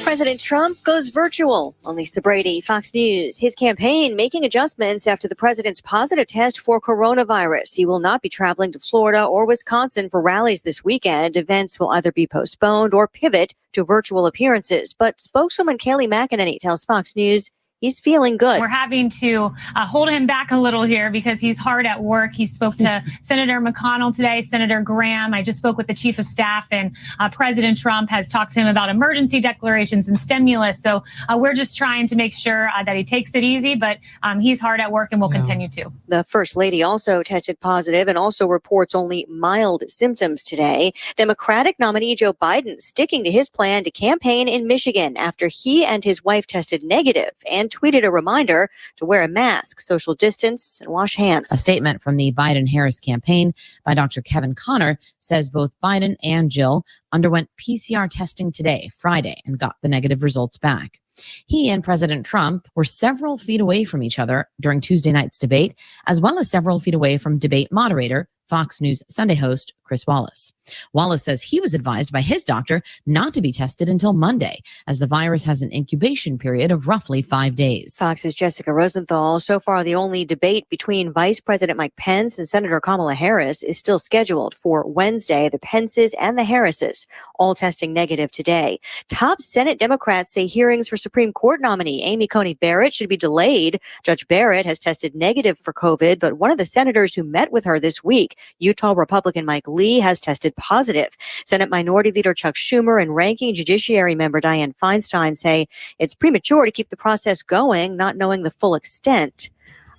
President Trump goes virtual. On Lisa Brady, Fox News. His campaign making adjustments after the president's positive test for coronavirus. He will not be traveling to Florida or Wisconsin for rallies this weekend. Events will either be postponed or pivot to virtual appearances. But spokeswoman Kayleigh McEnany tells Fox News he's feeling good.
We're having to hold him back a little here because he's hard at work. He spoke to Senator McConnell today, Senator Graham. I just spoke with the chief of staff, and President Trump has talked to him about emergency declarations and stimulus. So we're just trying to make sure that he takes it easy, but he's hard at work and will continue to.
The First Lady also tested positive and also reports only mild symptoms today. Democratic nominee Joe Biden sticking to his plan to campaign in Michigan after he and his wife tested negative and tweeted a reminder to wear a mask, social distance, and wash hands.
A statement from the Biden-Harris campaign by Dr. Kevin Conner says both Biden and Jill underwent PCR testing today, Friday, and got the negative results back. He and President Trump were several feet away from each other during Tuesday night's debate, as well as several feet away from debate moderator, Fox News Sunday host Chris Wallace. Wallace says he was advised by his doctor not to be tested until Monday, as the virus has an incubation period of roughly 5 days.
Fox's Jessica Rosenthal. So far, the only debate between Vice President Mike Pence and Senator Kamala Harris is still scheduled for Wednesday. The Pences and the Harrises all testing negative today. Top Senate Democrats say hearings for Supreme Court nominee Amy Coney Barrett should be delayed. Judge Barrett has tested negative for COVID, but one of the senators who met with her this week, Utah Republican Mike Lee, has tested positive. Senate Minority Leader Chuck Schumer and Ranking Judiciary Member Dianne Feinstein say it's premature to keep the process going, not knowing the full extent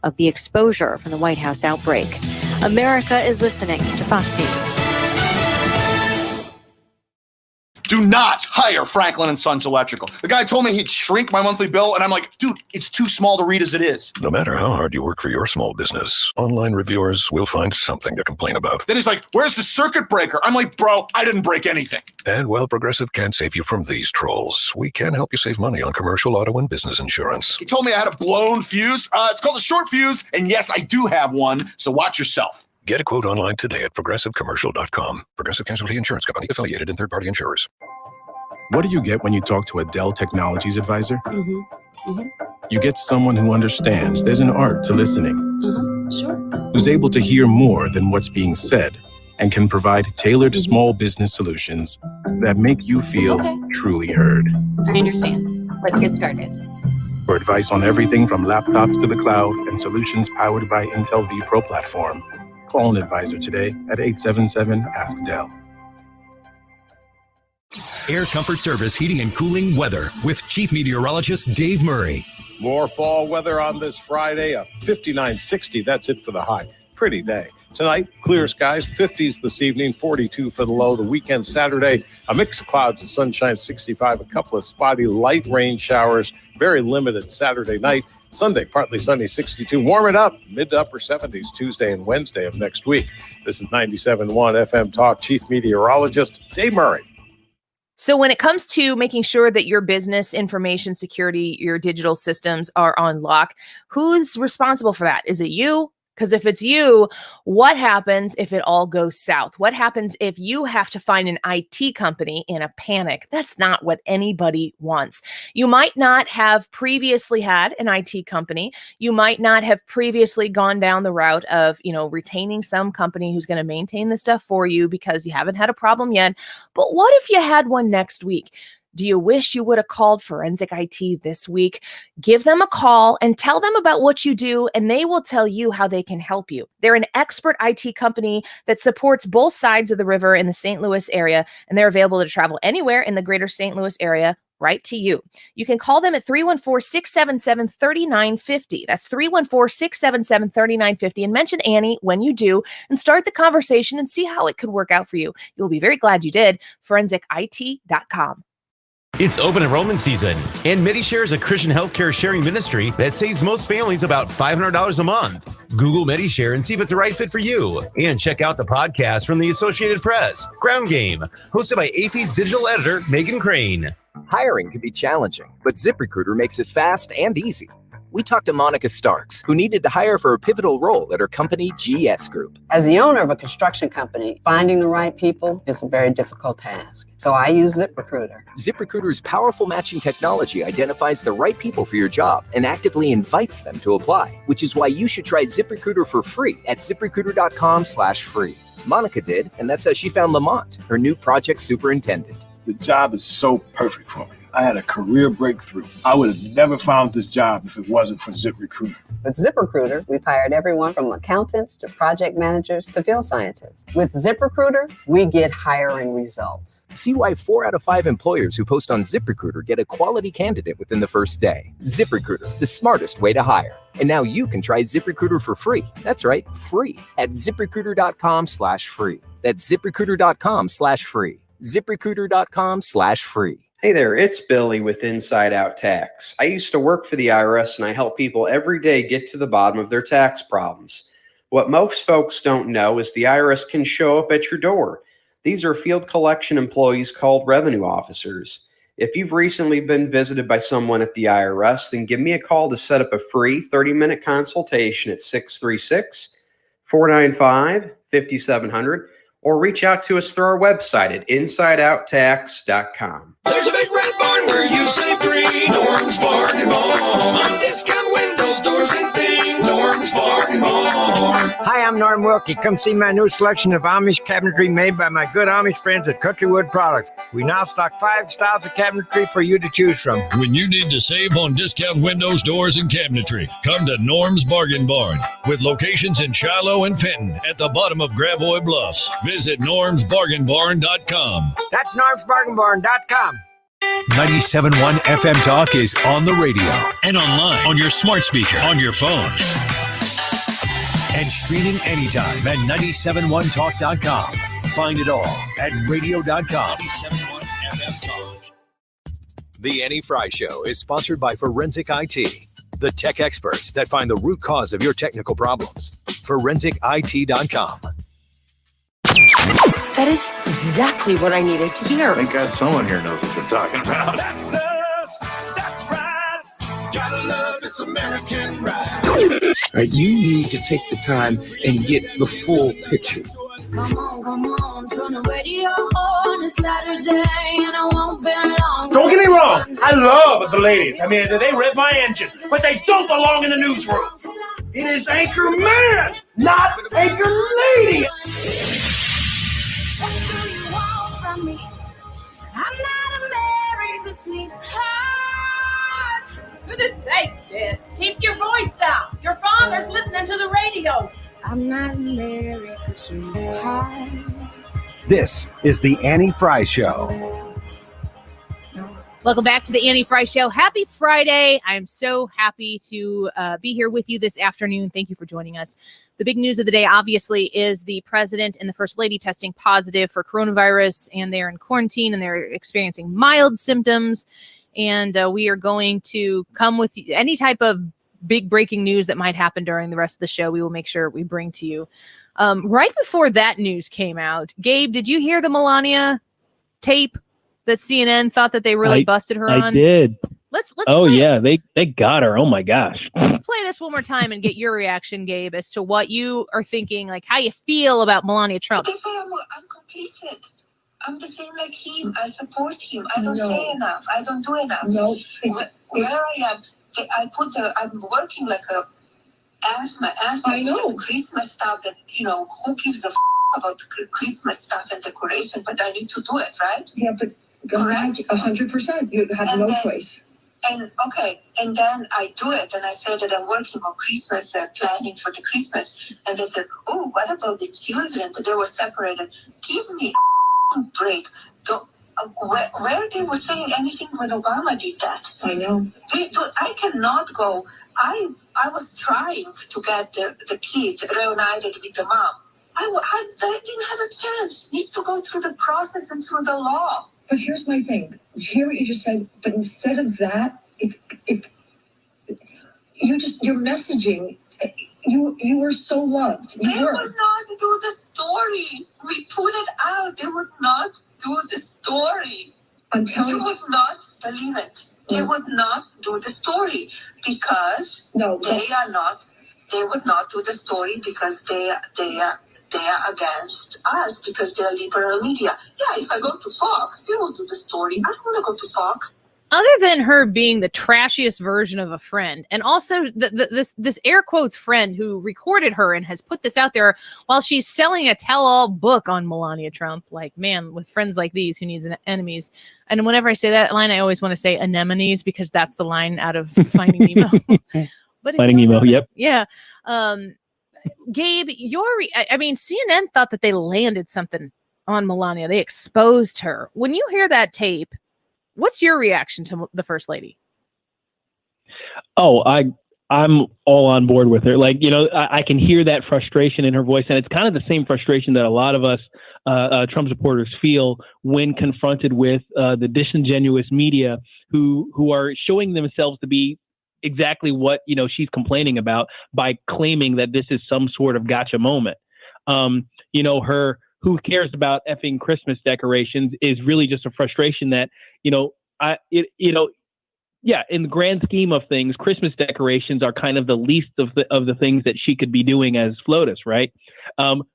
of the exposure from the White House outbreak. America is listening to Fox News.
Do not hire Franklin & Sons Electrical. The guy told me he'd shrink my monthly bill, and I'm like, dude, it's too small to read as it is.
No matter how hard you work for your small business, online reviewers will find something to complain about.
Then he's like, where's the circuit breaker? I'm like, bro, I didn't break anything.
And while Progressive can't save you from these trolls, we can help you save money on commercial auto and business insurance.
He told me I had a blown fuse. It's called a short fuse, and yes, I do have one, so watch yourself.
Get a quote online today at progressivecommercial.com. Progressive Casualty Insurance Company, affiliated and third-party insurers.
What do you get when you talk to a Dell Technologies advisor? You get someone who understands there's an art to listening, who's able to hear more than what's being said, and can provide tailored small business solutions that make you feel truly heard.
I understand. Let's get started.
For advice on everything from laptops to the cloud and solutions powered by Intel vPro platform, call an advisor today at 877-ASK-DELL.
Air Comfort Service Heating and Cooling weather with Chief Meteorologist Dave Murray.
More fall weather on this Friday, a 59-60. That's it for the high. Pretty day. Tonight, clear skies, 50s this evening, 42 for the low. The weekend, Saturday, a mix of clouds and sunshine, 65. A couple of spotty light rain showers, very limited Saturday night. Sunday, partly sunny, 62. Warm it up, mid to upper 70s Tuesday and Wednesday of next week. This is 97.1 FM Talk Chief Meteorologist Dave Murray.
So when it comes to making sure that your business information security, your digital systems are on lock, who's responsible for that? Is it you? Because if it's you, what happens if it all goes south? What happens if you have to find an IT company in a panic? That's not what anybody wants. You might not have previously had an IT company. You might not have previously gone down the route of, retaining some company who's going to maintain the stuff for you because you haven't had a problem yet. But what if you had one next week? Do you wish you would have called Forensic IT this week? Give them a call and tell them about what you do, and they will tell you how they can help you. They're an expert IT company that supports both sides of the river in the St. Louis area, and they're available to travel anywhere in the greater St. Louis area right to you. You can call them at 314-677-3950. That's 314-677-3950, and mention Annie when you do and start the conversation and see how it could work out for you. You'll be very glad you did. ForensicIT.com.
It's open enrollment season, and MediShare is a Christian healthcare sharing ministry that saves most families about $500 a month. Google MediShare and see if it's the right fit for you. And check out the podcast from the Associated Press, Ground Game, hosted by AP's digital editor, Megan Crane.
Hiring can be challenging, but ZipRecruiter makes it fast and easy. We talked to Monica Starks, who needed to hire for a pivotal role at her company, GS Group.
As the owner of a construction company, finding the right people is a very difficult task. So I use ZipRecruiter.
ZipRecruiter's powerful matching technology identifies the right people for your job and actively invites them to apply, which is why you should try ZipRecruiter for free at ZipRecruiter.com/free. Monica did, and that's how she found Lamont, her new project superintendent.
The job is so perfect for me. I had a career breakthrough. I would have never found this job if it wasn't for ZipRecruiter.
With ZipRecruiter, we've hired everyone from accountants to project managers to field scientists. With ZipRecruiter, we get hiring results.
See why 4 out of 5 employers who post on ZipRecruiter get a quality candidate within the first day. ZipRecruiter, the smartest way to hire. And now you can try ZipRecruiter for free. That's right, free at ZipRecruiter.com/free. That's ZipRecruiter.com/free. ZipRecruiter.com/free.
Hey there, it's Billy with Inside Out Tax. I used to work for the IRS and I help people every day get to the bottom of their tax problems. What most folks don't know is the IRS can show up at your door. These are field collection employees called revenue officers. If you've recently been visited by someone at the IRS, then give me a call to set up a free 30-minute consultation at 636-495-5700. or reach out to us through our website at InsideOutTax.com.
There's a big red barn where you say free. Norm's Bargain Barn. On discount windows, doors, and things. Norm's Bargain Barn.
Hi, I'm Norm Wilkie. Come see my new selection of Amish cabinetry made by my good Amish friends at Countrywood Products. We now stock 5 styles of cabinetry for you to choose from.
When you need to save on discount windows, doors, and cabinetry, come to Norm's Bargain Barn with locations in Shiloh and Fenton at the bottom of Gravois Bluffs. Visit normsbargainbarn.com.
That's normsbargainbarn.com.
97.1 FM Talk is on the radio and online on your smart speaker, on your phone, and streaming anytime at 971talk.com. Find it all at radio.com. 97.1 FM Talk. The Annie Fry Show is sponsored by Forensic IT, the tech experts that find the root cause of your technical problems. ForensicIT.com.
That is exactly what I needed to hear.
Thank God someone here knows what they're talking about.
That's us. That's right. Gotta love this American ride.
You need to take the time and get the full picture.
Come on, turn the radio on. It's Saturday and I won't be long.
Don't get me wrong, I love the ladies. I mean, they rev my engine, but they don't belong in the newsroom. It is Anchor Man, not Anchor Lady.
What do you want from me? I'm not America's sweetheart.
Goodness sake, kid. Keep your voice down. Your father's listening to the radio.
I'm not America's sweetheart.
This is the Annie Fry Show.
Welcome back to the Annie Fry Show. Happy Friday. I'm so happy to be here with you this afternoon. Thank you for joining us. The big news of the day, obviously, is the president and the first lady testing positive for coronavirus, and they're in quarantine and they're experiencing mild symptoms. And we are going to come with any type of big breaking news that might happen during the rest of the show. We will make sure we bring to you. Right before that news came out, Gabe, did you hear the Melania tape that CNN thought that they really busted her on?
I did.
Let's
Oh
play
yeah, they got her. Oh my gosh.
Let's play this one more time and get your reaction, Gabe, as to what you are thinking, like how you feel about Melania Trump.
They say I'm complicit. I'm the same like him. I support him. I don't say enough. I don't do enough. No. Where I am, I'm working like a my ass off with Christmas stuff that, who gives a about Christmas stuff and decoration, but I need to do it, right? Yeah, but correct? 100%. You have no choice. And then I do it, and I say that I'm working on Christmas, planning for the Christmas, and they said, oh, what about the children? They were separated. Give me a break. Where they were saying anything when Obama did that? I know. I cannot go. I was trying to get the kid reunited with the mom. I didn't have a chance. Needs to go through the process and through the law. But here's my thing. Hear what you just said. But instead of that, if your messaging, you were so loved. They would not do the story. We put it out. They would not do the story. I'm telling you, would not believe it. They would not do the story because they would not do the story because they are against us because they're liberal media. Yeah, if I go to Fox, they will do the story. I don't want to go to Fox.
Other than her being the trashiest version of a friend, and also this air quotes friend who recorded her and has put this out there while she's selling a tell-all book on Melania Trump. Like, man, with friends like these, who needs enemies? And whenever I say that line, I always want to say anemones because that's the line out of Finding Nemo. But
Finding Nemo, yep.
Yeah. Gabe, CNN thought that they landed something on Melania. They exposed her. When you hear that tape, what's your reaction to the First Lady?
Oh, I'm all on board with her. Like, I can hear that frustration in her voice, and it's kind of the same frustration that a lot of us Trump supporters feel when confronted with the disingenuous media who are showing themselves to be exactly what she's complaining about by claiming that this is some sort of gotcha moment. Her who cares about effing Christmas decorations is really just a frustration that in the grand scheme of things, Christmas decorations are kind of the least of the things that she could be doing as FLOTUS, right?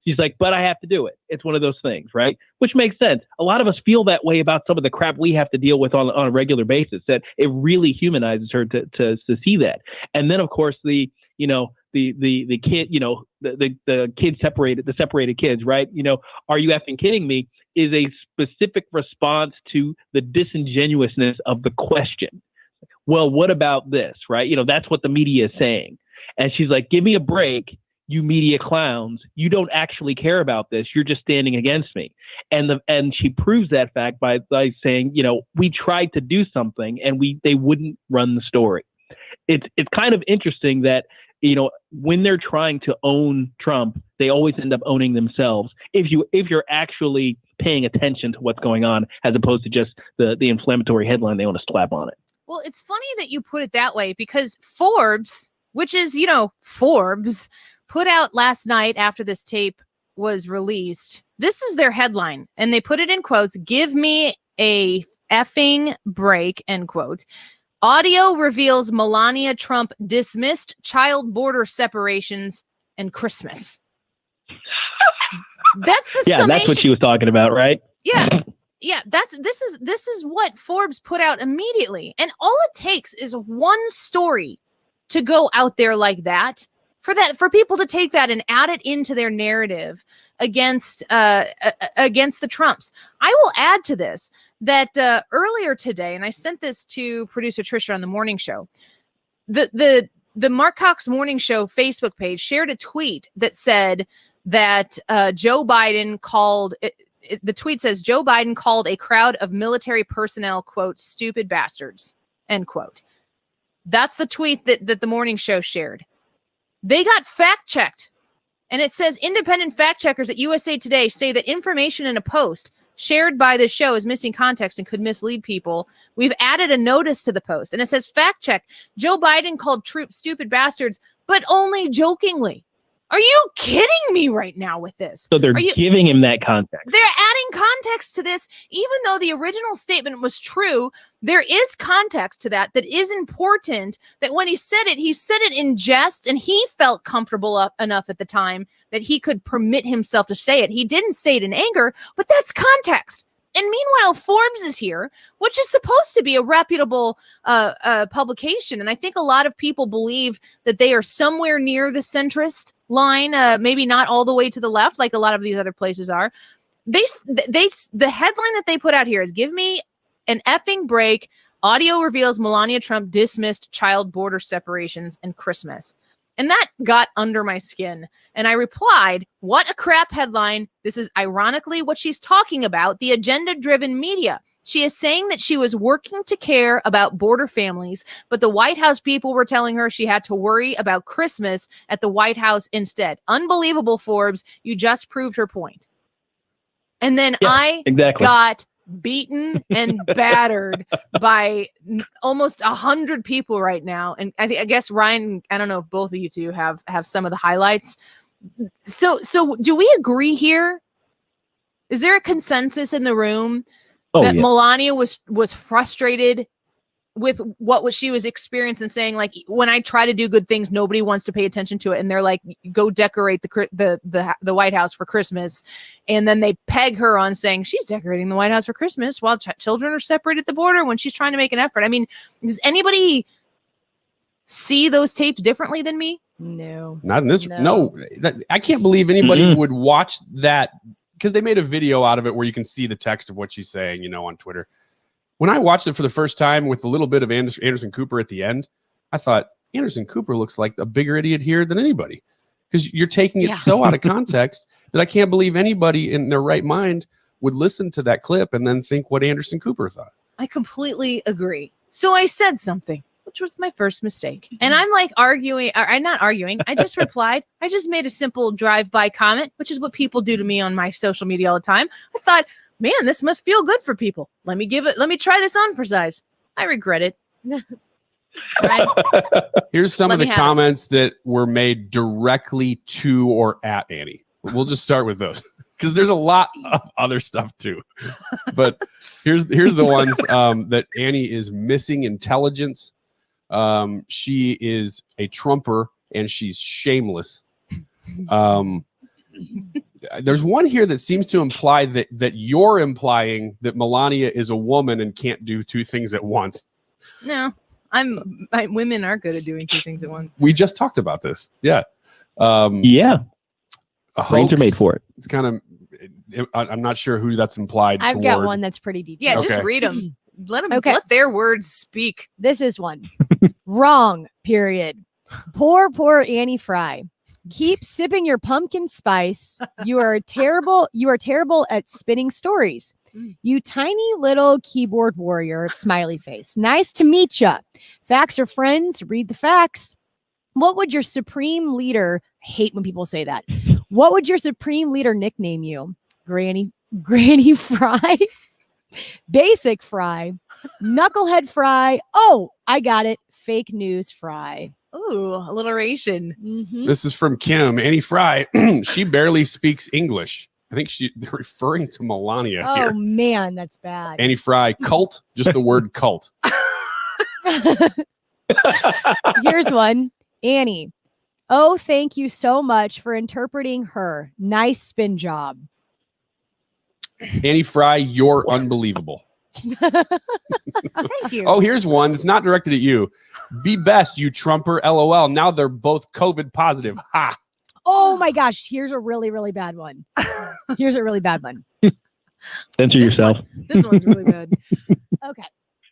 She's like, but I have to do it. It's one of those things, right? Which makes sense. A lot of us feel that way about some of the crap we have to deal with on a regular basis, that it really humanizes her to see that. And then, of course, the kid, the kids separated, the separated kids, right? Are you effing kidding me? Is a specific response to the disingenuousness of the question. Well, what about this, right? That's what the media is saying. And she's like, give me a break, you media clowns. You don't actually care about this. You're just standing against me. And she proves that fact by saying, we tried to do something and they wouldn't run the story. It's kind of interesting that, when they're trying to own Trump, they always end up owning themselves. If you're actually paying attention to what's going on, as opposed to just the inflammatory headline they want to slap on it.
Well, it's funny that you put it that way because Forbes, which is, Forbes, put out last night after this tape was released. This is their headline, and they put it in quotes, "Give me a effing break," end quote. Audio reveals Melania Trump dismissed child border separations and Christmas. That's the summation.
That's what she was talking about, right?
Yeah. Yeah, this is what Forbes put out immediately. And all it takes is one story to go out there like that for people to take that and add it into their narrative against the Trumps. I will add to this that earlier today, and I sent this to producer Trisha on the morning show, the Mark Cox Morning Show Facebook page shared a tweet that said that Joe Biden called the tweet says Joe Biden called a crowd of military personnel, quote, "stupid bastards," end quote. That's the tweet that the morning show shared. They got fact checked. And it says independent fact checkers at USA Today say that information in a post shared by the show is missing context and could mislead people. We've added a notice to the post. And it says fact check. Joe Biden called troops stupid bastards, but only jokingly. Are you kidding me right now with this?
So they're giving him that context.
They're adding context to this. Even though the original statement was true, there is context to that is important, that when he said it in jest, and he felt comfortable enough at the time that he could permit himself to say it. He didn't say it in anger, but that's context. And meanwhile, Forbes is here, which is supposed to be a reputable publication. And I think a lot of people believe that they are somewhere near the centrist line, maybe not all the way to the left, like a lot of these other places are. The headline that they put out here is, "Give me an effing break. Audio reveals Melania Trump dismissed child border separations and Christmas." And that got under my skin. And I replied, "What a crap headline. This is ironically what she's talking about, the agenda-driven media. She is saying that she was working to care about border families, but the White House people were telling her she had to worry about Christmas at the White House instead. Unbelievable, Forbes. You just proved her point." And then I got beaten and battered by almost 100 people right now. And I guess Ryan, I don't know if both of you two have some of the highlights. So do we agree here? Is there a consensus in the room that Melania was frustrated with what she was experiencing, saying, like, when I try to do good things, nobody wants to pay attention to it, and they're like, go decorate the White House for Christmas, and then they peg her on saying she's decorating the White House for Christmas while children are separated at the border when she's trying to make an effort. I mean, does anybody see those tapes differently than me? No,
not in this. No, I can't believe anybody would watch that, because they made a video out of it where you can see the text of what she's saying, on Twitter. When I watched it for the first time with a little bit of Anderson Cooper at the end, I thought, Anderson Cooper looks like a bigger idiot here than anybody, because you're taking it so out of context that I can't believe anybody in their right mind would listen to that clip and then think what Anderson Cooper thought.
I completely agree. So I said something, which was my first mistake. And I'm like arguing, or I'm not arguing. I just replied. I just made a simple drive-by comment, which is what people do to me on my social media all the time. I thought, man, this must feel good for people. Let me try this on for size. I regret it.
Here's some of the comments that were made directly to or at Annie. We'll just start with those, because there's a lot of other stuff too. But here's the ones that Annie is missing intelligence. She is a Trumper and she's shameless. There's one here that seems to imply that you're implying that Melania is a woman and can't do two things at once.
No, women are good at doing two things at once.
We just talked about this. Yeah.
Brains are made for it.
It's kind of, I'm not sure who that's implied.
I've got one that's pretty detailed.
Yeah, just read them. Let their words speak.
This is one. Wrong, period. Poor Annie Fry. Keep sipping your pumpkin spice. You are terrible at spinning stories. You tiny little keyboard warrior, smiley face. Nice to meet ya. Facts are friends. Read the facts. What would your supreme leader, I hate when people say that. What would your supreme leader nickname you? Granny Fry? Basic Fry? Knucklehead Fry? Oh, I got it. Fake news Fry.
Ooh, alliteration.
Mm-hmm.
This is from Kim. Annie Fry, she barely speaks English. I think they're referring to Melania here.
Oh, man, that's bad.
Annie Fry, cult, just the word cult.
Here's one. Annie. Oh, thank you so much for interpreting her. Nice spin job.
Annie Fry, you're unbelievable.
Thank you.
Oh, here's one that's not directed at you. Be best, you Trumper. LOL. Now they're both COVID positive. Ha.
Oh my gosh. Here's a really, really bad one.
Censor yourself.
This one's really bad.
Okay.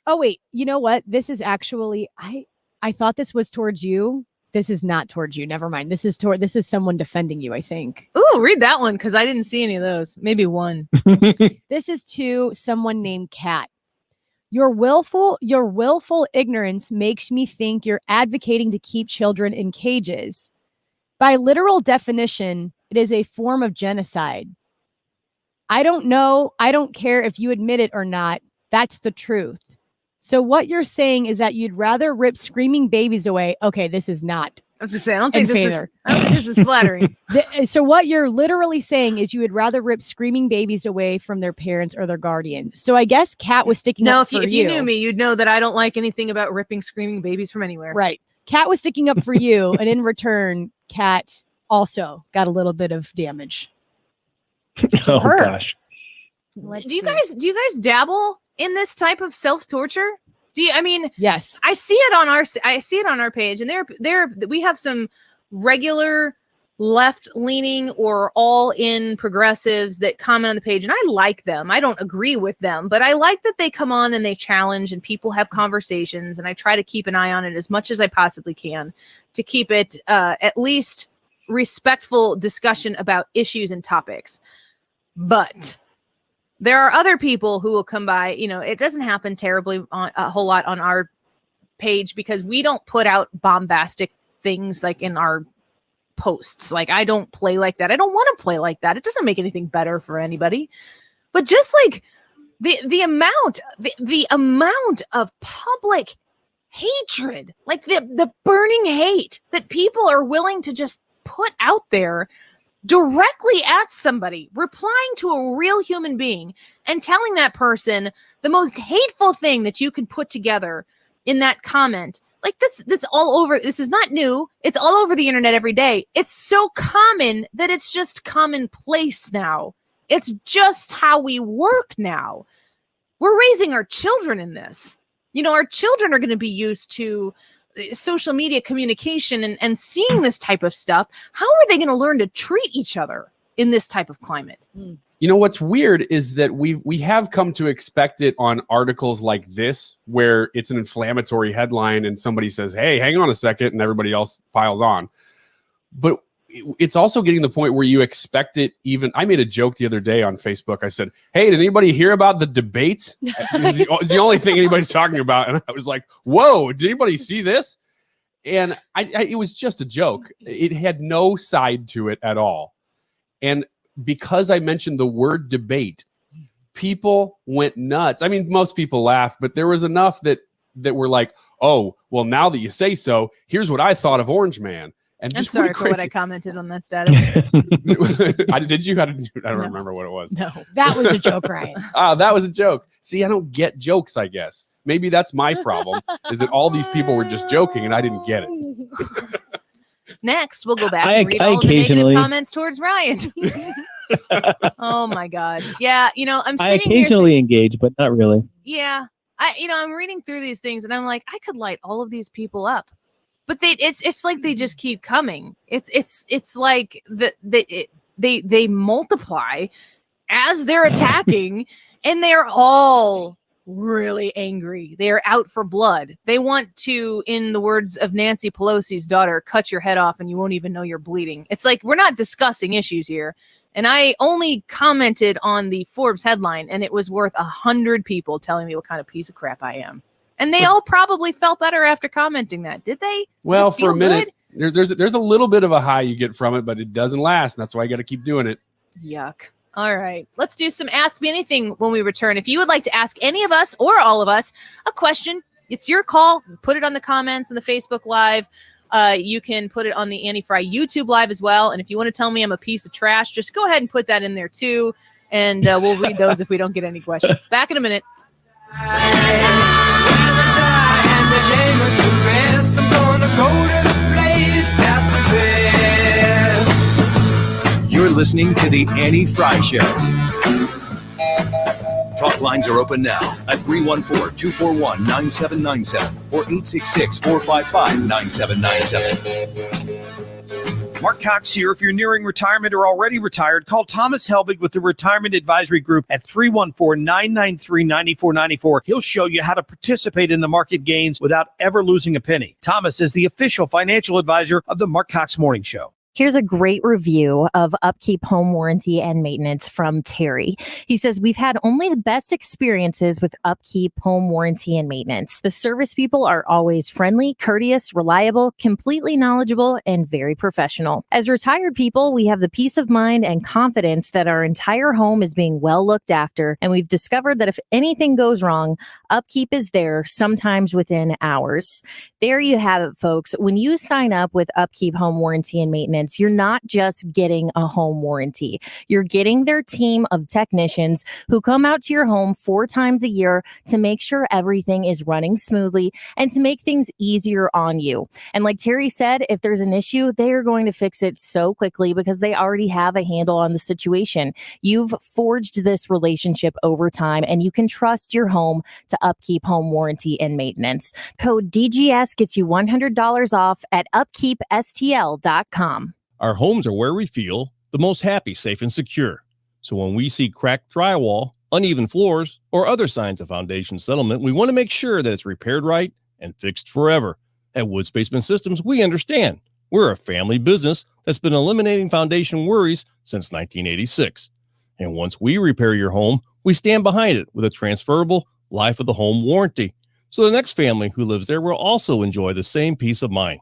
Oh, wait. You know what? This is actually, I thought this was towards you. This is not towards you. Never mind. This is someone defending you, I think.
Ooh, read that one, because I didn't see any of those. Maybe one.
This is to someone named Kat. Your willful ignorance makes me think you're advocating to keep children in cages. By literal definition, it is a form of genocide. I don't know. I don't care if you admit it or not. That's the truth. So what you're saying is that you'd rather rip screaming babies away. Okay, this is not
I was just saying, I don't think
and
this
Fader.
is flattering.
So what you're literally saying is you would rather rip screaming babies away from their parents or their guardians. So I guess Kat was sticking up for you.
If you knew me, you'd know that I don't like anything about ripping screaming babies from anywhere.
Right. Kat was sticking up for you, and in return, Kat also got a little bit of damage.
Oh
her.
gosh.
Do you guys dabble in this type of self-torture?
Yes.
I see it on our page, and we have some regular left-leaning or all-in progressives that comment on the page, and I like them. I don't agree with them, but I like that they come on and they challenge and people have conversations, and I try to keep an eye on it as much as I possibly can to keep it at least respectful discussion about issues and topics. But there are other people who will come by. It doesn't happen terribly a whole lot on our page because we don't put out bombastic things like in our posts. Like, I don't play like that. I don't want to play like that. It doesn't make anything better for anybody. But just like the amount of public hatred, like the burning hate that people are willing to just put out there directly at somebody, replying to a real human being and telling that person the most hateful thing that you could put together in that comment. Like, that's all over. This is not new. It's all over the internet every day. It's so common that it's just commonplace now. It's just how we work now. We're raising our children in this. Our children are going to be used to social media communication and seeing this type of stuff. How are they going to learn to treat each other in this type of climate?
What's weird is that we have come to expect it on articles like this, where it's an inflammatory headline and somebody says, hey, hang on a second, and everybody else piles on. But it's also getting to the point where you expect it. Even I made a joke the other day on Facebook. I said, hey, did anybody hear about the debates? It's the only thing anybody's talking about. And I was like, whoa, did anybody see this? And it was just a joke. It had no side to it at all. And because I mentioned the word debate, people went nuts. I mean, most people laughed, but there was enough that were like, oh, well, now that you say so, here's what I thought of Orange Man. And
I'm
just
sorry for what I commented on that status.
Did you? I don't remember what it was.
No,
that was a joke, Ryan.
That was a joke. See, I don't get jokes, I guess. Maybe that's my problem, is that all these people were just joking and I didn't get it.
Next, we'll go back and read all the negative comments towards Ryan. Oh my gosh. Yeah, I'm
I
sitting here
occasionally engage, but not really.
Yeah. I'm reading through these things and I'm like, I could light all of these people up. But it's like they just keep coming. It's like they multiply as they're attacking, and they're all really angry. They are out for blood. They want to, in the words of Nancy Pelosi's daughter, cut your head off and you won't even know you're bleeding. It's like, we're not discussing issues here. And I only commented on the Forbes headline, and it was worth 100 people telling me what kind of piece of crap I am. And they all probably felt better after commenting that, did they?
Well, for a minute, there's a little bit of a high you get from it, but it doesn't last. And that's why I got to keep doing it.
Yuck. All right. Let's do some Ask Me Anything when we return. If you would like to ask any of us or all of us a question, it's your call. Put it on the comments in the Facebook Live. You can put it on the Annie Fry YouTube Live as well. And if you want to tell me I'm a piece of trash, just go ahead and put that in there too. And we'll read those if we don't get any questions. Back in a minute.
You're listening to The Annie Fry Show. Talk lines are open now at 314-241-9797 or 866-455-9797.
Mark Cox here. If you're nearing retirement or already retired, call Thomas Helbig with the Retirement Advisory Group at 314-993-9494. He'll show you how to participate in the market gains without ever losing a penny. Thomas is the official financial advisor of the Mark Cox Morning Show.
Here's a great review of Upkeep Home Warranty and Maintenance from Terry. He says, we've had only the best experiences with Upkeep Home Warranty and Maintenance. The service people are always friendly, courteous, reliable, completely knowledgeable, and very professional. As retired people, we have the peace of mind and confidence that our entire home is being well looked after, and we've discovered that if anything goes wrong, Upkeep is there, sometimes within hours. There you have it, folks. When you sign up with Upkeep Home Warranty and Maintenance, you're not just getting a home warranty. You're getting their team of technicians who come out to your home 4 times a year to make sure everything is running smoothly and to make things easier on you. And like Terry said, if there's an issue, they are going to fix it so quickly because they already have a handle on the situation. You've forged this relationship over time, and you can trust your home to Upkeep Home Warranty and Maintenance. Code DGS gets you $100 off at upkeepstl.com.
Our homes are where we feel the most happy, safe, and secure. So when we see cracked drywall, uneven floors, or other signs of foundation settlement, we want to make sure that it's repaired right and fixed forever. At Woods Basement Systems, we understand. We're a family business that's been eliminating foundation worries since 1986. And once we repair your home, we stand behind it with a transferable life of the home warranty. So the next family who lives there will also enjoy the same peace of mind.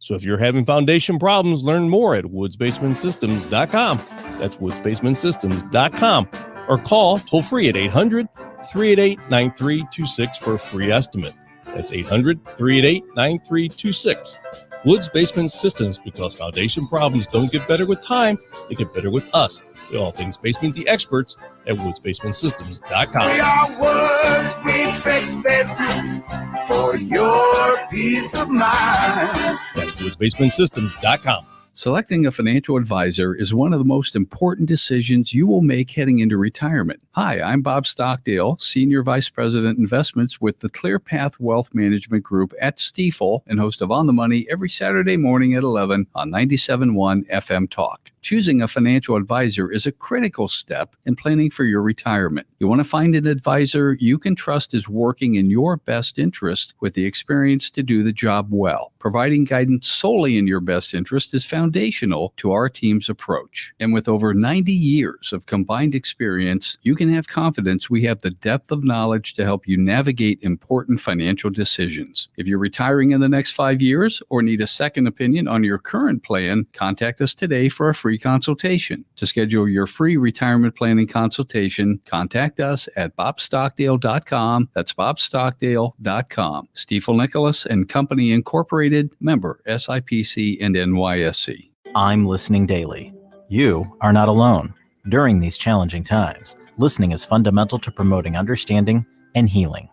So if you're having foundation problems, learn more at woodsbasementsystems.com. That's woodsbasementsystems.com. Or call toll free at 800-388-9326 for a free estimate. That's 800-388-9326. Woods Basement Systems, because foundation problems don't get better with time, they get better with us. We're all things basement, the experts at woodsbasementsystems.com.
We are Woods, we fix basements for your peace of mind.
That's woodsbasementsystems.com.
Selecting a financial advisor is one of the most important decisions you will make heading into retirement. Hi, I'm Bob Stockdale, Senior Vice President Investments with the ClearPath Wealth Management Group at Stifel and host of On the Money every Saturday morning at 11 on 97.1 FM Talk. Choosing a financial advisor is a critical step in planning for your retirement. You want to find an advisor you can trust is working in your best interest with the experience to do the job well. Providing guidance solely in your best interest is foundational to our team's approach. And with over 90 years of combined experience, you can have confidence we have the depth of knowledge to help you navigate important financial decisions. If you're retiring in the next 5 years or need a second opinion on your current plan, contact us today for a free consultation. To schedule your free retirement planning consultation, contact us at bobstockdale.com. That's bobstockdale.com. Stifel Nicholas and Company Incorporated, member SIPC and NYSE.
I'm listening daily. You are not alone. During these challenging times, listening is fundamental to promoting understanding and healing.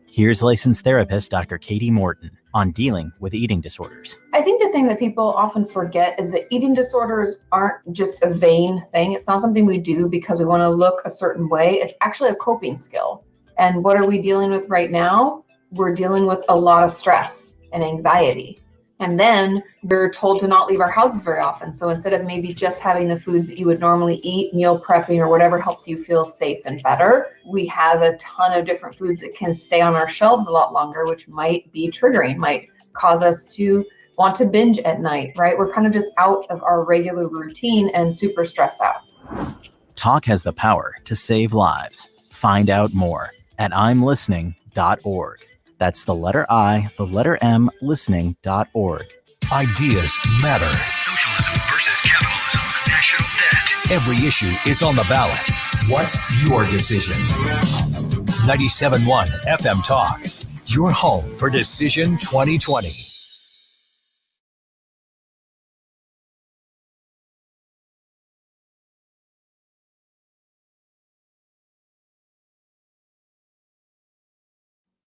Here's licensed therapist Dr. Katie Morton on dealing with eating disorders.
I think the thing that people often forget is that eating disorders aren't just a vain thing. It's not something we do because we want to look a certain way. It's actually a coping skill. And what are we dealing with right now? We're dealing with a lot of stress and anxiety. And then we're told to not leave our houses very often. So instead of maybe just having the foods that you would normally eat, meal prepping or whatever helps you feel safe and better, we have a ton of different foods that can stay on our shelves a lot longer, which might be triggering, might cause us to want to binge at night, right? We're kind of just out of our regular routine and super stressed out.
Talk has the power to save lives. Find out more at imlistening.org. That's the letter I, the letter M, listening.org.
Ideas matter. Socialism versus capitalism. National debt. Every issue is on the ballot. What's your decision? 97.1 FM Talk. Your home for Decision 2020.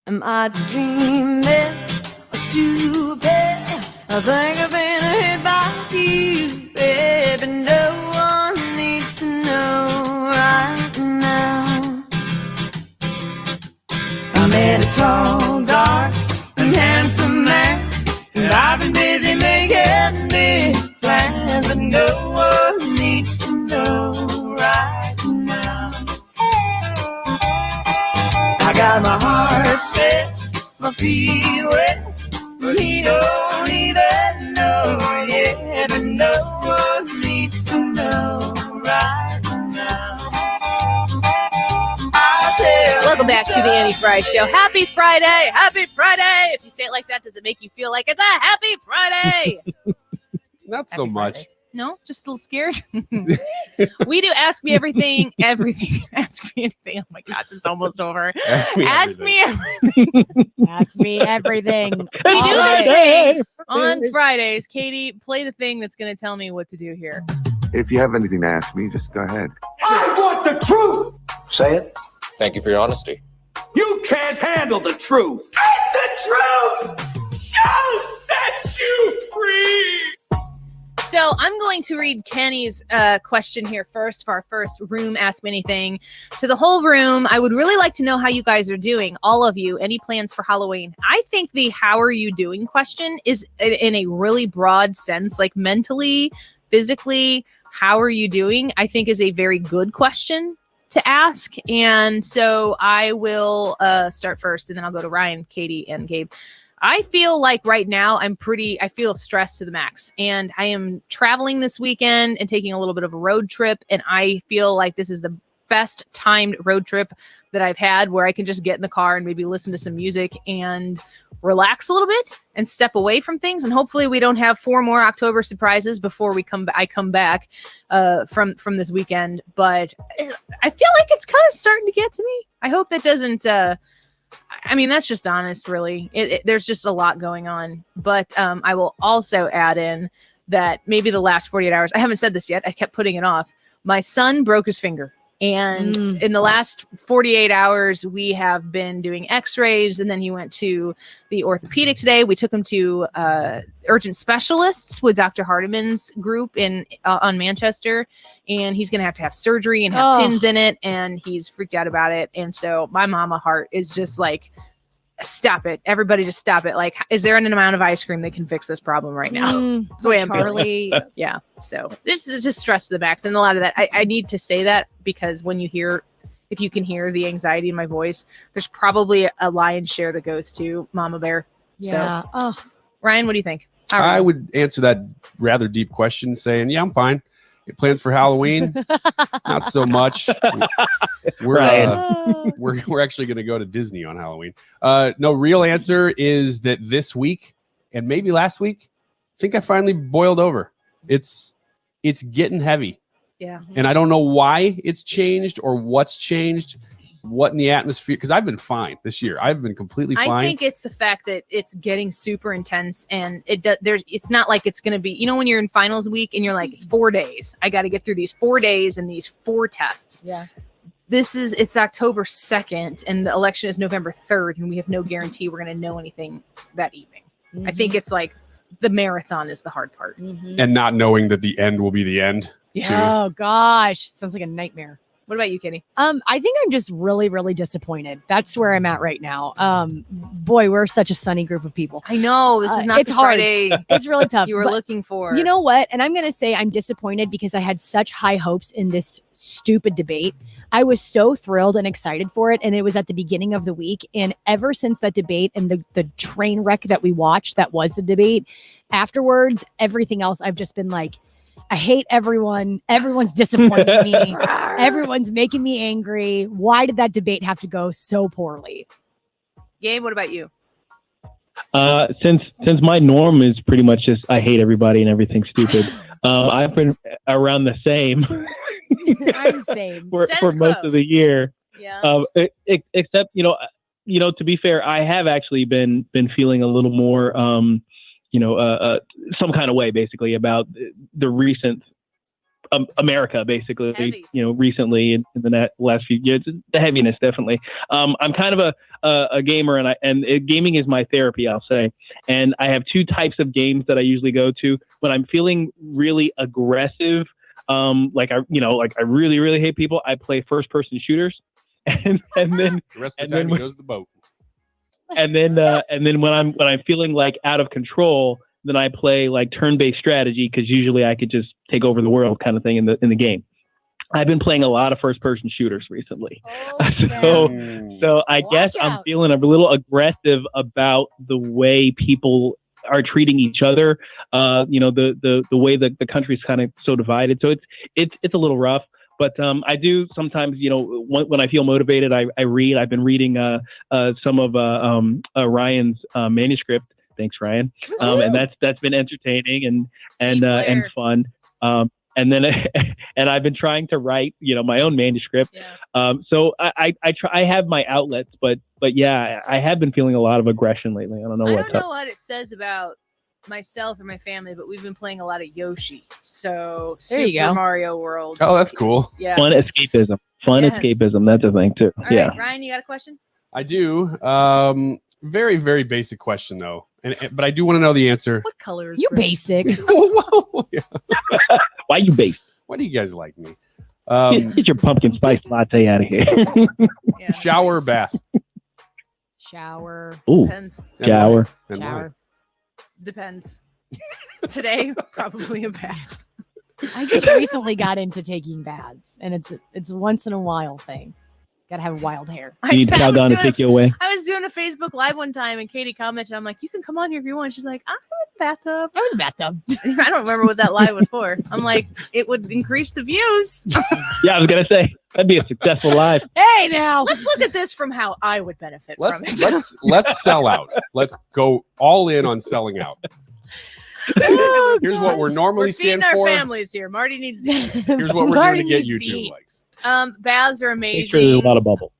Am I dreaming or stupid? I think I've been hit by you, baby. No one needs to know right now. I met a tall, dark, and handsome man, and I've been busy making big plans, but no one needs to know right now. I got my heart set, my feet wet, but he don't even know yet. baby, no one needs to know right now.
Welcome back to the Annie Fry Show. Happy Friday! Happy Friday! If you say it like that, does it make you feel like it's a happy Friday?
Not so much.
No, just a little scared. We do Ask Me Everything. Ask Me Anything. Oh my gosh, it's almost over.
Ask me
everything.
Ask me everything.
We do this
Hey.
thing on Fridays. Katie, play the thing that's going to tell me what to do here.
If you have anything to ask me, just go ahead.
I want the truth.
Say it.
Thank you for your honesty.
You can't handle the truth. And the truth shall set you free.
So I'm going to read Kenny's question here first for our first room Ask Me Anything. To the whole room, I would really like to know how you guys are doing, all of you. Any plans for Halloween? I think the how are you doing question is in a really broad sense, like mentally, physically, how are you doing? I think is a very good question to ask. And so I will start first, and then I'll go to Ryan, Katie, and Gabe. I feel like right now I feel stressed to the max, and I am traveling this weekend and taking a little bit of a road trip. And I feel like this is the best timed road trip that I've had, where I can just get in the car and maybe listen to some music and relax a little bit and step away from things. And hopefully we don't have 4 more October surprises before I come back from this weekend. But I feel like it's kind of starting to get to me. I hope that doesn't, I mean, that's just honest, really. There's just a lot going on. But I will also add in that maybe the last 48 hours, I haven't said this yet, I kept putting it off. My son broke his finger. And in the last 48 hours, we have been doing x-rays, and then he went to the orthopedic today. We took him to urgent specialists with Dr. Hardiman's group on Manchester, and he's going to have surgery and have pins in it, and he's freaked out about it. And so my mama heart is just like, stop it. Everybody just stop it. Like, is there an amount of ice cream that can fix this problem right now? That's the way I'm feeling. Yeah. So this is just stress to the max. And a lot of that, I need to say that because if you can hear the anxiety in my voice, there's probably a lion's share that goes to Mama Bear.
Yeah.
So, Ryan, what do you think?
I would answer that rather deep question saying, yeah, I'm fine. Plans for Halloween? Not so much. We're actually going to go to Disney on Halloween. No, real answer is that this week and maybe last week, I think I finally boiled over. It's getting heavy.
Yeah.
And I don't know why it's changed or what's changed, what in the atmosphere, because I've been fine this year. I've been completely fine.
I think it's the fact that it's getting super intense, and it's not like it's going to be, when you're in finals week and you're like, it's 4 days. I got to get through these 4 days and these 4 tests.
Yeah.
It's October 2nd and the election is November 3rd, and we have no guarantee we're going to know anything that evening. I think it's like the marathon is the hard part.
And not knowing that the end will be the end.
Yeah. Oh gosh, sounds like a nightmare.
What about you, Kitty?
I think I'm just really, really disappointed. That's where I'm at right now. Boy, we're such a sunny group of people.
I know this is not
it's
the
hard.
Friday
It's really tough.
you were
but
looking for.
You know what? And I'm going to say I'm disappointed because I had such high hopes in this stupid debate. I was so thrilled and excited for it. And it was at the beginning of the week. And ever since that debate and the train wreck that we watched, that was the debate, afterwards, everything else, I've just been like, I hate everyone. Everyone's disappointing me. Everyone's making me angry. Why did that debate have to go so poorly?
Gabe, what about you?
Since my norm is pretty much just I hate everybody and everything's stupid. I've been around the same.
I'm same
for most of the year.
Yeah.
Except to be fair, I have actually been feeling a little more some kind of way basically about the recent America, basically, recently in the last few years, the heaviness, definitely. I'm kind of a gamer, and gaming is my therapy, I'll say. And I have 2 types of games that I usually go to when I'm feeling really aggressive. I really, really hate people. I play first person shooters, and then
the rest of the time he goes to the boat.
And then when I'm feeling like out of control, then I play like turn-based strategy, because usually I could just take over the world kind of thing in the game. I've been playing a lot of first-person shooters recently, so I guess I'm feeling a little aggressive about the way people are treating each other. The way that the country's kind of so divided. So it's a little rough. But I do sometimes, when I feel motivated, I read. I've been reading some of Ryan's manuscript. Thanks, Ryan. And that's been entertaining and fun. And then and I've been trying to write, my own manuscript. Yeah. So I try. I have my outlets, but yeah, I have been feeling a lot of aggression lately. I don't know
what it says about myself or my family, but we've been playing a lot of Yoshi. So
there you
Super
go.
Mario World.
Oh, that's cool.
Yeah.
Fun escapism. Escapism. That's a thing too.
All
yeah.
right, Ryan, you got a question?
I do. Very, very basic question though, but I do want to know the answer.
What color is
you basic?
Why you basic?
Why do you guys like me?
Get your pumpkin spice latte out of here.
Shower, bath.
Shower.
Ooh.
Depends.
Shower.
Shower.
Depends. Today, probably a bath.
I just recently got into taking baths, and it's a once in a while thing. Gotta have wild hair.
You need Calgon to take you away.
I was doing a Facebook Live one time, and Katie commented, I'm like, you can come on here if you want. She's like, I'm in the bathtub.
I'm in the bathtub.
I don't remember what that live was for. I'm like, it would increase the views.
Yeah, I was gonna say that'd be a successful live.
Hey, now
let's look at this from how I would benefit from it.
Let's sell out. Let's go all in on selling out.
Oh,
Here's what we're normally
feeding
stand
our
for.
families here. Marty needs to
Here's what we're doing to get YouTube likes.
Baths are
Make sure there's
amazing.
a lot of bubble.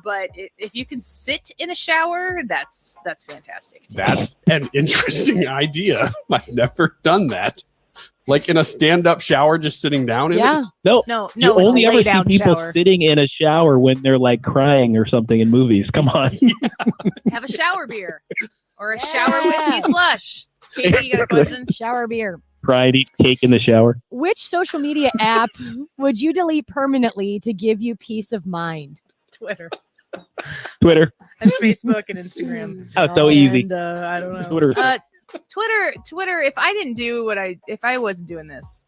But if you can sit in a shower, that's fantastic.
That's an interesting idea. I've never done that. Like in a stand-up shower, just sitting down in it?
No. You only ever see
lay-down
people
shower.
sitting in a shower when they're like crying or something in movies. Come on.
Have a shower beer or a shower whiskey slush. Katie, you got a question?
Shower beer.
Cry and eat cake in the shower.
Which social media app would you delete permanently to give you peace of mind?
Twitter.
And
Facebook and Instagram.
Oh, so easy.
And, I don't know.
Twitter.
Twitter. If I didn't do if I wasn't doing this,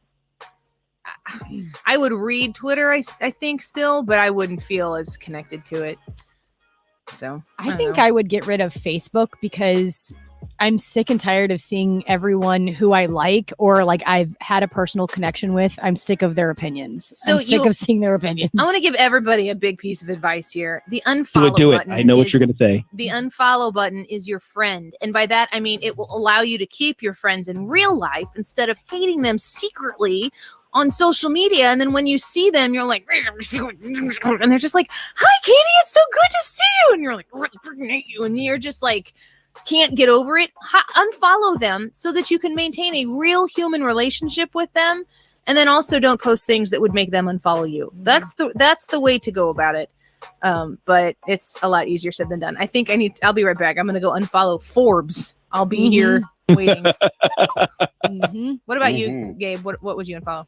I would read Twitter. I think still, but I wouldn't feel as connected to it. So
I think I would get rid of Facebook because I'm sick and tired of seeing everyone who I like or like I've had a personal connection with. I'm sick of their opinions.
So
I'm sick of seeing their opinions.
I want to give everybody a big piece of advice here. The unfollow
Do it.
button.
I know what you're going to say.
The unfollow button is your friend. And by that, I mean, it will allow you to keep your friends in real life instead of hating them secretly on social media. And then when you see them, you're like, and they're just like, hi, Katie, it's so good to see you. And you're like, really freaking hate you. And you're just like, can't get over it. Unfollow them so that you can maintain a real human relationship with them. And then also don't post things that would make them unfollow you. That's the way to go about it. But it's a lot easier said than done. I think I'll be right back. I'm going to go unfollow Forbes. I'll be here waiting. What about you, Gabe? What would you unfollow?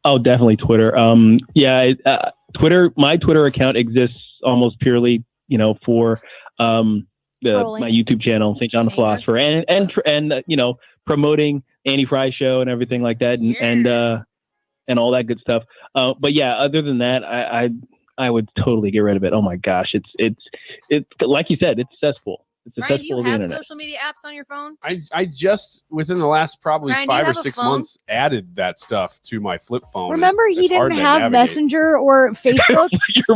Oh, definitely Twitter. Twitter. My Twitter account exists almost purely, for my YouTube channel, St. John the Philosopher, and promoting Annie Fry's show and everything like that, and all that good stuff. But yeah, other than that, I would totally get rid of it. Oh my gosh, it's like you said, it's cesspool. It's a
Ryan, do
cesspool
you
of the
have
internet.
social media apps on your phone?
I just within the last probably
Ryan, do you
5 or
have a
6
phone?
months added that stuff to my flip phone.
Remember, he
It's hard
didn't
to
have
navigate.
Messenger or Facebook.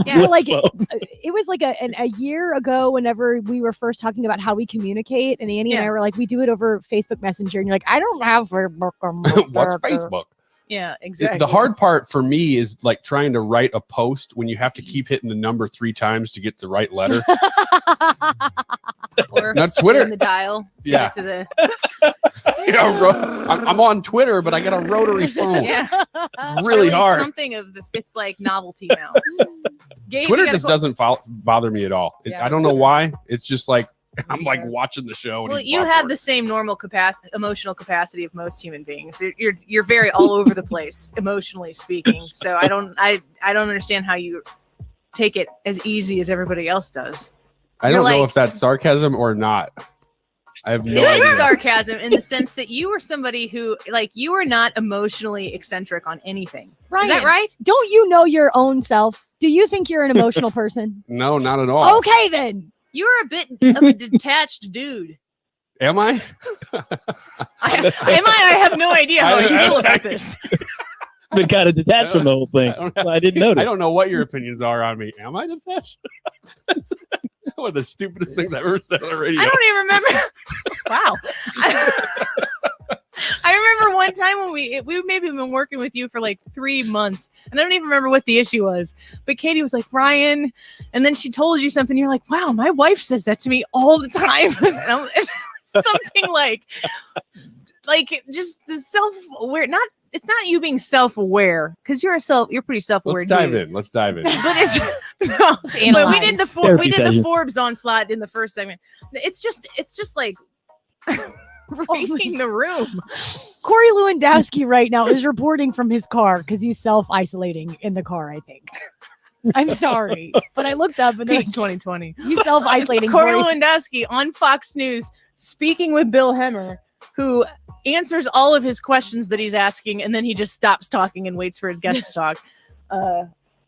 Yeah.
Like it was like a year ago. Whenever we were first talking about how we communicate, and Annie and I were like, we do it over Facebook Messenger, and you're like, I don't have Facebook.
What's Facebook?
Yeah, exactly.
The hard part for me is like trying to write a post when you have to keep hitting the number 3 times to get the right letter.
Or
Not Twitter.
spin the dial. To
Yeah.
get to the...
I'm on Twitter, but I got a rotary phone.
Yeah. It's
Really hard.
Something of it's like novelty now. Gabe,
Twitter
you gotta
just doesn't bother me at all.
Yeah.
I don't know why. It's just like I'm like watching the show. And
Well,
it's
you
popcorn.
have the same normal emotional capacity of most human beings. You're very all over the place, emotionally speaking. So I don't understand how you take it as easy as everybody else does.
I don't know if that's sarcasm or not. I have no
It
idea.
is sarcasm in the sense that you are somebody who, like, you are not emotionally eccentric on anything. Is that
Ryan,
right?
Don't you know your own self? Do you think you're an emotional person?
No, not at all.
Okay, then.
You're a bit of a detached dude.
Am I?
I have no idea how you feel about this.
Been kind of detached from the whole thing. I didn't notice.
I don't know what your opinions are on me. Am I detached? That's one of the stupidest things I've ever said on the radio.
I don't even remember. Wow. I remember one time when we maybe been working with you for like 3 months, and I don't even remember what the issue was. But Katie was like, Ryan, and then she told you something. You're like, wow, my wife says that to me all the time. Something like just the self-aware. It's not you being self-aware, because you're pretty self-aware.
Let's dive in.
But it's but we did the Forbes onslaught in the first segment. It's just like breaking the room.
Corey Lewandowski right now is reporting from his car because he's self-isolating in the car, I think. I'm sorry, but I looked up and
Peak 2020.
He's self-isolating.
Corey Lewandowski on Fox News speaking with Bill Hemmer, who answers all of his questions that he's asking, and then he just stops talking and waits for his guest to talk.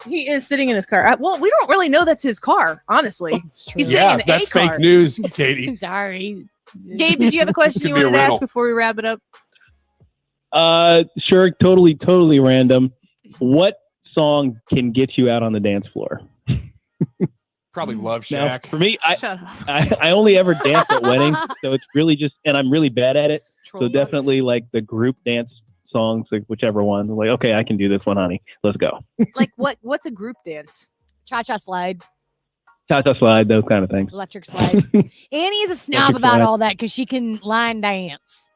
He is sitting in his car. Well, we don't really know that's his car, honestly. He's sitting in
that's
a car.
fake news, Katie.
Sorry.
Gabe, did you have a question you wanted to ask before we wrap it up?
Sure. Totally random. What song can get you out on the dance floor?
Probably Love Shack.
Now, for me, I only ever dance at weddings, so it's really just, and I'm really bad at it. So definitely like the group dance songs, like whichever one. Like, okay, I can do this one, honey. Let's go.
Like what's a group dance?
Cha-cha slide.
Cha-cha slide, those kind of things.
Electric slide. Annie's a snob about all that because she can line dance.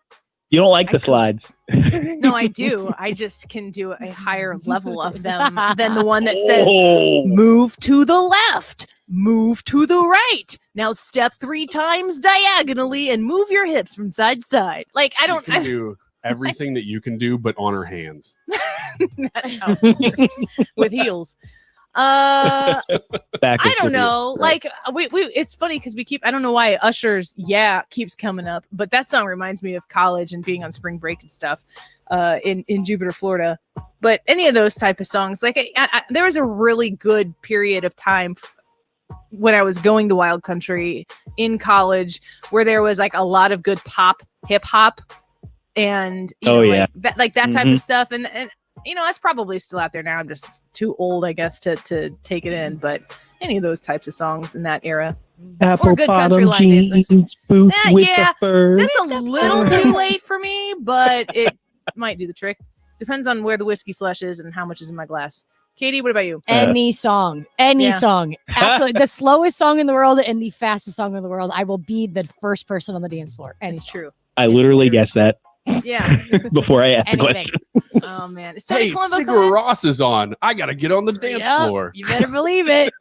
You don't like the slides.
No, I do. I just can do a higher level of them than the one that says move to the left, move to the right. Now step 3 times diagonally and move your hips from side to side. Like I
can do everything that you can do, but on her hands.
That's how it works. With heels. I don't know. Like we it's funny because I don't know why Usher's keeps coming up, but that song reminds me of college and being on spring break and stuff in Jupiter, Florida. But any of those type of songs, like there was a really good period of time when I was going to Wild Country in college where there was like a lot of good pop, hip hop, and that type of stuff, and that's probably still out there now. I'm just too old, I guess, to take it in. But any of those types of songs in that era, or good country line dancers. That's a little too late for me, but it might do the trick. Depends on where the whiskey slush is and how much is in my glass. Katie, what about you?
Any song. Absolutely. The slowest song in the world and the fastest song in the world. I will be the first person on the dance floor. And
it's true.
I literally guessed that.
Yeah.
Before I asked the question.
Oh man.
Hey, Sigur Rós is on. I gotta get on the dance floor.
You better believe it.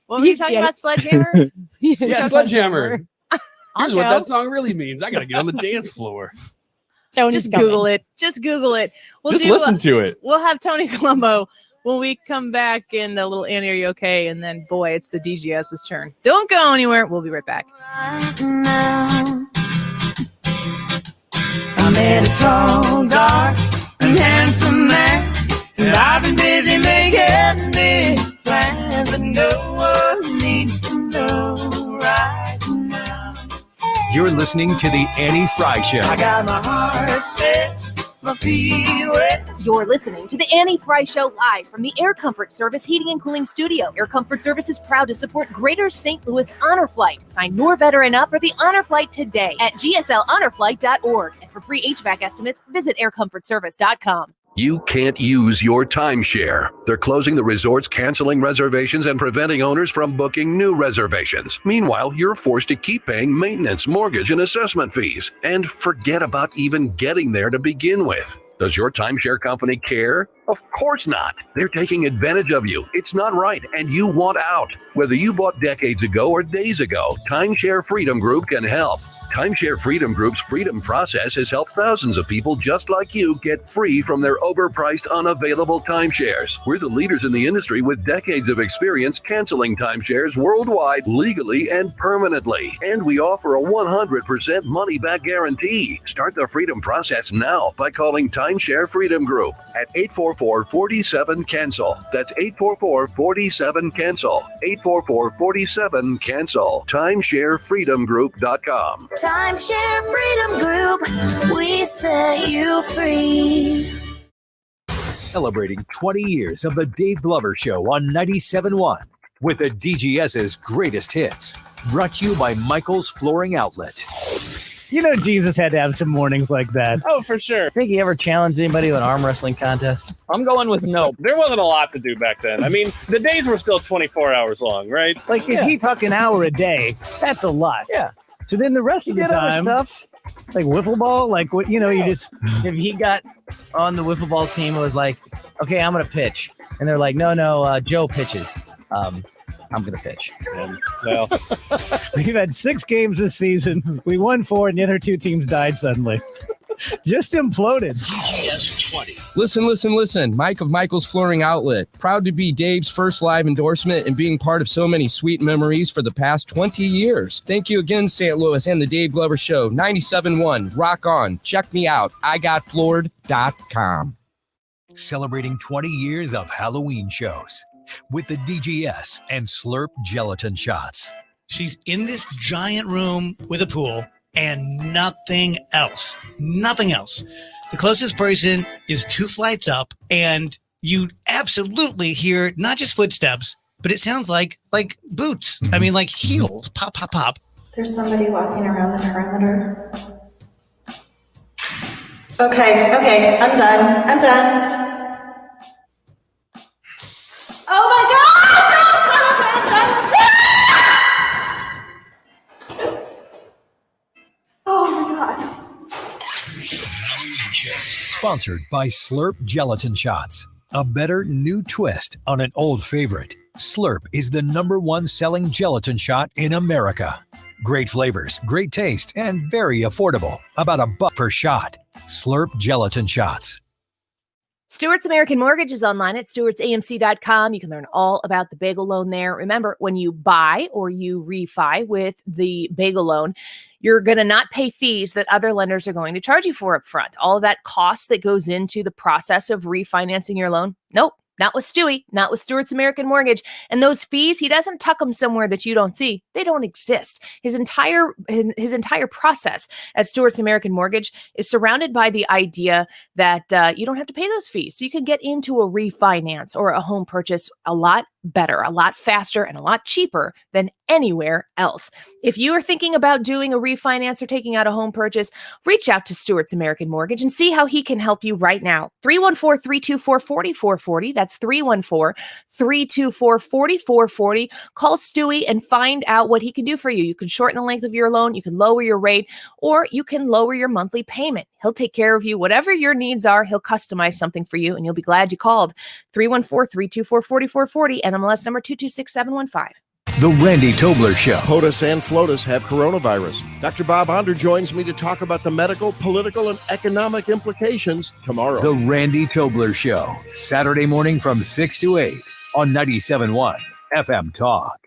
What were you talking about? Sledgehammer?
Yeah, Sledgehammer. Here's what that song really means. I gotta get on the dance floor.
Just Google it. Just Google it.
Listen to it.
We'll have Tony Colombo when we come back in a little Annie, Are You Okay? And then boy, it's the DGS's turn. Don't go anywhere. We'll be right back.
I met a tall, dark, and handsome man, and I've been busy making big plans, but no one needs to know right now.
You're listening to the Annie Fry Show.
I got my heart set, my feet wet.
You're listening to the Annie Fry Show live from the Air Comfort Service Heating and Cooling Studio. Air Comfort Service is proud to support Greater St. Louis Honor Flight. Sign your veteran up for the Honor Flight today at gsl.honorflight.org. And for free HVAC estimates, visit aircomfortservice.com.
You can't use your timeshare. They're closing the resorts, canceling reservations, and preventing owners from booking new reservations. Meanwhile, you're forced to keep paying maintenance, mortgage, and assessment fees. And forget about even getting there to begin with. Does your timeshare company care? Of course not. They're taking advantage of you. It's not right, and you want out. Whether you bought decades ago or days ago, Timeshare Freedom Group can help. Timeshare Freedom Group's freedom process has helped thousands of people just like you get free from their overpriced, unavailable timeshares. We're the leaders in the industry with decades of experience canceling timeshares worldwide, legally and permanently. And we offer a 100% money-back guarantee. Start the freedom process now by calling Timeshare Freedom Group at 844 844-47-CANCEL. That's 844-47-CANCEL. 844-47-CANCEL. TimeshareFreedomGroup.com.
Timeshare Freedom Group, we set you free.
Celebrating 20 years of the Dave Glover Show on 97.1 with the DGS's greatest hits. Brought to you by Michael's Flooring Outlet.
You know Jesus had to have some mornings like that.
Oh, for sure.
Think he ever challenged anybody to an arm wrestling contest?
I'm going with no. There wasn't a lot to do back then. I mean, the days were still 24 hours long, right?
Like, if he took an hour a day, that's a lot.
Yeah.
So then the rest of the did other time, stuff. Like wiffle ball, like what you just if he got on the wiffle ball team, it was like, okay, I'm gonna pitch, and they're like, no, Joe pitches. I'm gonna pitch.
Well,
we've had 6 games this season. We won 4, and the other 2 teams died suddenly. Just imploded.
DGS 20. Listen. Mike of Michael's Flooring Outlet. Proud to be Dave's first live endorsement and being part of so many sweet memories for the past 20 years. Thank you again, St. Louis and the Dave Glover Show. 97.1. Rock on. Check me out. IGotFloored.com.
Celebrating 20 years of Halloween shows with the DGS and Slurp Gelatin Shots.
She's in this giant room with a pool and nothing else. Nothing else. The closest person is 2 flights up, and you absolutely hear not just footsteps, but it sounds like boots. I mean, like heels. Pop, pop, pop.
There's somebody walking around the perimeter. Okay, I'm done. Oh my God! Oh my God.
Sponsored by Slurp Gelatin Shots. A better new twist on an old favorite. Slurp is the #1 selling gelatin shot in America. Great flavors, great taste, and very affordable. About $1 per shot. Slurp Gelatin Shots.
Stewart's American Mortgage is online at stewartsamc.com. You can learn all about the bagel loan there. Remember, when you buy or you refi with the bagel loan, you're going to not pay fees that other lenders are going to charge you for up front. All of that cost that goes into the process of refinancing your loan. Nope. Not with Stewie, not with Stewart's American Mortgage. And those fees, he doesn't tuck them somewhere that you don't see. They don't exist. His entire process at Stewart's American Mortgage is surrounded by the idea that you don't have to pay those fees. So you can get into a refinance or a home purchase a lot better, a lot faster, and a lot cheaper than anywhere else. If you are thinking about doing a refinance or taking out a home purchase, reach out to Stewart's American Mortgage and see how he can help you right now. 314-324-4440. That's 314-324-4440. Call Stewie and find out what he can do for you. You can shorten the length of your loan, you can lower your rate, or you can lower your monthly payment. He'll take care of you. Whatever your needs are, he'll customize something for you, and you'll be glad you called. 314-324-4440 and MLS number 226715.
The Randy Tobler Show.
POTUS and FLOTUS have coronavirus. Dr. Bob Onder joins me to talk about the medical, political, and economic implications tomorrow.
The Randy Tobler Show. Saturday morning from 6 to 8 on 97.1 FM Talk.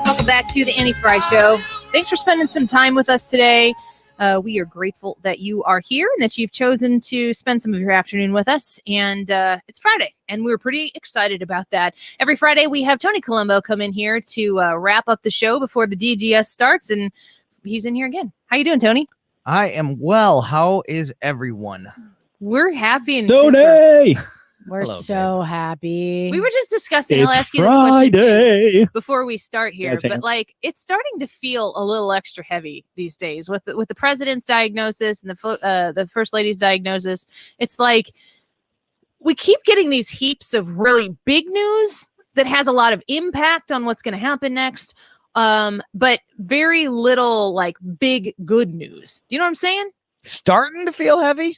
Welcome back to the Annie Fry Show. Thanks for spending some time with us today. We are grateful that you are here and that you've chosen to spend some of your afternoon with us. And it's Friday, and we're pretty excited about that. Every Friday, we have Tony Colombo come in here to wrap up the show before the DGS starts, and he's in here again. How you doing, Tony?
I am well. How is everyone?
We're happy and
Tony!
We're so happy.
We were just discussing.
It's
I'll ask you this question
Friday.
too before we start here,
Yeah,
but like it's starting to feel a little extra heavy these days with the president's diagnosis and the first lady's diagnosis. It's like we keep getting these heaps of really big news that has a lot of impact on what's going to happen next. But very little like big good news. Do you know what I'm saying?
Starting to feel heavy.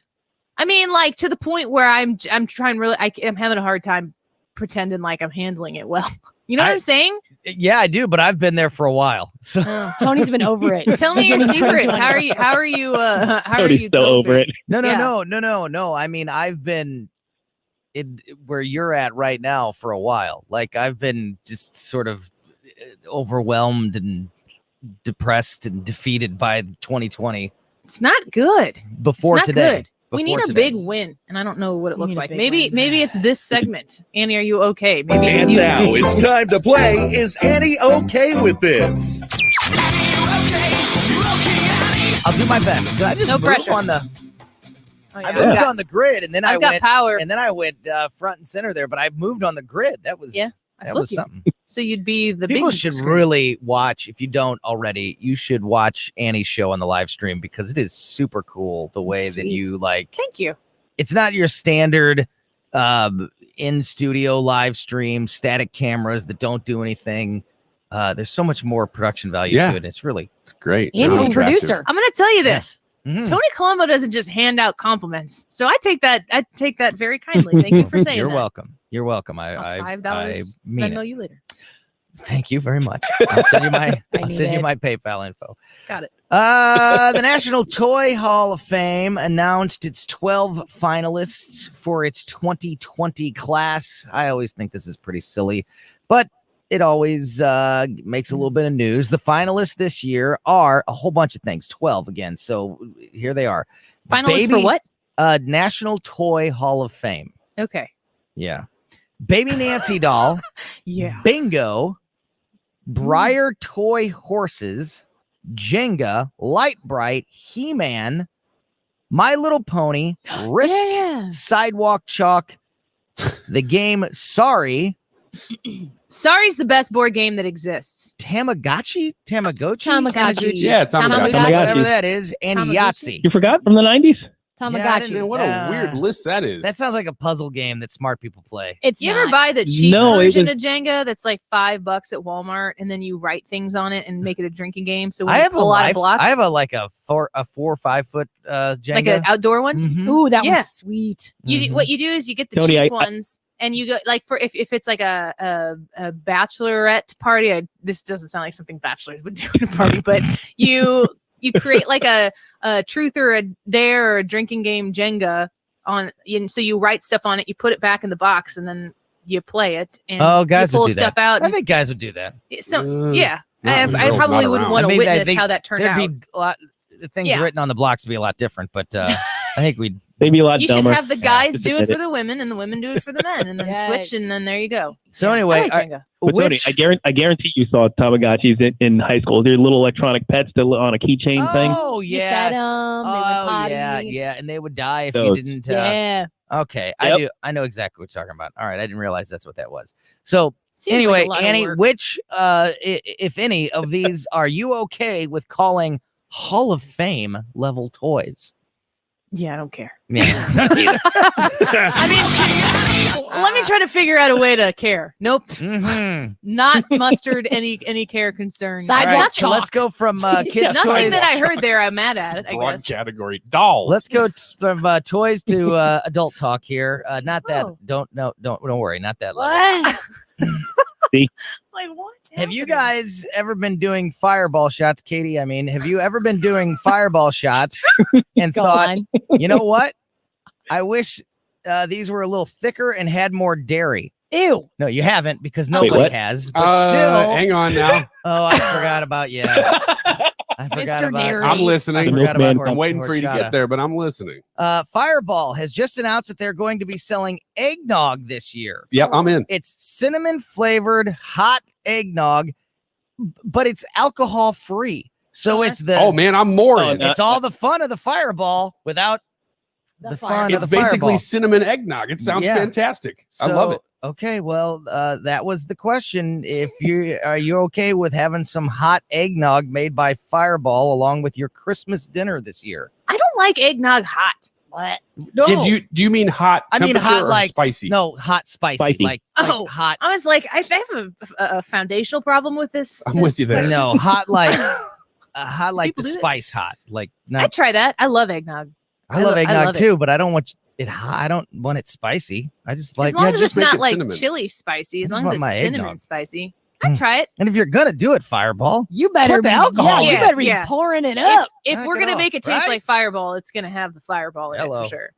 I mean, like to the point where I'm trying really, I'm having a hard time pretending like I'm handling it well. You know what I'm saying?
Yeah, I do, but I've been there for a while. So
Tony's been over it.
Tell me your secrets. How are you? How are you? How are you?
still
over it?
No. I mean, I've been where you're at right now for a while. Like I've been just sort of overwhelmed and depressed and defeated by 2020.
It's not good.
Before
it's not
today.
Good. We
Before
need a
today.
big win, and I don't know what it looks
need a
like.
big
Maybe it's this segment. Annie, are you okay? Maybe it's
And
you.
now it's time to play Is Annie Okay With This?
I'll do my best. Did I just
No
move
pressure.
on the
Oh,
I
yeah.
moved on the grid and then
I've got power.
And then I went front and center there, but I moved on the grid. That was
I
that
flipped
was
you.
something.
So you'd be the
People
big
should
screen.
really watch. If you don't already, you should watch Annie's show on the live stream because it is super cool the way that
Sweet.
you like.
Thank you.
It's not your standard in studio live stream, static cameras that don't do anything. There's so much more production value
Yeah.
to it. It's
great.
Annie's
Really
a
attractive.
producer.
I'm gonna tell you this.
Mhm.
Tony Colombo doesn't just hand out compliments, so I take that very kindly. Thank you for saying
You're
that.
welcome. You're welcome.
I'll
I
$5
mean
Venmo
it.
you later.
Thank you very much. I'll send you my
I
I'll
need
send you
it.
my PayPal info.
Got it.
The National Toy Hall of Fame announced its 12 finalists for its 2020 class. I always think this is pretty silly, but it always makes a little bit of news. The finalists this year are a whole bunch of things, 12 again. So here they are.
Finalists for what?
National Toy Hall of Fame.
Okay.
Yeah. Baby Nancy doll.
Yeah.
Bingo. Briar toy horses. Jenga. Light Bright. He-Man. My Little Pony. Risk.
Yeah.
Sidewalk Chalk. The game Sorry.
Sorry's the best board game that exists.
Tamagotchi.
Tamagotchi.
Yeah, Tamagotchi.
Whatever that is. And
Tamagotchi.
Yahtzee.
You forgot from the 90s?
Tamagotchi.
Man, what a weird list that is.
That sounds like a puzzle game that smart people play.
It's
You ever
not.
buy the cheap
No, it
version
was-
of Jenga that's like $5 at Walmart, and then you write things on it and make it a drinking game? So when
I
you
have a
pull out a
life.
block,
I have a 4 or 5 foot Jenga.
like an outdoor one.
Mhm.
Ooh, that
Yeah.
was sweet.
You what you do is you get the
Tony,
cheap
I-
ones, and you go like for if it's like a bachelorette party. This doesn't sound like something bachelors would do at a party, but you create like a truth or a dare or a drinking game Jenga on, and so you write stuff on it, you put it back in the box, and then you play it. And
Guys
you pull
would do
stuff
that.
out.
I
and-
think guys would do that.
So yeah, I
girls
probably
not
wouldn't
around.
want to
I mean,
witness
they-
how that turned
there'd
out.
be a lot. The things
Yeah.
written on the blocks would be a lot different, but I think we'd.
They'd be a lot
You should
dumber.
have the guys
Just
do it
admit
for the women, and the women do it for the men, and then
Yes.
switch, and then there you go.
So
Yeah, I
anyway,
like Jenga.
But Tony,
which
I guarantee you saw Tamagotchis in high school. They're little electronic pets that on a keychain thing.
Oh
You
yes.
fed 'em, they would
Oh yeah,
potty.
yeah, and they would die if
Those.
you didn't.
Yeah.
Okay,
Yep.
I know exactly what you're talking about. All right, I didn't realize that's what that was. So
Seems like
anyway,
a lot of
Annie,
work.
which if any of these are you okay with calling Hall of Fame level toys?
Yeah, I don't care.
Yeah.
I mean, let me try to figure out a way to care. Nope,
Mm-hmm.
not mustered any care concern.
Sidewalk
All right, so
chalk.
let's go from kids
Nothing
toys.
that I heard there. I'm mad at it. I
Broad
guess.
category dolls.
Let's go from toys to adult talk here. Not that.
Oh.
Don't worry. Not that level.
What?
Like what?
Have you guys ever been doing fireball shots, Katie? I mean, have you ever been doing fireball shots and
Go
thought,
on.
you know what? I wish these were a little thicker and had more dairy.
Ew.
No, you haven't because
Wait,
nobody
what?
has. But still,
hang on now.
oh, I forgot about I forgot
Mr.
about.
Dairy.
I'm listening.
I forgot about
Milkman.
I'm waiting for you to
horchata.
get there, but I'm listening.
Fireball has just announced that they're going to be selling eggnog this year.
Yep, I'm in.
It's cinnamon flavored hot eggnog, but it's alcohol free. So
Oh,
it's
that's-
the
Oh man, I'm more in.
it's all the fun of the fireball without the fun
It's
of the
basically
fireball.
cinnamon eggnog. It sounds
Yeah.
fantastic. I love it.
Okay, well, that was the question. If you are you okay with having some hot eggnog made by Fireball along with your Christmas dinner this year?
I don't like eggnog hot.
No.
Yeah, do you mean hot?
I mean hot
or
like
spicy.
No, hot spicy.
Spicy.
Like hot.
I was like, I have a foundational problem with this.
I'm with you there.
No, hot like hot like the
people do it?
spice hot. Like
I'd try that. I love eggnog.
I love eggnog
love it.
too, but I don't want it hot. I don't want it spicy. I just like
As long as
just
it's
make
not
it
like
cinnamon.
chili spicy, as
I just
long as
want
it's
my
cinnamon
eggnog.
spicy, I'd try it.
And if you're gonna do it, Fireball,
You better
put the
be,
alcohol.
Yeah,
in
you
it.
better be pouring it up.
If
Knock
we're
it
gonna
off,
make it taste
right?
like Fireball, it's gonna have the Fireball in it for sure.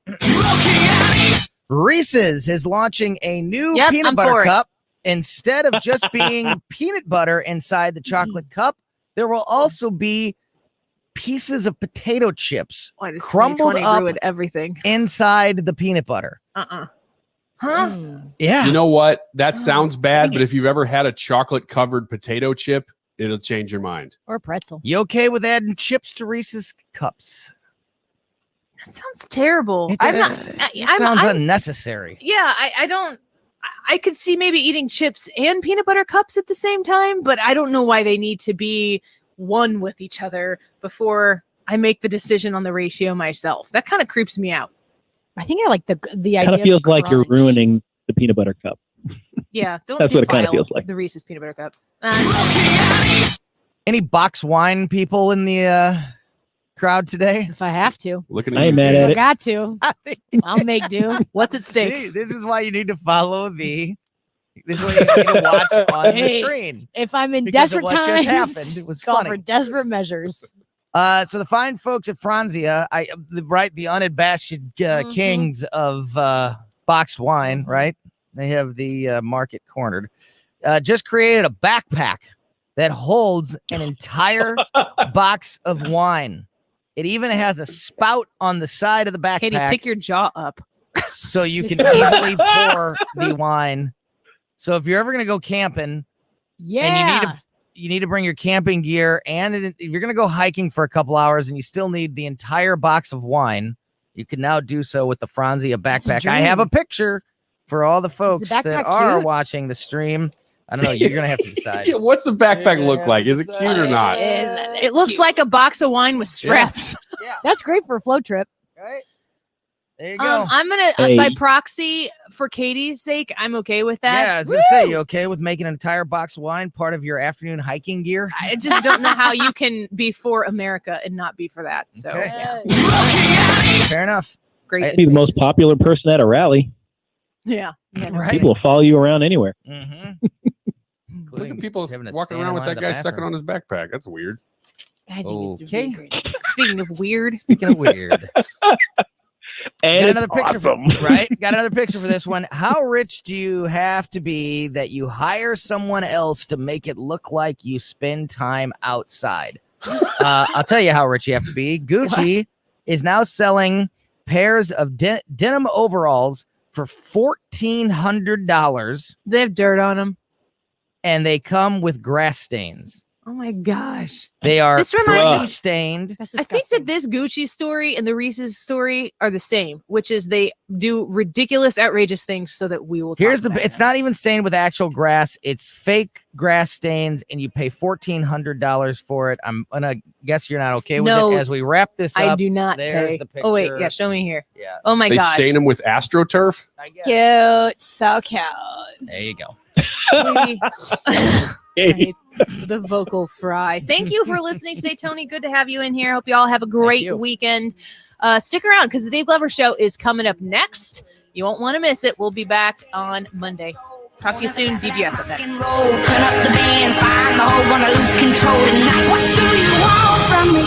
Reese's is launching a new
Yep,
peanut
I'm
butter
for it.
cup. Instead of just being peanut butter inside the chocolate cup, there will also be pieces of potato chips
Why does
crumbled
2020
up
ruin everything?
inside the peanut butter.
Huh?
Yeah.
You know what? That sounds bad, but if you've ever had a chocolate covered potato chip, it'll change your mind.
Or pretzel.
You okay with adding chips to Reese's cups?
That sounds terrible.
It,
I'm not.
sounds unnecessary.
Yeah, I don't. I could see maybe eating chips and peanut butter cups at the same time, but I don't know why they need to be one with each other before I make the decision on the ratio myself. That kind of creeps me out.
I think I like the idea.
Kind of feels like you're ruining the peanut butter cup.
Yeah, don't
That's what it kinda
defile
feels like.
the Reese's peanut butter cup.
Any box wine people in the crowd today?
If I have to.
Looking
I ain't mad at
I
it.
got to. I'll make do.
What's at stake?
See, this is why you need to follow the. This is what you need to watch on the
Hey,
screen.
If I'm in
Because of
desperate
what just
times,
happened. It was
call
funny.
for desperate measures.
So the fine folks at Franzia, the unabashed kings of boxed wine, right? They have the market cornered. Just created a backpack that holds an entire box of wine. It even has a spout on the side of the backpack,
Katie, pick your jaw up.
so you can easily pour the wine. So if you're ever gonna go camping,
Yeah.
and you need to bring your camping gear, and if you're going to go hiking for a couple hours and you still need the entire box of wine, you can now do so with the Franzia backpack. I have a picture for all the folks that
backpack
are
cute?
watching the stream. I don't know. You're going to have to decide.
Yeah, what's the backpack look like? Is it cute or not?
It looks like a box of wine with straps.
That's great for a flow trip.
Right? There you go.
I'm gonna
Hey.
by proxy for Katie's sake, I'm okay with that.
Yeah, I was going to say, you okay with making an entire box of wine part of your afternoon hiking gear?
I just don't know how you can be for America and not be for that. So
Okay.
yeah.
Fair enough.
Great.
Be the most popular person at a rally.
Yeah. Yeah, no.
Right.
People will follow you around anywhere.
Mm-hmm.
Look at people
having to
walking
stand
around
in
with
line
that
at the
guy sucking
bathroom.
on his backpack. That's weird.
I think it's
Okay.
really great.
Speaking of weird,
Speaking of weird.
And
Got
it's
another picture
awesome.
right? Got another picture for this one. How rich do you have to be that you hire someone else to make it look like you spend time outside? I'll tell you how rich you have to be. Gucci is now selling pairs of denim overalls for $1,400,
they have dirt on them.
and they come with grass stains.
Oh my gosh.
They are
This reminds me-
stained.
That's
I think that this Gucci story and the Reese's story are the same, which is they do ridiculous, outrageous things so that we will.
Here's
talk
the.
about
It's
them.
not even stained with actual grass. It's fake grass stains, and you pay $1,400 for it. I'm gonna guess you're not okay with
No,
it. As we wrap this up,
I do not
there's
pay.
the
Oh wait,
picture.
yeah, show me here.
Yeah.
Oh my
They
gosh.
stain them with AstroTurf.
Cute. So cute.
There you go.
Katie. Right. The vocal fry. Thank you for listening today, Tony. Good to have you in here. Hope you all have a great weekend. Stick around because the Dave Glover Show is coming up next. You won't want to miss it. We'll be back on Monday. Talk to you soon. DGS up next.
Turn up the band, find the hole, gonna lose control tonight. What do you want from me?